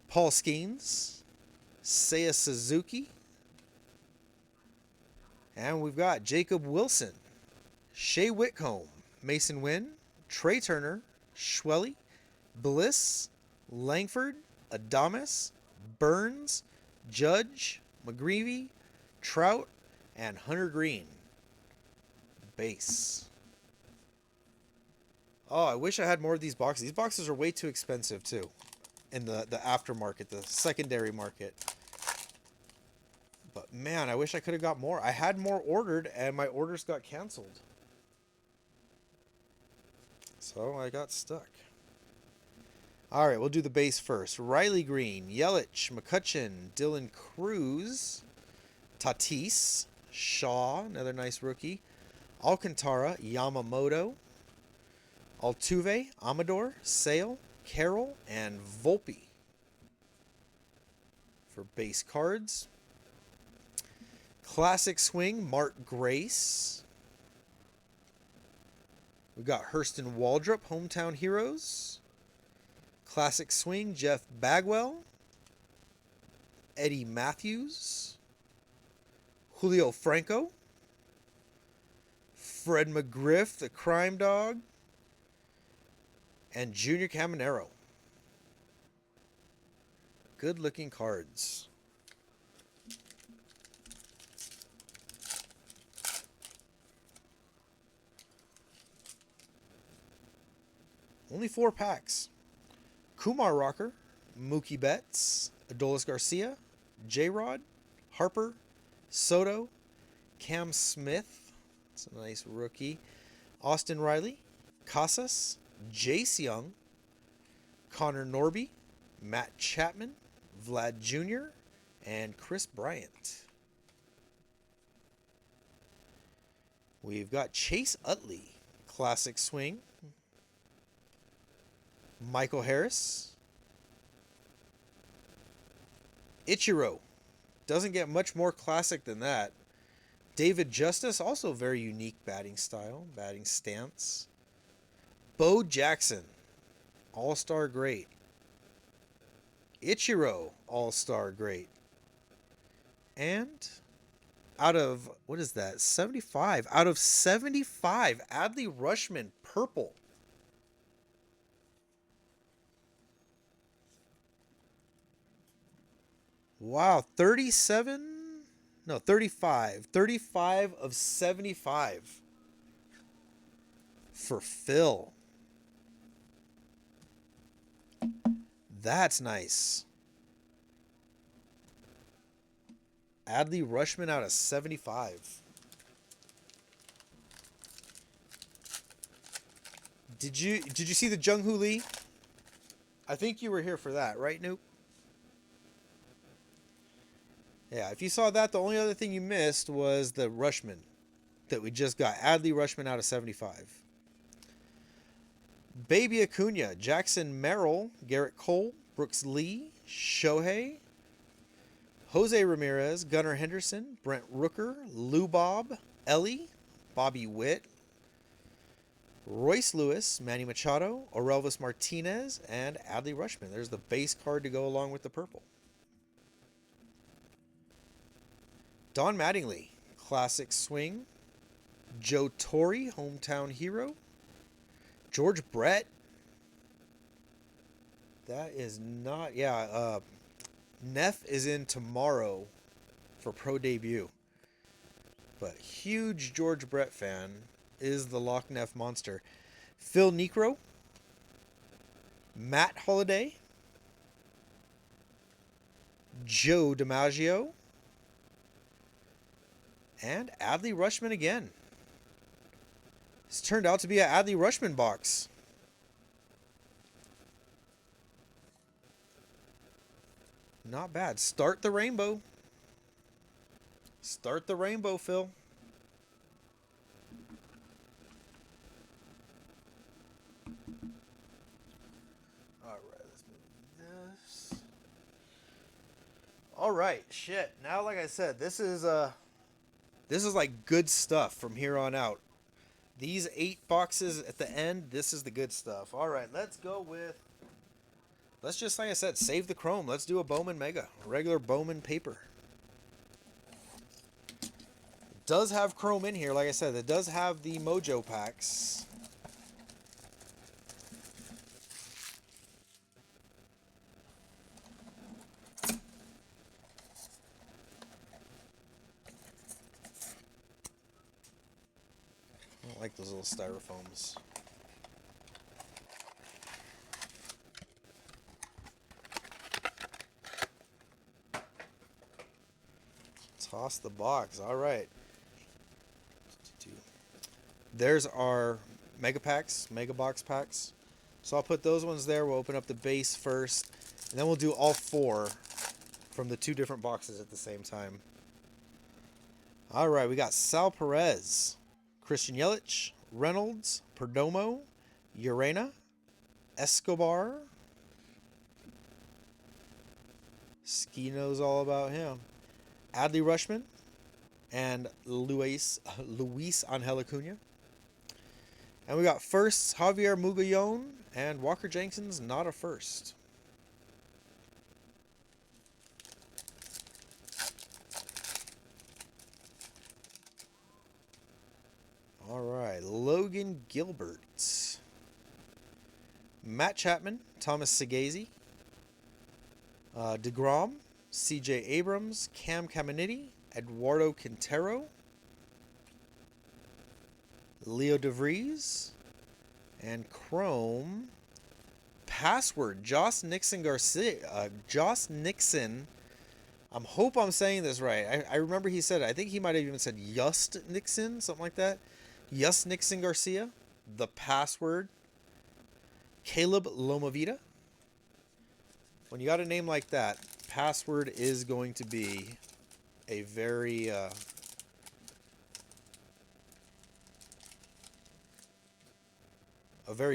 Paul Skeens, Seiya Suzuki, and we've got Jacob Wilson, Shea Whitcomb, Mason Wynn, Trey Turner, Schwelly, Bliss, Langford, Adames, Burns, Judge, McGreevy, Trout, and Hunter Green. Base. Oh, I wish I had more of these boxes. These boxes are way too expensive, too. In the aftermarket, the secondary market. But, man, I wish I could have got more. I had more ordered, and my orders got canceled. So, I got stuck. All right, we'll do the base first. Riley Green, Yelich, McCutcheon, Dylan Cruz, Tatis, Shaw, another nice rookie, Alcantara, Yamamoto, Altuve, Amador, Sale, Carroll, and Volpe. For base cards, Classic Swing, Mark Grace. We've got Hurston Waldrop, Hometown Heroes. Classic Swing, Jeff Bagwell. Eddie Matthews, Julio Franco, Fred McGriff, the crime dog, and Junior Caminero. Good looking cards. Only 4 packs. Kumar Rocker, Mookie Betts, Adolis Garcia, J-Rod, Harper, Soto, Cam Smith, that's a nice rookie, Austin Riley, Casas, Jace Young, Connor Norby, Matt Chapman, Vlad Jr., and Chris Bryant. We've got Chase Utley, classic swing, Michael Harris, Ichiro, doesn't get much more classic than that. David Justice, also very unique batting style, batting stance. Bo Jackson, all-star great. Ichiro, all-star great. And out of, what is that, 75. Out of 75, Adley Rutschman, purple. Wow, 37? No, 35. 35 of 75 for Phil. That's nice. Adley Rutschman out of 75. Did you see the Jung-Hoo Lee? I think you were here for that, right, Noop? Yeah, if you saw that, the only other thing you missed was the Rutschman that we just got. Adley Rutschman out of 75. Baby Acuna, Jackson Merrill, Garrett Cole, Brooks Lee, Shohei, Jose Ramirez, Gunnar Henderson, Brent Rooker, Lou Bob, Ellie, Bobby Witt, Royce Lewis, Manny Machado, Orelvis Martinez, and Adley Rutschman. There's the base card to go along with the purple. Don Mattingly, classic swing. Joe Torre, hometown hero. George Brett. That is not, yeah, Neff is in tomorrow for pro debut. But huge George Brett fan is the Loch Neff Monster. Phil Niekro. Matt Holliday. Joe DiMaggio. And Adley Rutschman again. This turned out to be an Adley Rutschman box. Not bad. Start the rainbow. Start the rainbow, Phil. Alright, let's move this. Alright, shit. Now, like I said, this is like good stuff from here on out. These 8 boxes at the end, this is the good stuff. Alright, let's go with, let's just, like I said, save the chrome. Let's do a Bowman Mega. Regular Bowman paper. It does have chrome in here, like I said. It does have the Mojo packs. I don't like those little styrofoams. Toss the box. All right. There's our mega packs, mega box packs. So I'll put those ones there. We'll open up the base first, and then we'll do all 4 from the 2 different boxes at the same time. All right, we got Sal Perez, Christian Yelich, Reynolds, Perdomo, Urena, Escobar. Ski knows all about him. Adley Rutschman and Luis Angel Acuna. And we got firsts, Javier Mugallon and Walker Jenkins, not a first. All right, Logan Gilbert, Matt Chapman, Thomas Sagazy, DeGrom, C.J. Abrams, Cam Caminiti, Eduardo Quintero, Leo DeVries, and Chrome Password Josh Nixon Garcia. Josh Nixon. I hope I'm saying this right. I remember he said it. I think he might have even said Just Nixon, something like that. Just Nixon Garcia. The Password. Caleb Lomavita. When you got a name like that, Password is going to be a very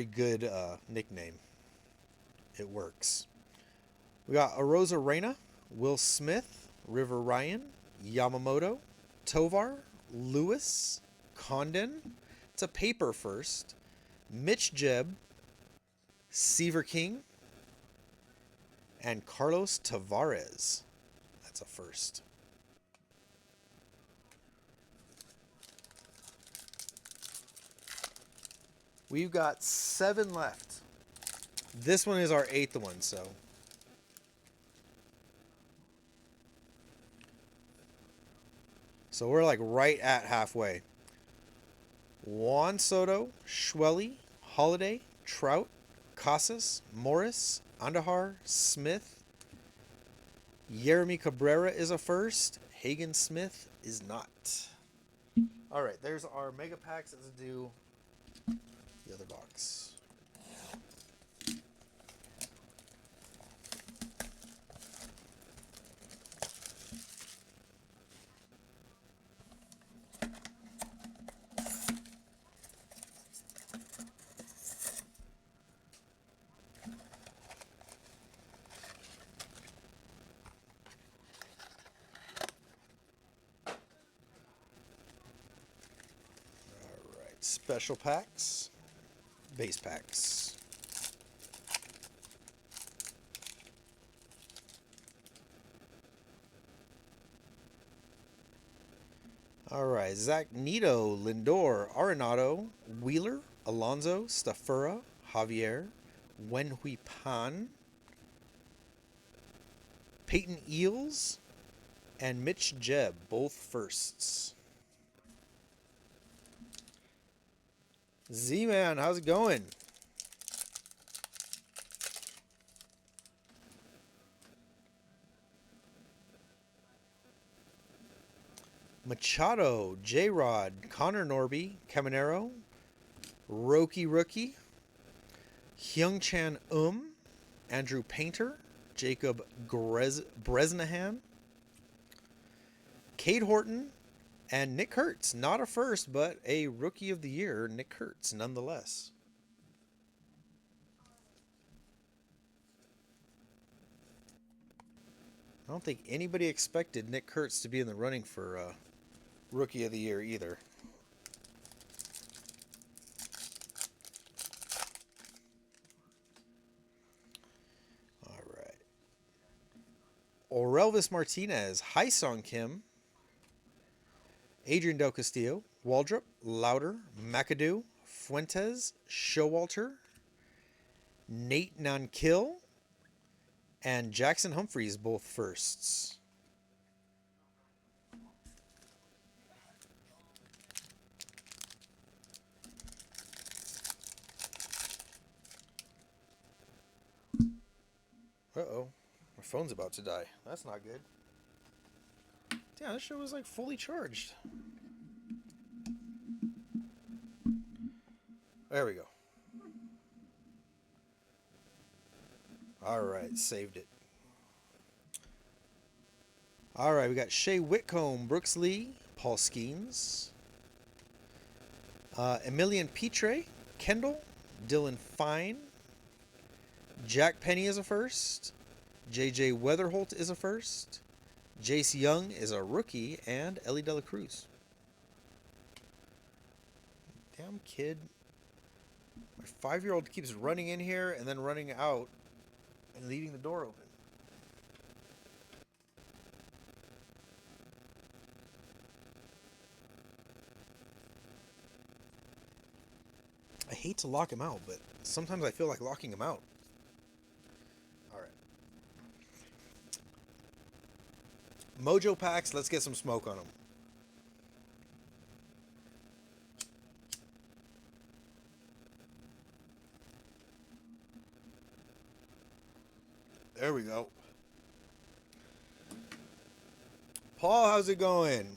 good nickname. It works. We got Arosa Reina, Will Smith, River Ryan, Yamamoto, Tovar, Lewis, Condon. It's a paper first. Mitch Jeb, Seaver King, and Carlos Tavares. That's a first. We've got 7 left. This one is our 8th one, so. So we're like right at halfway. Juan Soto, Schwelly, Holiday, Trout, Casas, Morris, Andahar, Smith. Jeremy Cabrera is a first. Hagen Smith is not. All right, there's our mega packs. Let's do the other box. Special packs, base packs. All right, Zach Nito, Lindor, Arenado, Wheeler, Alonso, Stafura, Javier, Wenhui Pan, Peyton Eels, and Mitch Jeb, both firsts. Z-Man, how's it going? Machado, J-Rod, Connor Norby, Caminero, Roki Rookie, Hyung-Chan Andrew Painter, Jacob Bresnahan, Cade Horton, and Nick Kurtz. Not a first, but a Rookie of the Year, Nick Kurtz, nonetheless. I don't think anybody expected Nick Kurtz to be in the running for Rookie of the Year either. All right. Orelvis Martinez, Haesung Kim, Adrian Del Castillo, Waldrop, Lauder, McAdoo, Fuentes, Showalter, Nate Nankill, and Jackson Humphreys, both firsts. Uh-oh. My phone's about to die. That's not good. Damn, this shit was like fully charged. There we go. All right, saved it. All right, we got Shea Whitcomb, Brooks Lee, Paul Skeens, Emilian Petre, Kendall, Dylan Fine, Jack Penny is a first, JJ Weatherholt is a first, Jace Young is a rookie, and Ellie De La Cruz. Damn kid. My 5-year-old keeps running in here and then running out and leaving the door open. I hate to lock him out, but sometimes I feel like locking him out. All right. Mojo packs, let's get some smoke on them. There we go. Paul, how's it going?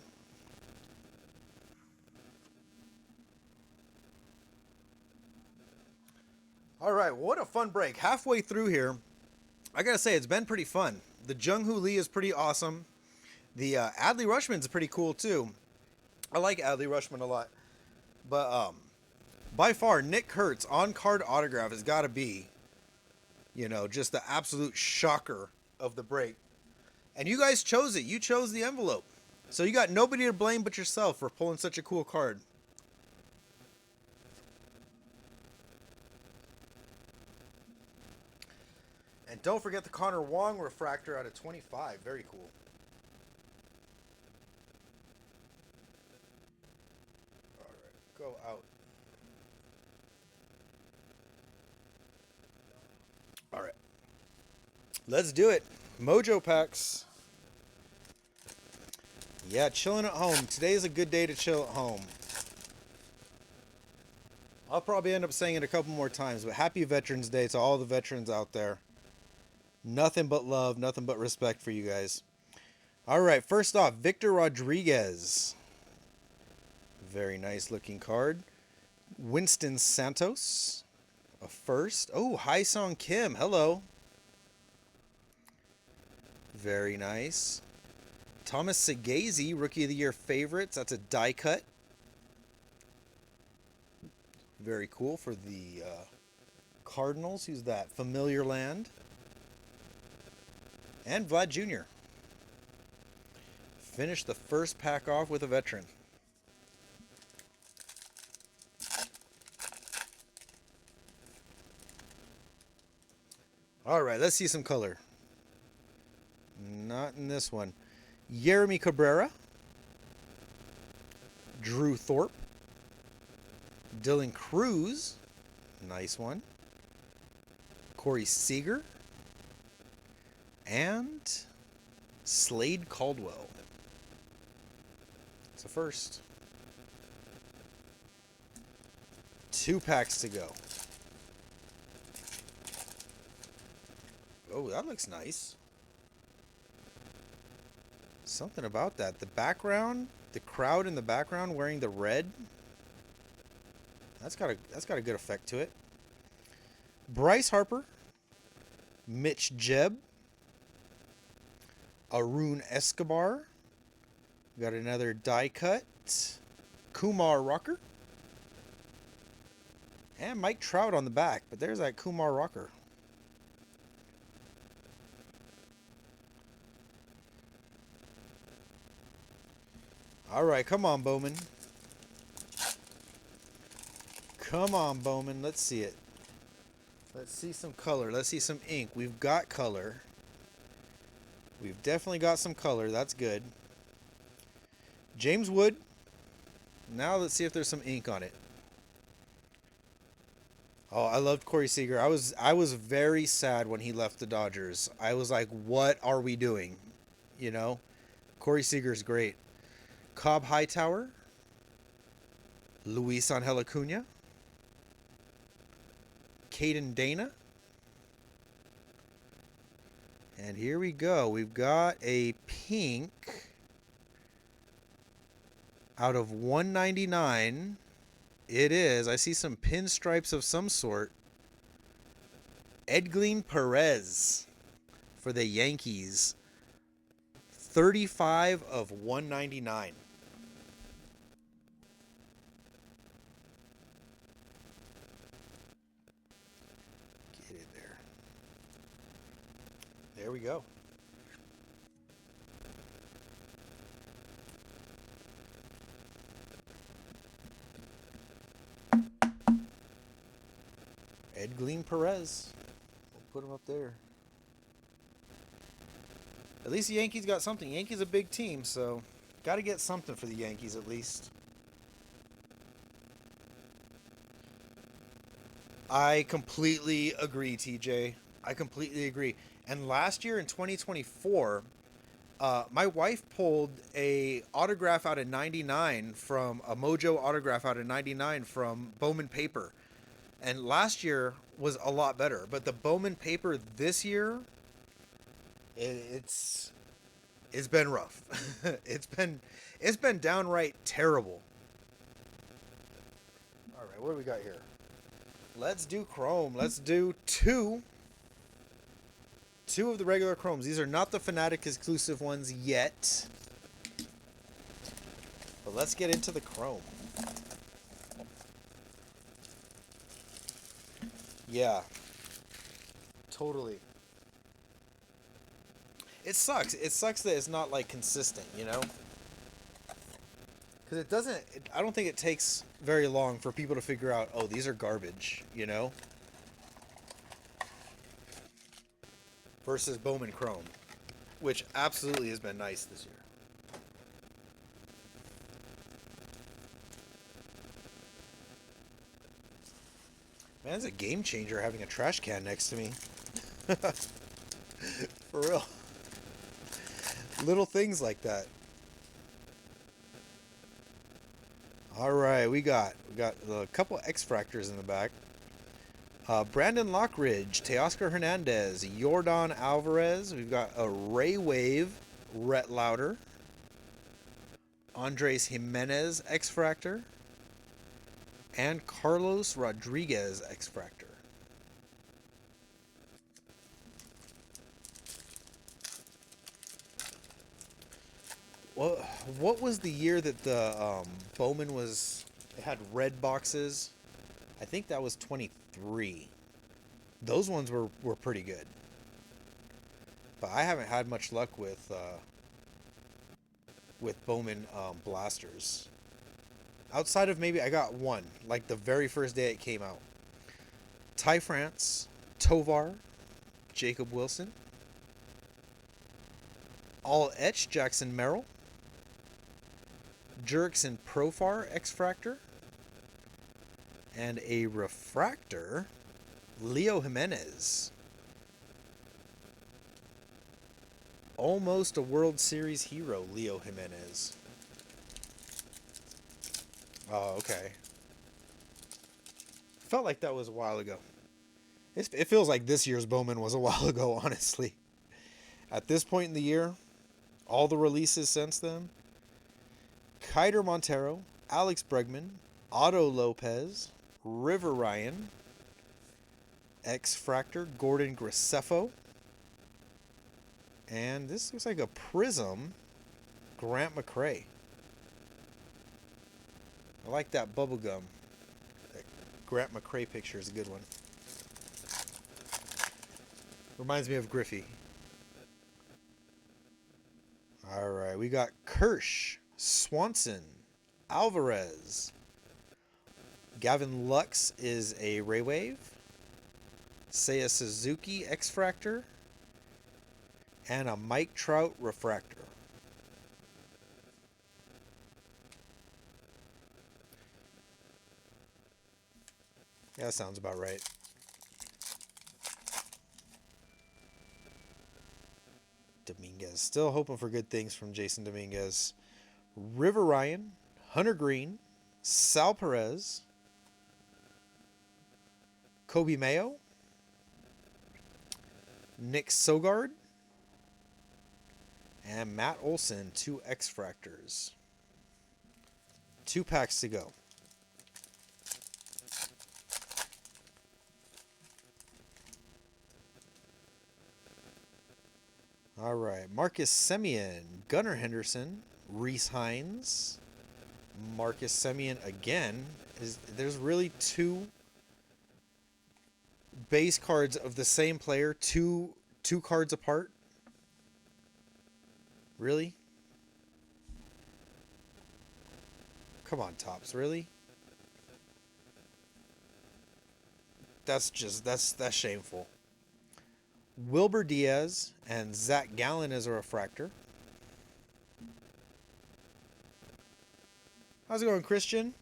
All right, what a fun break. Halfway through here, I gotta say, it's been pretty fun. The Jung Hoo Lee is pretty awesome. The Adley Rushman's pretty cool too. I like Adley Rushman a lot. But by far, Nick Kurtz on-card autograph has got to be, just the absolute shocker of the break. And you guys chose it. You chose the envelope. So you got nobody to blame but yourself for pulling such a cool card. And don't forget the Connor Wong refractor out of 25. Very cool. All right, go out. All right. Let's do it. Mojo packs. Yeah, chilling at home. Today's a good day to chill at home. I'll probably end up saying it a couple more times, but happy Veterans Day to all the veterans out there. Nothing but love, nothing but respect for you guys. All right, first off, Victor Rodriguez. Very nice looking card. Winston Santos. A first. Oh, Haesung Kim. Hello. Very nice. Thomas Segazy, Rookie of the Year favorites. That's a die cut. Very cool for the Cardinals. Who's that? Familiar Land. And Vlad Jr. Finished the first pack off with a veteran. All right, let's see some color. Not in this one. Yeremy Cabrera. Drew Thorpe. Dylan Cruz. Nice one. Corey Seager. And Slade Caldwell. It's a first. 2 packs to go. Oh, that looks nice. Something about that. The background, the crowd in the background wearing the red. That's got a good effect to it. Bryce Harper, Mitch Jebb, Arun Escobar. Got another die cut. Kumar Rocker. And Mike Trout on the back, but there's that Kumar Rocker. All right, come on, Bowman. Come on, Bowman. Let's see it. Let's see some color. Let's see some ink. We've got color. We've definitely got some color. That's good. James Wood. Now let's see if there's some ink on it. Oh, I loved Corey Seager. I was very sad when he left the Dodgers. I was like, what are we doing? Corey Seager's great. Cobb Hightower. Luis Angel Acuna. Caden Dana. And here we go. We've got a pink out of 199. It is. I see some pinstripes of some sort. Edglin Perez for the Yankees. 35 of 199. Get it there. There we go. Edglin Perez. We'll put him up there. At least the Yankees got something. Yankees a big team, so got to get something for the Yankees at least. I completely agree, TJ. I completely agree. And last year in 2024, my wife pulled a autograph out of 99 from a Mojo autograph out of 99 from Bowman paper. And last year was a lot better, but the Bowman paper this year, it's it's been rough. It's been downright terrible. All right, what do we got here? Let's do Chrome. Let's do two of the regular Chromes. These are not the Fnatic exclusive ones yet. But let's get into the Chrome. Yeah, totally. It sucks. It sucks that it's not like consistent, you know? Because it doesn't, I don't think it takes very long for people to figure out, oh, these are garbage, you know? Versus Bowman Chrome, which absolutely has been nice this year. Man, it's a game changer having a trash can next to me. For real. Little things like that. All right, we got a couple X Fractors in the back. Brandon Lockridge, Teoscar Hernandez, Jordan Alvarez. We've got a Ray Wave, Rhett Lauder, Andres Jimenez X Fractor, and Carlos Rodriguez X Fractor. What was the year that the Bowman was? It had red boxes. I think that was 23. Those ones were pretty good. But I haven't had much luck with Bowman blasters. Outside of maybe I got one, like the very first day it came out. Ty France, Tovar, Jacob Wilson, all etch Jackson Merrill, Jurickson Profar X Fractor, and a refractor, Leo Jimenez. Almost a World Series hero, Leo Jimenez. Oh, okay. Felt like that was a while ago. It feels like this year's Bowman was a while ago, honestly. At this point in the year, all the releases since then, Kiter Montero, Alex Bregman, Otto Lopez, River Ryan, X Fractor, Gordon Graceffo, and this looks like a Prism, Grant McCrae. I like that bubblegum. That Grant McCrae picture is a good one. Reminds me of Griffey. All right, we got Kirsch, Swanson, Alvarez. Gavin Lux is a Ray Wave. Seiya Suzuki X Fractor. And a Mike Trout Refractor. Yeah, that sounds about right. Dominguez. Still hoping for good things from Jason Dominguez. River Ryan, Hunter Green, Sal Perez, Kobe Mayo, Nick Sogard, and Matt Olson, 2 X Fractors. 2 packs to go. All right, Marcus Semien, Gunnar Henderson, Reese Hines, Marcus Semien again. There's really 2 base cards of the same player, two cards apart? Really? Come on, Topps, really? That's shameful. Wilbur Diaz and Zach Gallen as a refractor. How's it going, Christian?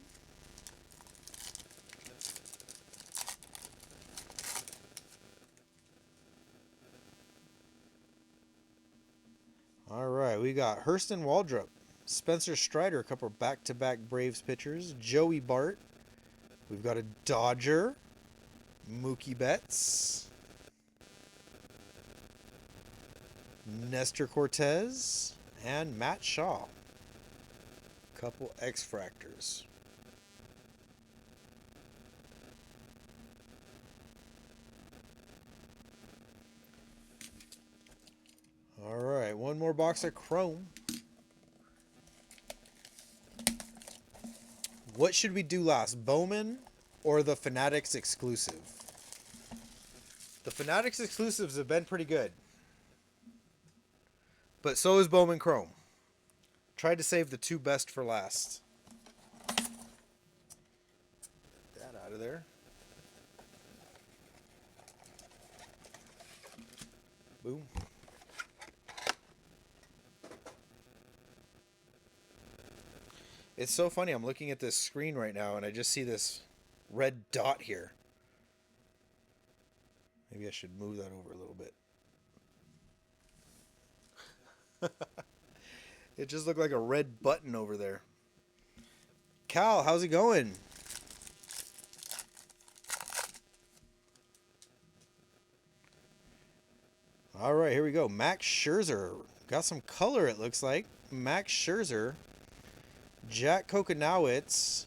we got Hurston Waldrop, Spencer Strider, a couple back-to-back Braves pitchers, Joey Bart. We've got a Dodger, Mookie Betts, Nestor Cortez, and Matt Shaw. Couple X-Fractors. All right, one more box of Chrome. What should we do last, Bowman or the Fanatics exclusive? The Fanatics exclusives have been pretty good. But so is Bowman Chrome. Tried to save the two best for last. Get that out of there. Boom. It's so funny. I'm looking at this screen right now and I just see this red dot here. Maybe I should move that over a little bit. It just looked like a red button over there. Cal, how's it going? All right, here we go. Max Scherzer. Got some color, it looks like. Max Scherzer. Jack Kokonowitz.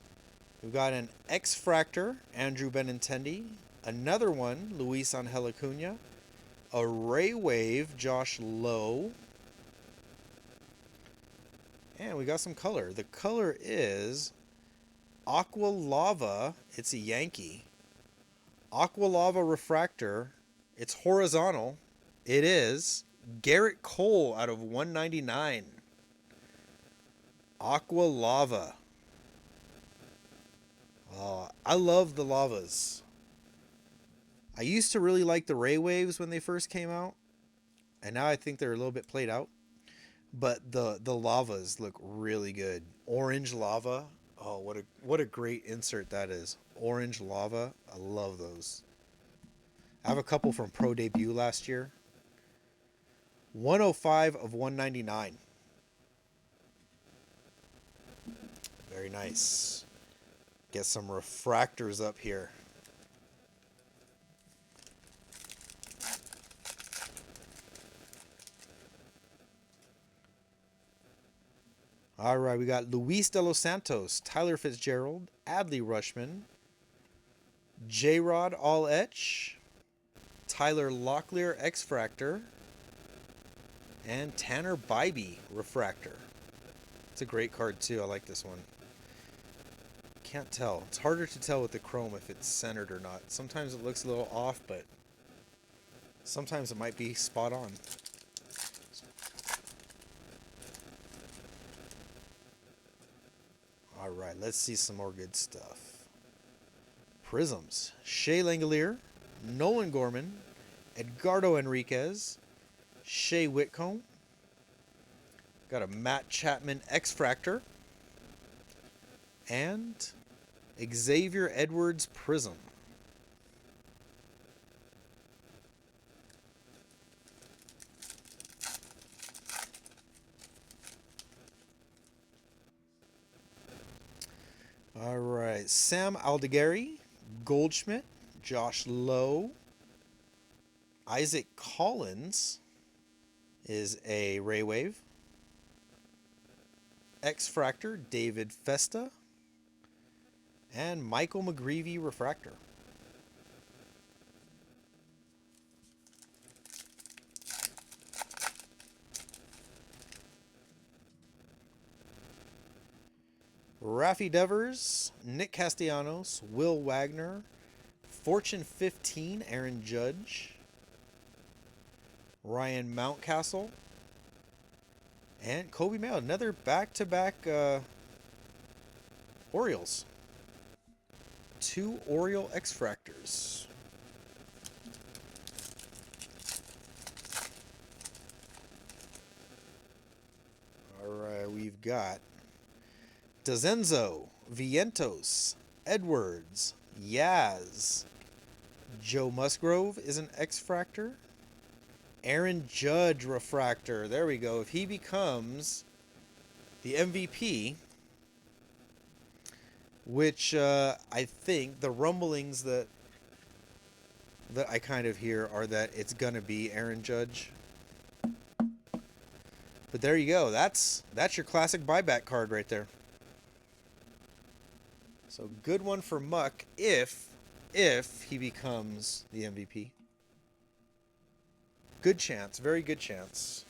We've got an X-Fractor, Andrew Benintendi. Another one, Luis Angel Acuna. A Ray Wave, Josh Lowe. And we got some color. The color is Aqua Lava. It's a Yankee. Aqua Lava Refractor. It's horizontal. It is Garrett Cole out of 199. Aqua Lava. Oh, I love the lavas. I used to really like the Ray Waves when they first came out. And now I think they're a little bit played out. But the lavas look really good. Orange lava. Oh, what a great insert that is. Orange lava. I love those. I have a couple from Pro Debut last year. 105 of 199. Very nice. Get some refractors up here. All right, we got Luis De Los Santos, Tyler Fitzgerald, Adley Rushman, J-Rod All Etch, Tyler Locklear X-Fractor, and Tanner Bybee Refractor. It's a great card too. I like this one. Can't tell. It's harder to tell with the chrome if it's centered or not. Sometimes it looks a little off, but sometimes it might be spot on. All right, let's see some more good stuff. Prisms. Shea Langolier, Nolan Gorman, Edgardo Enriquez, Shea Whitcomb. Got a Matt Chapman X-Fractor. And Xavier Edwards Prism. All right, Sam Aldegari, Goldschmidt, Josh Lowe, Isaac Collins is a Ray Wave, X-Fractor, David Festa, and Michael McGreevy Refractor. Raffy Devers, Nick Castellanos, Will Wagner, Fortune 15, Aaron Judge, Ryan Mountcastle, and Kobe Mayo. Another back-to-back Orioles. 2 Oriole X-Fractors. All right, we've got Dezenzo, Vientos, Edwards, Yaz, Joe Musgrove is an X-Fractor, Aaron Judge refractor. There we go. If he becomes the MVP, which I think the rumblings that I kind of hear are that it's gonna be Aaron Judge. But there you go. That's your classic buyback card right there. So good one for Muck if he becomes the MVP. Good chance, very good chance.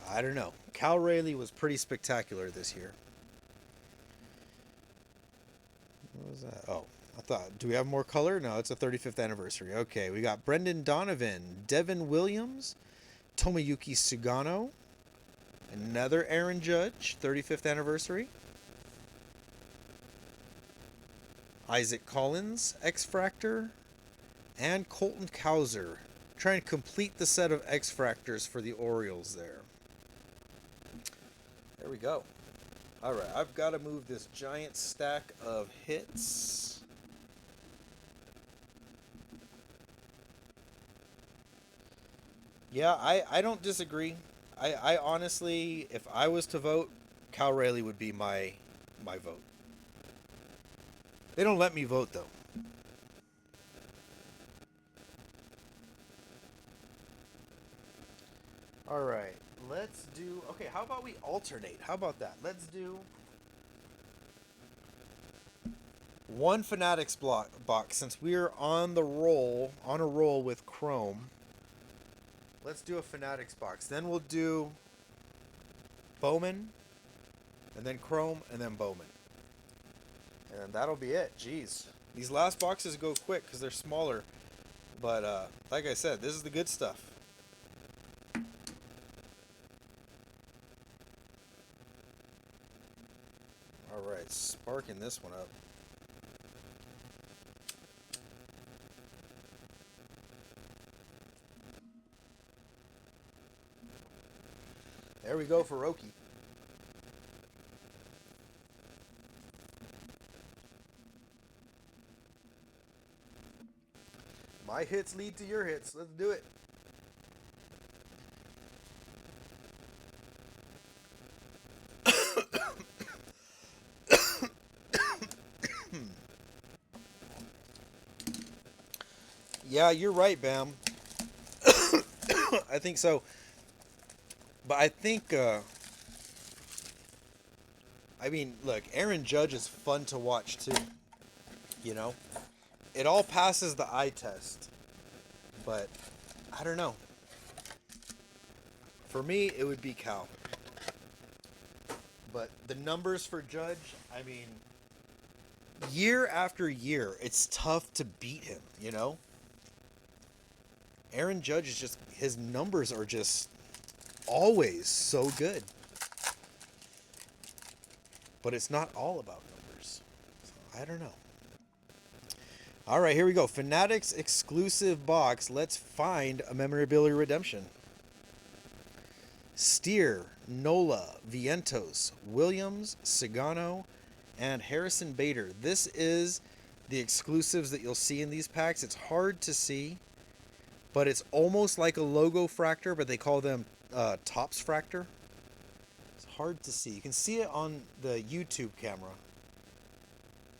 I don't know. Cal Rayleigh was pretty spectacular this year. What was that? Oh, I thought, do we have more color? No, it's a 35th anniversary. Okay, we got Brendan Donovan, Devin Williams, Tomoyuki Sugano, another Aaron Judge, 35th anniversary. Isaac Collins, X-Fractor, and Colton Cowser. Trying to complete the set of X-Fractors for the Orioles there. There we go. All right, I've got to move this giant stack of hits. Yeah, I don't disagree. I honestly, if I was to vote, Cal Rayleigh would be my vote. They don't let me vote, though. All right, let's do... Okay, how about we alternate? How about that? Let's do one Fanatics box. Since we're on a roll with Chrome, let's do a Fanatics box. Then we'll do Bowman, and then Chrome, and then Bowman. And that'll be it. Jeez. These last boxes go quick because they're smaller. But like I said, this is the good stuff. Alright, sparking this one up. There we go for Roki. My hits lead to your hits. Let's do it. Yeah, you're right, Bam. I think so. But I think, I mean, look, Aaron Judge is fun to watch too. You know? It all passes the eye test. But, I don't know. For me, it would be Cal. But the numbers for Judge, I mean, year after year, it's tough to beat him, you know? Aaron Judge is just, his numbers are just always so good. But it's not all about numbers. So, I don't know. All right, here we go. Fanatics exclusive box. Let's find a memorabilia redemption. Steer, Nola, Vientos, Williams, Sagano, and Harrison Bader. This is the exclusives that you'll see in these packs. It's hard to see, but it's almost like a logo fractor, but they call them Tops fractor. It's hard to see. You can see it on the YouTube camera.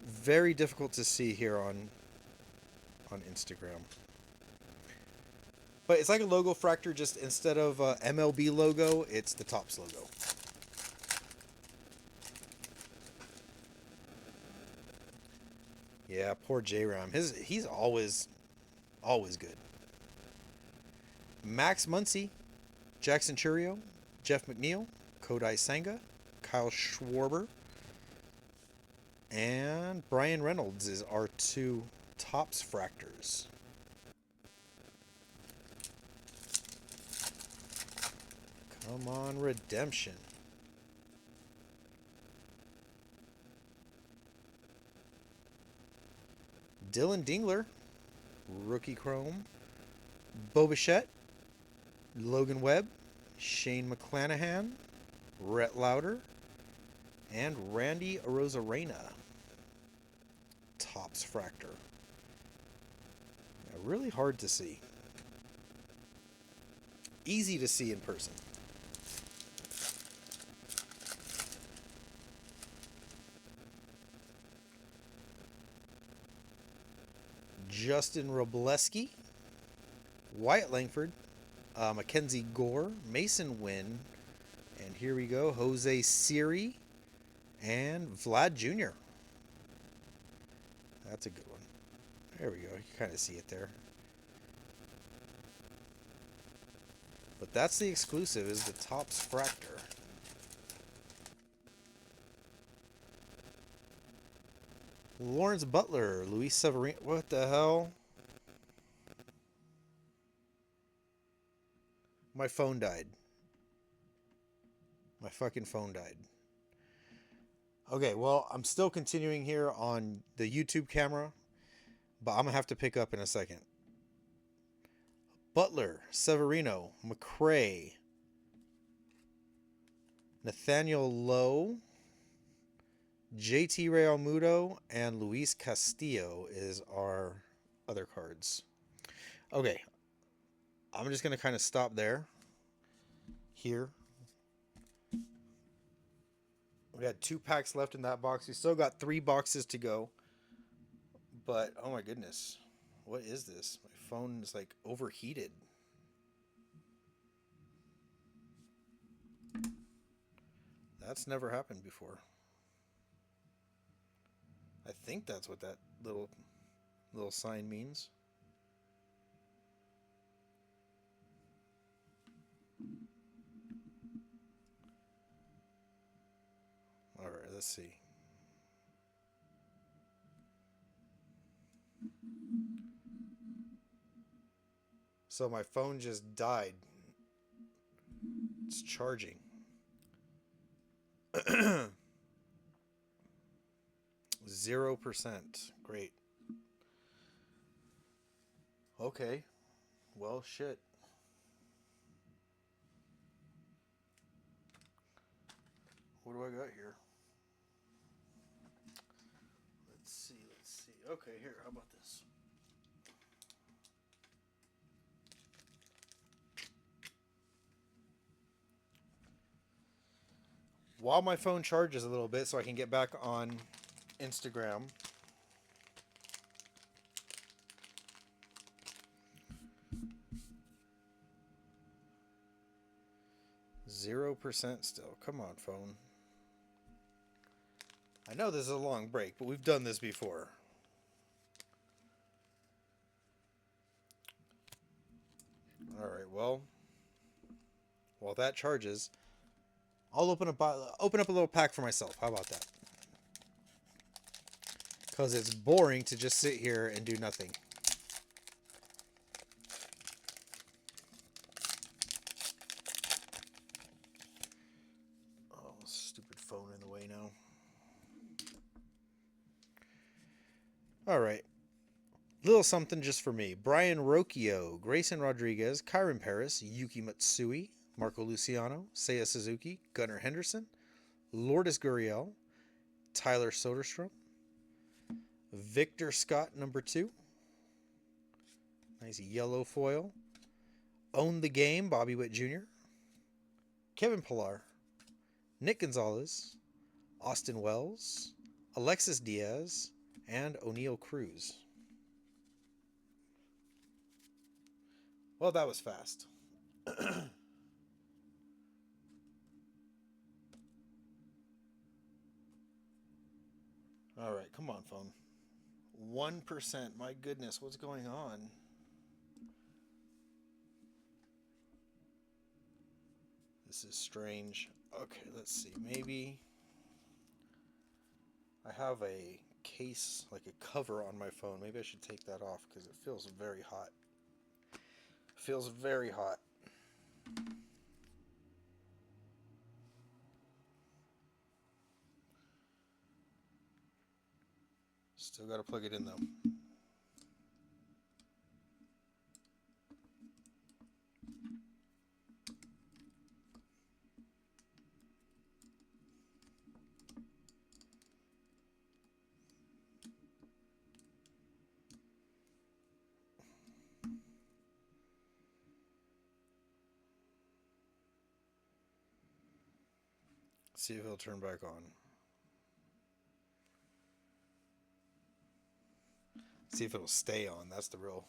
Very difficult to see here on Instagram. But it's like a logo fractor, just instead of MLB logo, it's the Tops logo. Yeah, poor J-Ram. He's always good. Max Muncy, Jackson Churio, Jeff McNeil, Kodai Senga, Kyle Schwarber, and Brian Reynolds is our two Tops fractors. Come on, redemption. Dylan Dingler, rookie chrome. Bo Bichette, Logan Webb, Shane McClanahan, Rhett Lauder, and Randy Arozarena. Tops fractor. really hard to see. Easy to see in person. Justin Robleski, Wyatt Langford, Mackenzie Gore, Mason Wynn, and here we go, Jose Siri, and Vlad Jr. That's a good one. There we go. You kind of see it there. But that's the exclusive, is the Topps Fractor. Lawrence Butler, Luis Severino. What the hell? My phone died. My fucking phone died. Okay, well, I'm still continuing here on the YouTube camera, but I'm going to have to pick up in a second. Butler, Severino, McRae, Nathaniel Lowe, JT Realmuto, and Luis Castillo is our other cards. Okay, I'm just going to kind of stop there. Here. We had 2 packs left in that box. We still got 3 boxes to go. But, oh my goodness. What is this? My phone is like overheated. That's never happened before. I think that's what that little sign means. All right, let's see. So my phone just died. It's charging. 0%. Great. Okay. Well, shit. What do I got here? Let's see. Okay, here. How about this? While my phone charges a little bit so I can get back on Instagram. %, still. Come on, phone. I know this is a long break, but we've done this before. Alright, well, while that charges, I'll open up a little pack for myself. How about that? Because it's boring to just sit here and do nothing. Oh, stupid phone in the way now. Alright. Little something just for me. Brian Rocchio, Grayson Rodriguez, Kyron Paris, Yuki Matsui, Marco Luciano, Seiya Suzuki, Gunnar Henderson, Lourdes Gurriel, Tyler Soderstrom, Victor Scott, number 2. Nice yellow foil. Own the Game, Bobby Witt Jr., Kevin Pillar, Nick Gonzalez, Austin Wells, Alexis Diaz, and O'Neal Cruz. Well, that was fast. All right, come on, phone. 1%. My goodness, what's going on? This is strange. Okay, let's see. Maybe I have a case, like a cover on my phone. Maybe I should take that off because it feels very hot. Feels very hot. Still got to plug it in though. See if it'll turn back on. See if it'll stay on. That's the real.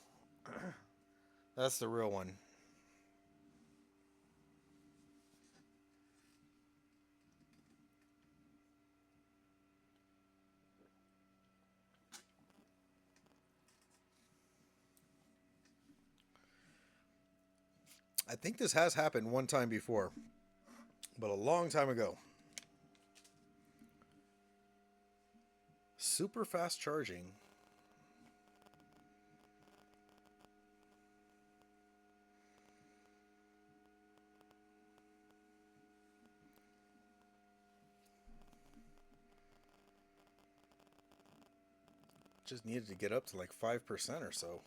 That's the real one. I think this has happened one time before, but a long time ago. Super fast charging. Just needed to get up to like 5% or so.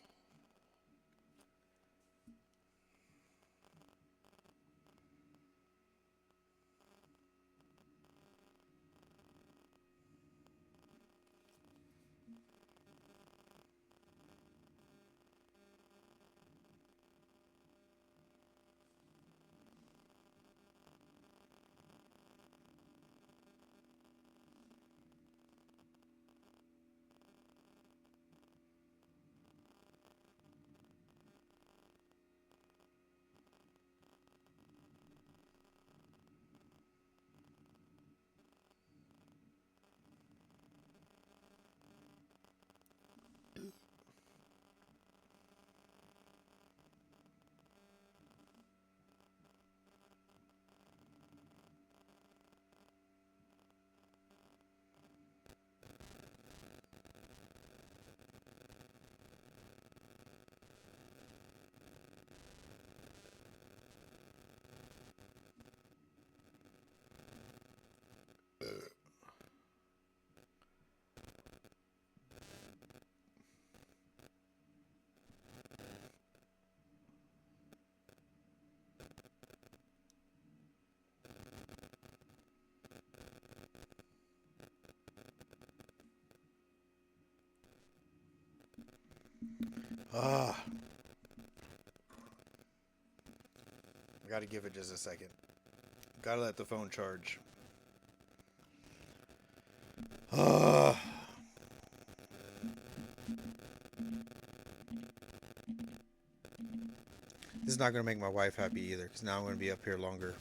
Ah, I gotta give it just a second. Gotta let the phone charge. Ah. This is not gonna make my wife happy either, because now I'm gonna be up here longer.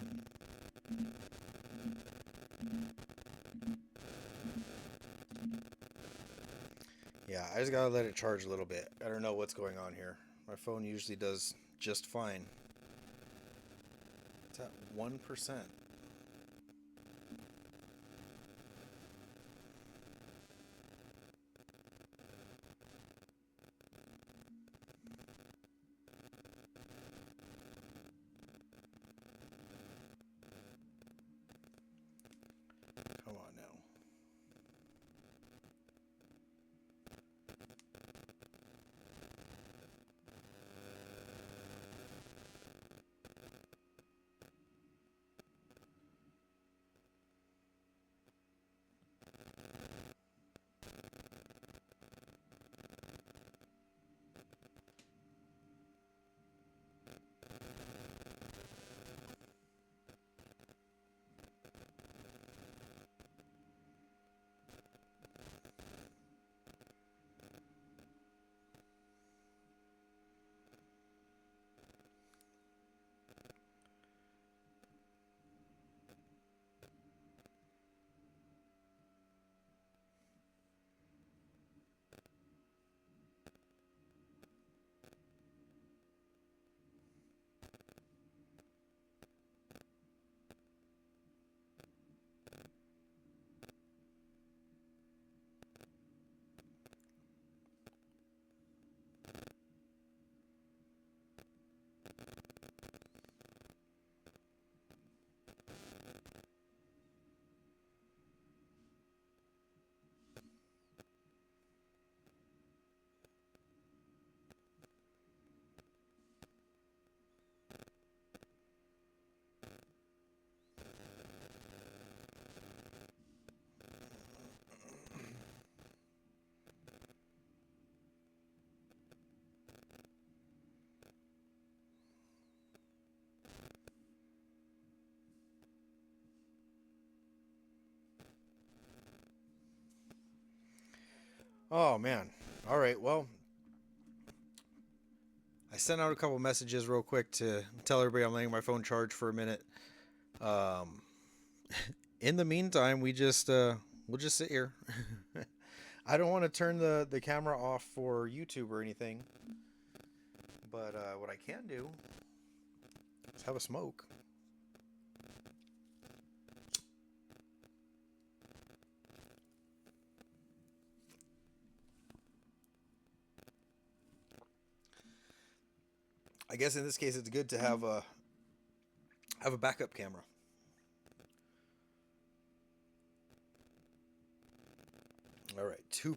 Yeah, I just gotta let it charge a little bit. I don't know what's going on here. My phone usually does just fine. It's at 1%. Come on now. Oh man. All right. Well, I sent out a couple messages real quick to tell everybody I'm letting my phone charge for a minute. Um, in the meantime, we'll just sit here. I don't want to turn the camera off for YouTube or anything, but what I can do is have a smoke. I guess in this case, it's good to have a backup camera. All right, 2%.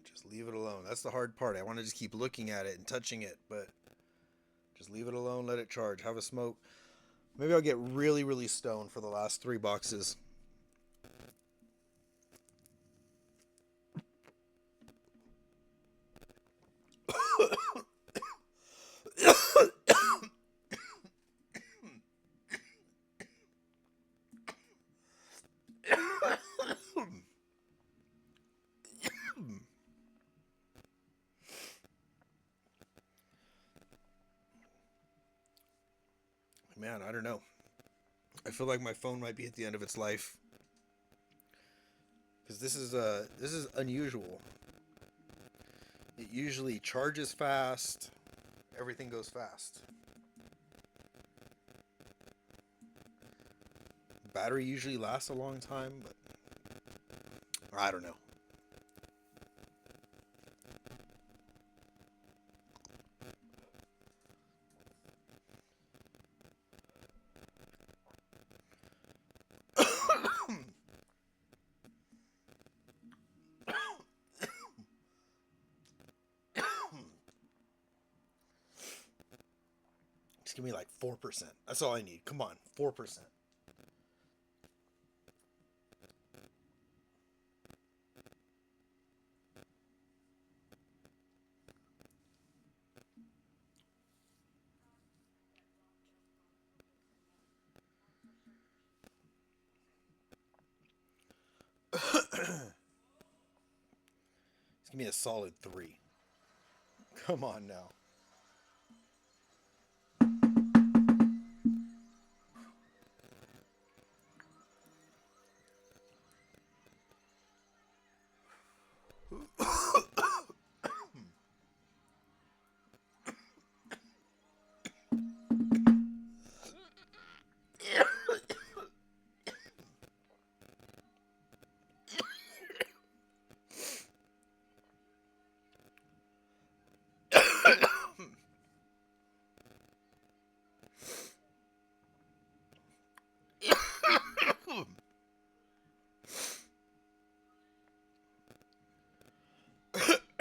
Just leave it alone. That's the hard part. I want to just keep looking at it and touching it, but just leave it alone. Let it charge. Have a smoke. Maybe I'll get really, really stoned for the last 3 boxes. Man, I don't know. I feel like my phone might be at the end of its life because this is unusual. It usually charges fast. Everything goes fast. Battery usually lasts a long time, but I don't know. Just give me like 4%. That's all I need. Come on, 4%. Just give me a solid 3. Come on now.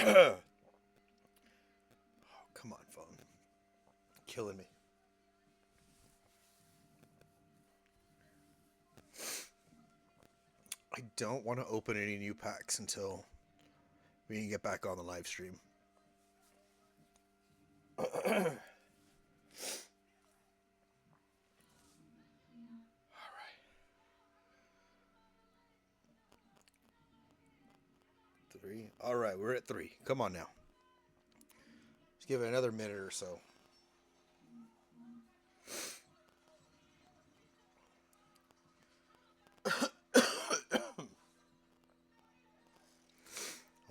Oh, come on, phone. Killing me. I don't want to open any new packs until we can get back on the live stream. All right. 3. All right, we're at 3. Come on now. Let's give it another minute or so.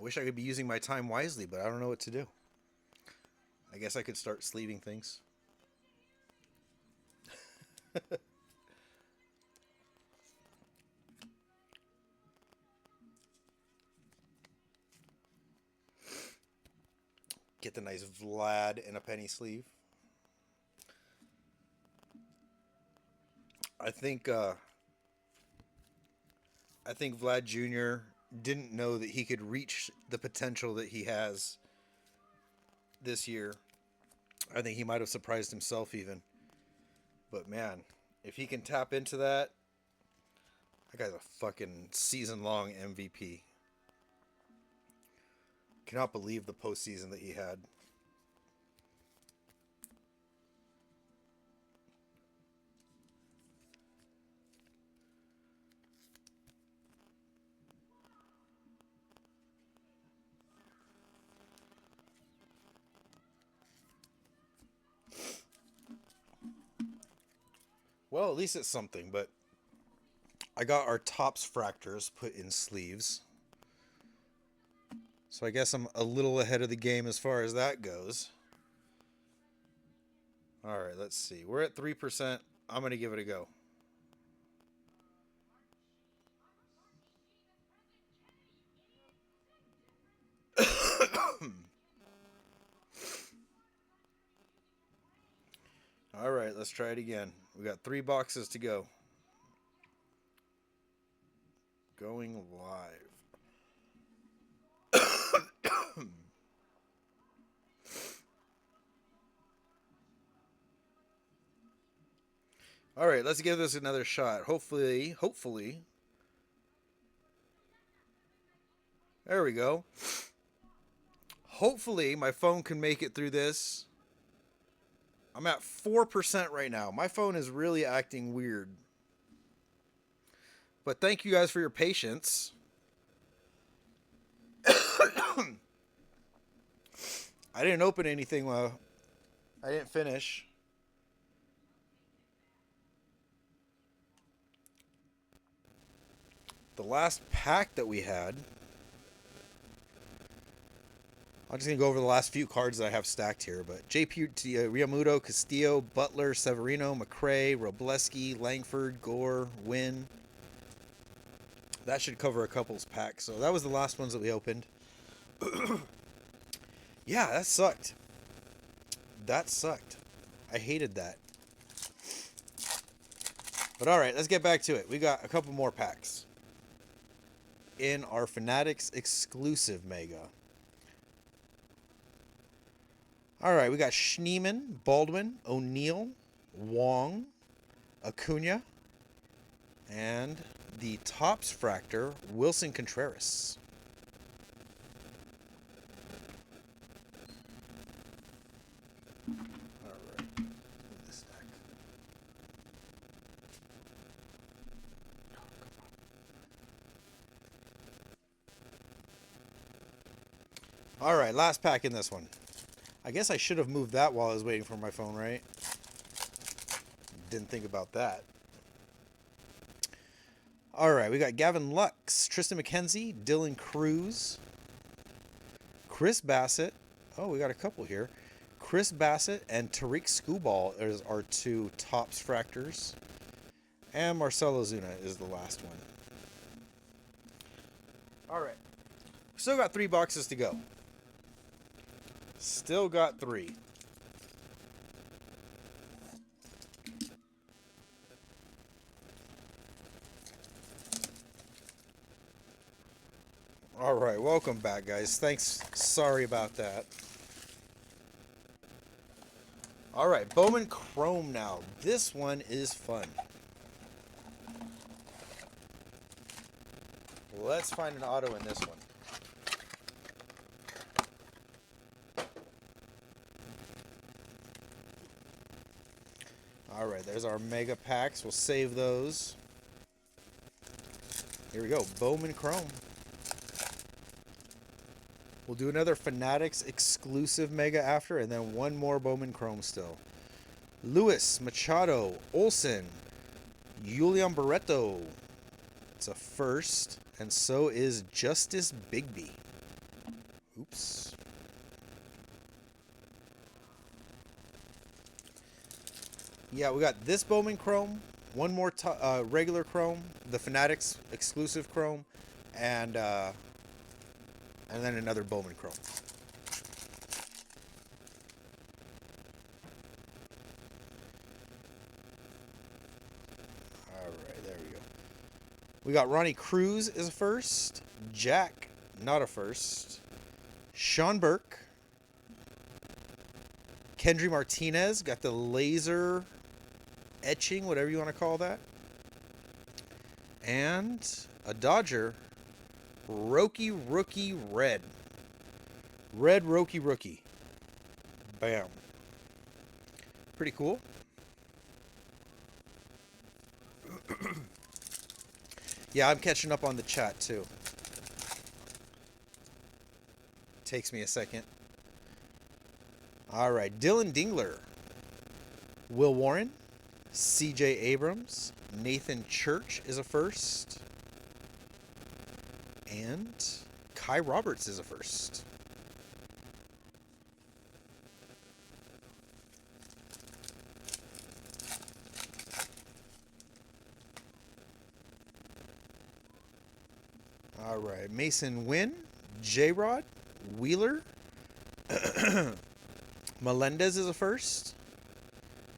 I wish I could be using my time wisely, but I don't know what to do. I guess I could start sleeving things. Get the nice Vlad in a penny sleeve. I think Vlad Jr. didn't know that he could reach the potential that he has this year. I think he might have surprised himself even. But man, if he can tap into that, that guy's a fucking season-long MVP. Cannot believe the postseason that he had. Well, at least it's something, but I got our tops fractors put in sleeves. So I guess I'm a little ahead of the game as far as that goes. All right, let's see. We're at 3%. I'm going to give it a go. All right, let's try it again. We got 3 boxes to go. Going live. All right, let's give this another shot. Hopefully. There we go. Hopefully my phone can make it through this. I'm at 4% right now. My phone is really acting weird. But thank you guys for your patience. I didn't open anything while I didn't finish. The last pack that we had, I'm just going to go over the last few cards that I have stacked here. But JP, Realmuto, Castillo, Butler, Severino, McRae, Robleski, Langford, Gore, Wynn. That should cover a couple's pack. So that was the last ones that we opened. Yeah, that sucked. That sucked. I hated that. But all right, let's get back to it. We got a couple more packs in our Fanatics exclusive Mega. All right, we got Schneemann, Baldwin, O'Neill, Wong, Acuna, and the Topps Fractor, Wilson Contreras. All right, move this stack. All right, last pack in this one. I guess I should have moved that while I was waiting for my phone, right? Didn't think about that. All right, we got Gavin Lux, Tristan McKenzie, Dylan Cruz, Chris Bassett. Oh, we got a couple here. Chris Bassett and Tariq Skubal is our 2 Topps Fractors. And Marcelo Zuna is the last one. All right. Still got 3 boxes to go. Still got 3. All right, welcome back, guys. Thanks. Sorry about that. All right, Bowman Chrome now. This one is fun. Let's find an auto in this one. All right, there's our mega packs. We'll save those. Here we go, Bowman Chrome. We'll do another Fanatics exclusive mega after, and then one more Bowman Chrome still. Lewis, Machado, Olsen, Julian Barreto. It's a first, and so is Justice Bigby. Oops. Yeah, we got this Bowman Chrome, one more regular Chrome, the Fanatics exclusive Chrome, and then another Bowman Chrome. All right, there we go. We got Ronnie Cruz is a first, Jack, not a first, Sean Burke, Kendry Martinez, got the laser etching, whatever you want to call that. And a Dodger, Roki Rookie Red. Red Roki Rookie. Bam. Pretty cool. Yeah, I'm catching up on the chat too. Takes me a second. All right, Dylan Dingler, Will Warren, C.J. Abrams, Nathan Church is a first, and Kai Roberts is a first. All right, Mason Wynn, J-Rod, Wheeler, Melendez is a first,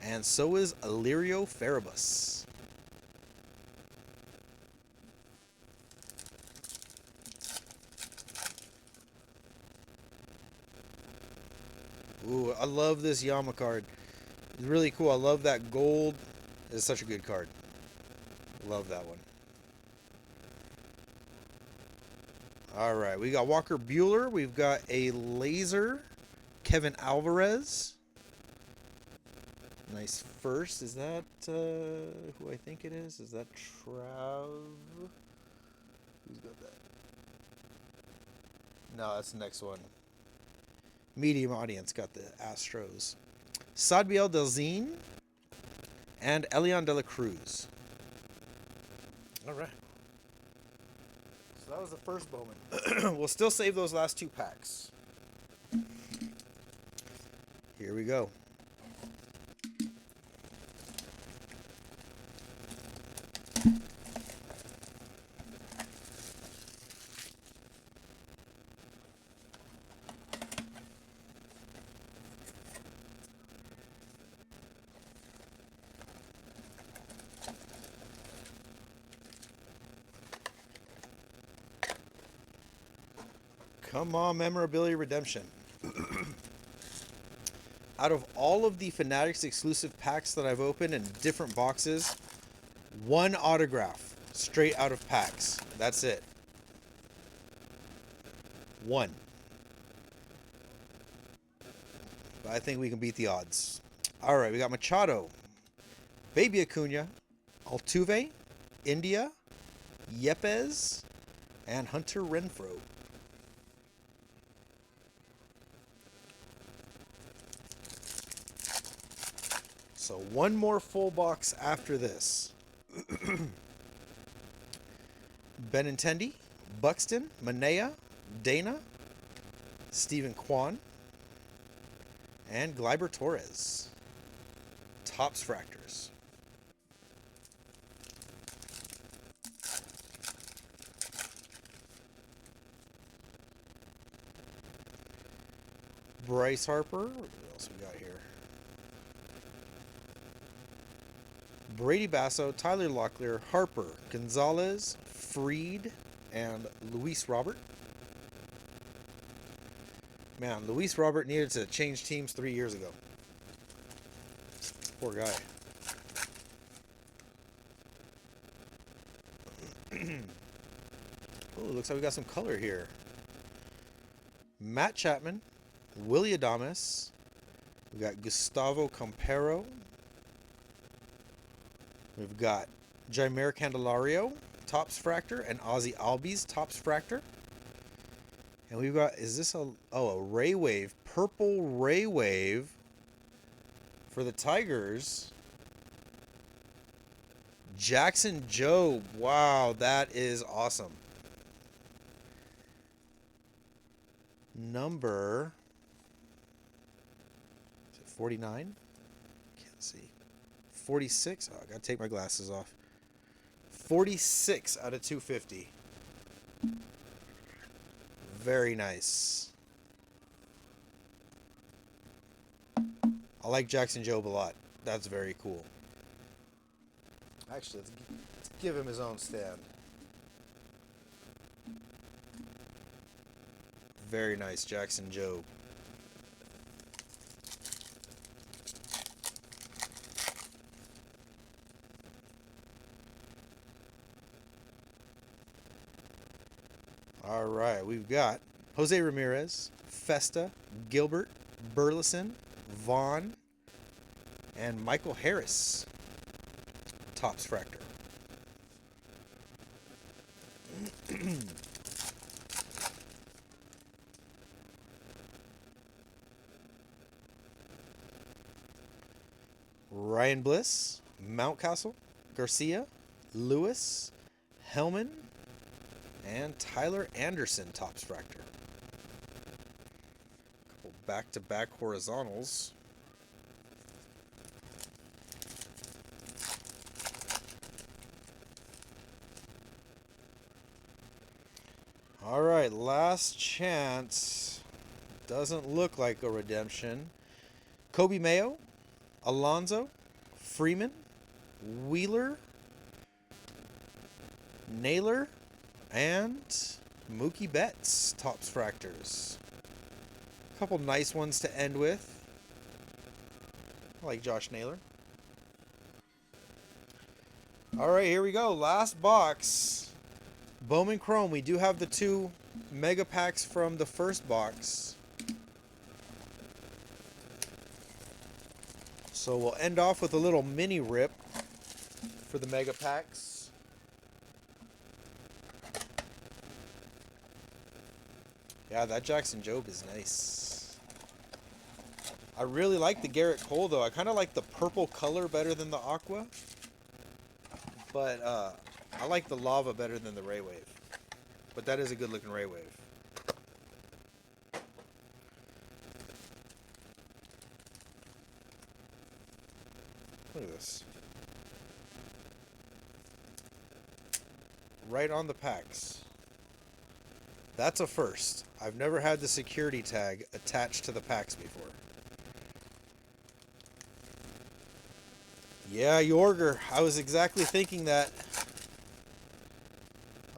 and so is Illyrio Farabus. Ooh, I love this Yama card. It's really cool. I love that gold. It's such a good card. Love that one. All right, we got Walker Buehler. We've got a laser, Kevin Alvarez. Nice first. Is that who I think it is? Is that Trav? Who's got that? No, that's the next one. Medium audience got the Astros. Sadbiel Delzine and Elian De La Cruz. All right. So that was the first Bowman. We'll still save those last two packs. Here we go. Come on, Memorabilia Redemption. Out of all of the Fanatics exclusive packs that I've opened in different boxes, one autograph straight out of packs. That's it. One. But I think we can beat the odds. All right, we got Machado, Baby Acuna, Altuve, India, Yepes, and Hunter Renfroe. So one more full box after this. Benintendi, Buxton, Manea, Dana, Stephen Kwan, and Gleyber Torres. Topps Fractors. Bryce Harper. What else we got here? Brady Basso, Tyler Locklear, Harper, Gonzalez, Freed, and Luis Robert. Man, Luis Robert needed to change teams 3 years ago. Poor guy. Oh, looks like we got some color here. Matt Chapman, Willy Adames. We got Gustavo Campero. We've got Jaimer Candelario, Topps Fractor, and Ozzy Albies, Topps Fractor. And we've got, is this a Ray Wave, purple Ray Wave for the Tigers. Jackson Jobe, wow, that is awesome. Number, is it 49? Can't see. 46. Oh, I gotta take my glasses off. 46 out of 250. Very nice. I like Jackson Jobe a lot. That's very cool. Actually, let's give him his own stand. Very nice, Jackson Jobe. All right, we've got Jose Ramirez, Festa, Gilbert, Burleson, Vaughn, and Michael Harris. Topps Fractor. Ryan Bliss, Mountcastle, Garcia, Lewis, Hellman, and Tyler Anderson Topps Fractor. Couple back-to-back horizontals. All right, last chance. Doesn't look like a redemption. Kobe Mayo, Alonzo, Freeman, Wheeler, Naylor, and Mookie Betts Topps Fractors. A couple nice ones to end with. I like Josh Naylor. All right, here we go. Last box. Bowman Chrome. We do have the 2 mega packs from the first box. So we'll end off with a little mini rip for the mega packs. Yeah, that Jackson Jobe is nice. I really like the Garrett Cole though. I kind of like the purple color better than the aqua. But I like the lava better than the Ray Wave. But that is a good looking Ray Wave. Look at this. Right on the packs. That's a first. I've never had the security tag attached to the packs before. Yeah, Yorger. I was exactly thinking that.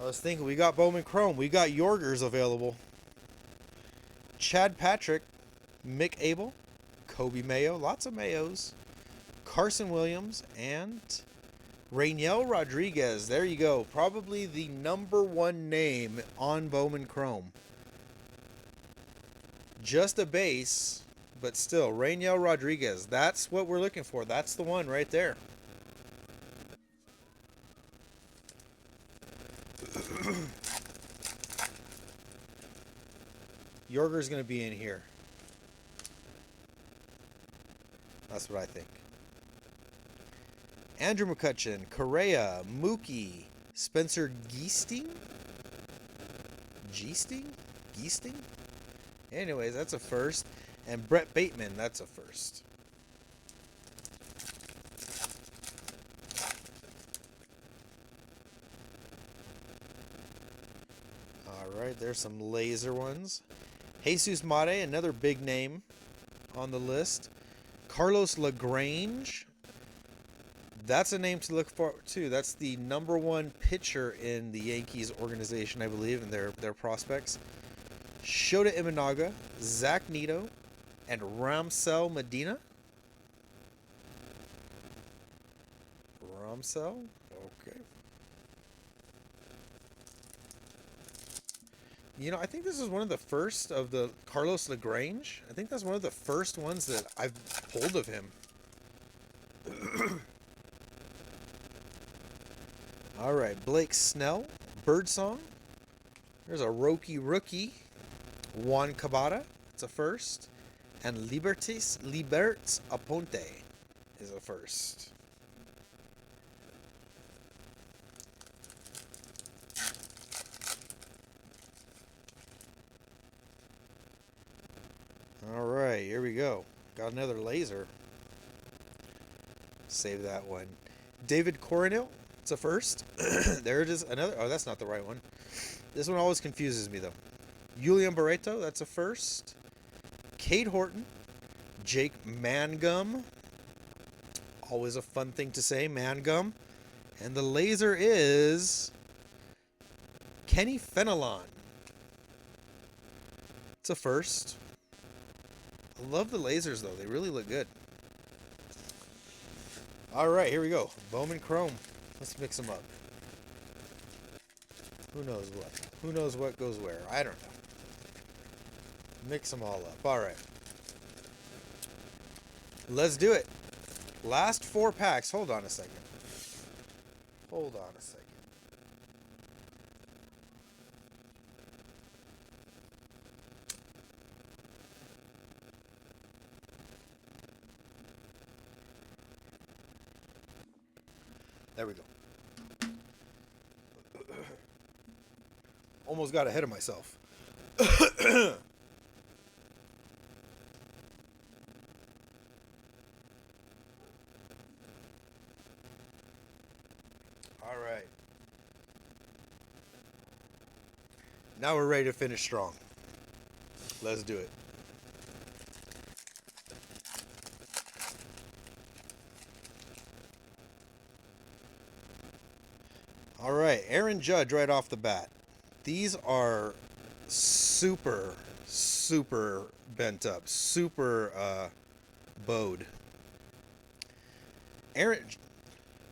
I was thinking we got Bowman Chrome. We got Yorgers available. Chad Patrick, Mick Abel, Kobe Mayo, lots of Mayos, Carson Williams, and Rainiel Rodriguez. There you go. Probably the #1 name on Bowman Chrome. Just a base, but still, Rainiel Rodriguez. That's what we're looking for. That's the one right there. Yorger's going to be in here. That's what I think. Andrew McCutcheon, Correa, Mookie, Spencer Geesting? Geesting? Anyways, that's a first. And Brett Bateman, that's a first. Alright, there's some laser ones. Jesus Mate, another big name on the list. Carlos LaGrange. That's a name to look for too. That's the #1 pitcher in the Yankees organization, I believe, in their prospects. Shota Imanaga, Zach Neto, and Ramsel Medina. Ramsel? Okay. You know, I think this is one of the first of the Carlos LaGrange. I think that's one of the first ones that I've pulled of him. All right, Blake Snell, Birdsong. There's a rookie. Juan Cabada, it's a first. And Liberts Aponte is a first. All right, here we go. Got another laser. Save that one. David Coronel, it's a first. There it is, another. Oh, that's not the right one. This one always confuses me, though. Julian Barreto, that's a first. Cade Horton, Jake Mangum. Always a fun thing to say, Mangum. And the laser is Kenny Fenelon. It's a first. I love the lasers, though. They really look good. All right, here we go. Bowman Chrome. Let's mix them up. Who knows what? Who knows what goes where? I don't know. Mix them all up. All right. Let's do it. Last 4 packs. Hold on a second. Hold on a second. There we go. Almost got ahead of myself. All right. Now we're ready to finish strong. Let's do it. All right, Aaron Judge right off the bat. These are super, super bent up, super bowed. Aaron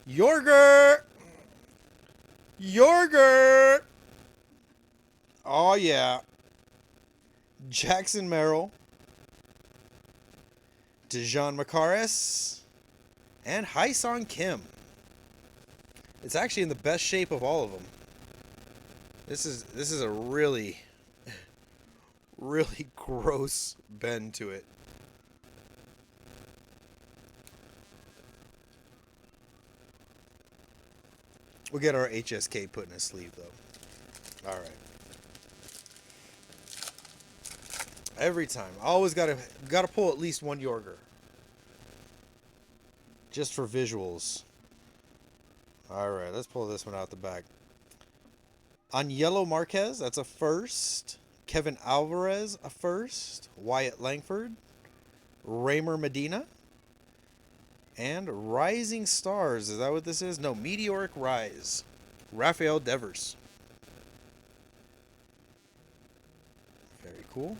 Yorger, Yorger. Oh yeah. Jackson Merrill, Dejan Makaris, and Haesung Kim. It's actually in the best shape of all of them. This is a really, really gross bend to it. We'll get our HSK put in a sleeve though. All right. Every time, always gotta pull at least one Yorger, just for visuals. All right, let's pull this one out the back. Aniello Marquez, that's a first. Kevin Alvarez, a first. Wyatt Langford, Raymer Medina, and Rising Stars. Is that what this is? No, Meteoric Rise. Rafael Devers. Very cool.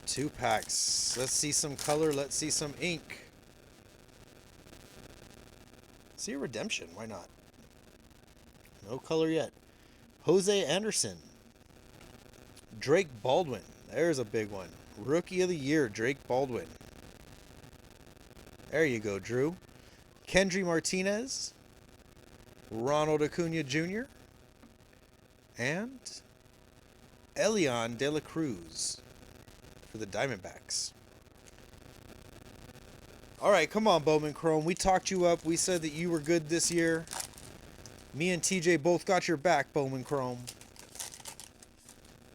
Two packs. Let's see some color. Let's see some ink. See a redemption. Why not? No color yet. Jose Anderson. Drake Baldwin. There's a big one. Rookie of the Year, Drake Baldwin. There you go, Drew. Kendry Martinez. Ronald Acuna Jr. And Elian De La Cruz for the Diamondbacks. All right, come on, Bowman Chrome. We talked you up. We said that you were good this year. Me and TJ both got your back, Bowman Chrome.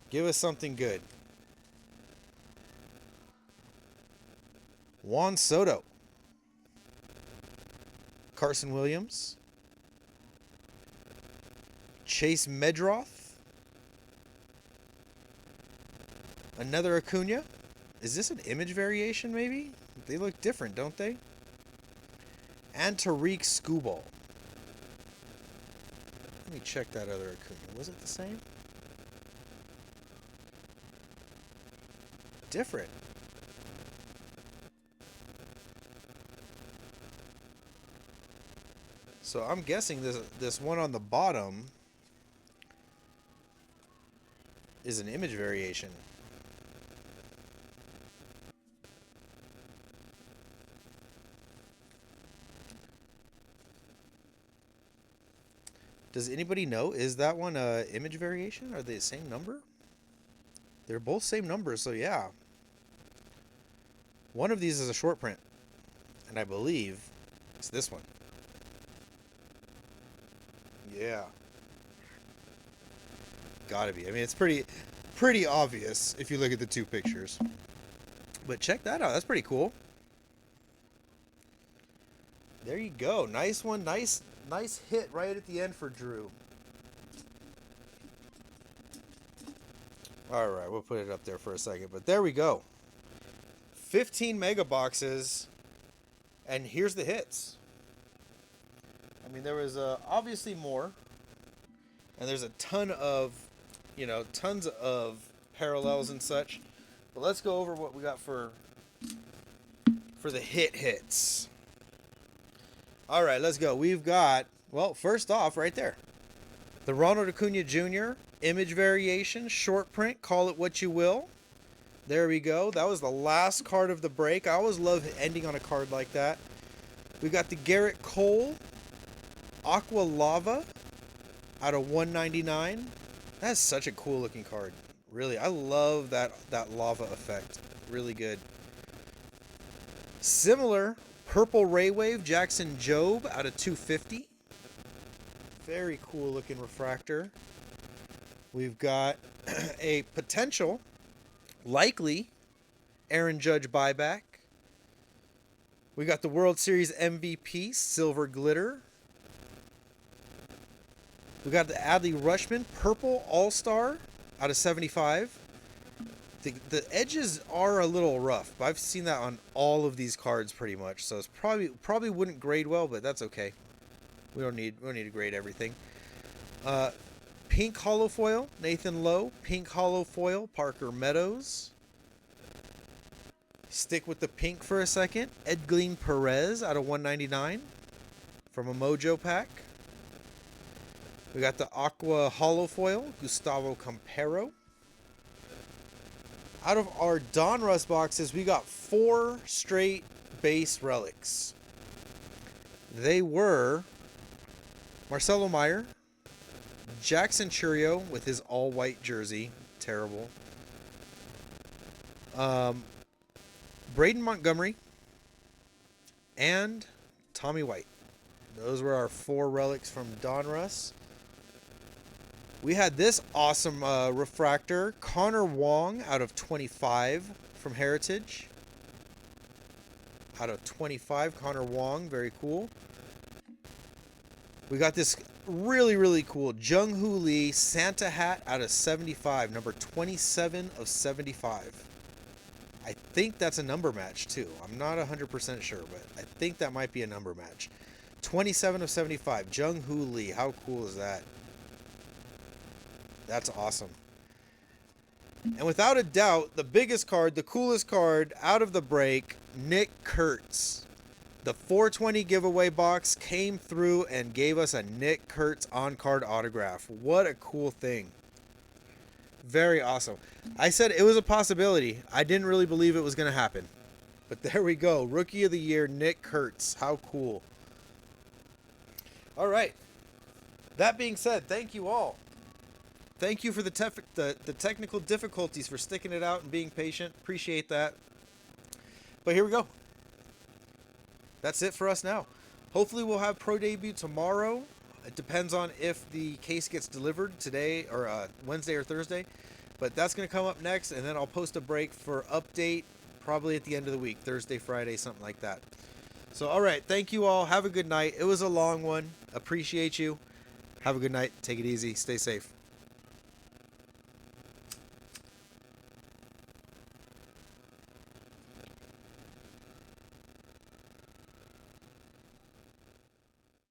Give us something good. Juan Soto. Carson Williams. Chase Medroth. Another Acuna. Is this an image variation, maybe? They look different, don't they? And Tariq Skubal. Let me check that other Acuna. Was it the same? Different. So I'm guessing this one on the bottom is an image variation. Does anybody know? Is that one a image variation? Are they the same number? They're both same numbers, so yeah. One of these is a short print, and I believe it's this one. Yeah. Gotta be. I mean, it's pretty obvious if you look at the two pictures. But check that out. That's pretty cool. There you go. Nice one. Nice hit right at the end for Drew. All right, we'll put it up there for a second. But there we go. 15 mega boxes. And here's the hits. I mean, there was obviously more. And there's a ton of, tons of parallels and such. But let's go over what we got for the hits. All right, let's go. We've got, well, first off, right there, the Ronald Acuna Jr. image variation, short print, call it what you will. There we go. That was the last card of the break. I always love ending on a card like that. We got the Garrett Cole Aqua Lava out of 199. That's such a cool looking card. Really, I love that lava effect. Really good. Similar purple Ray Wave Jackson Jobe out of 250. Very cool looking refractor. We've got a potential, likely, Aaron Judge buyback. We got the World Series MVP Silver Glitter. We got the Adley Rutschman Purple All-Star out of 75. The edges are a little rough, but I've seen that on all of these cards pretty much. So it's probably wouldn't grade well, but that's okay. We don't need to grade everything. Pink Hollow Foil Nathan Lowe. Pink Hollow Foil Parker Meadows. Stick with the pink for a second. Edglin Perez out of 199 from a Mojo pack. We got the Aqua Hollow Foil Gustavo Campero. Out of our Donruss boxes, we got 4 straight base relics. They were Marcelo Meyer, Jackson Churio with his all-white jersey, terrible. Braden Montgomery, and Tommy White. Those were our 4 relics from Donruss. We had this awesome refractor, Connor Wong out of 25 from Heritage. Out of 25, Connor Wong, very cool. We got this really, really cool Jung Hoo Lee Santa hat out of 75, number 27 of 75. I think that's a number match too. I'm not 100% sure, but I think that might be a number match. 27 of 75, Jung Hoo Lee. How cool is that? That's awesome. And without a doubt, the biggest card, the coolest card out of the break, Nick Kurtz. The 420 giveaway box came through and gave us a Nick Kurtz on-card autograph. What a cool thing. Very awesome. I said it was a possibility. I didn't really believe it was going to happen. But there we go. Rookie of the Year, Nick Kurtz. How cool. All right. That being said, thank you all. Thank you for the technical difficulties, for sticking it out and being patient. Appreciate that. But here we go. That's it for us now. Hopefully we'll have Pro Debut tomorrow. It depends on if the case gets delivered today or Wednesday or Thursday. But that's going to come up next, and then I'll post a break for update probably at the end of the week, Thursday, Friday, something like that. So, all right. Thank you all. Have a good night. It was a long one. Appreciate you. Have a good night. Take it easy. Stay safe.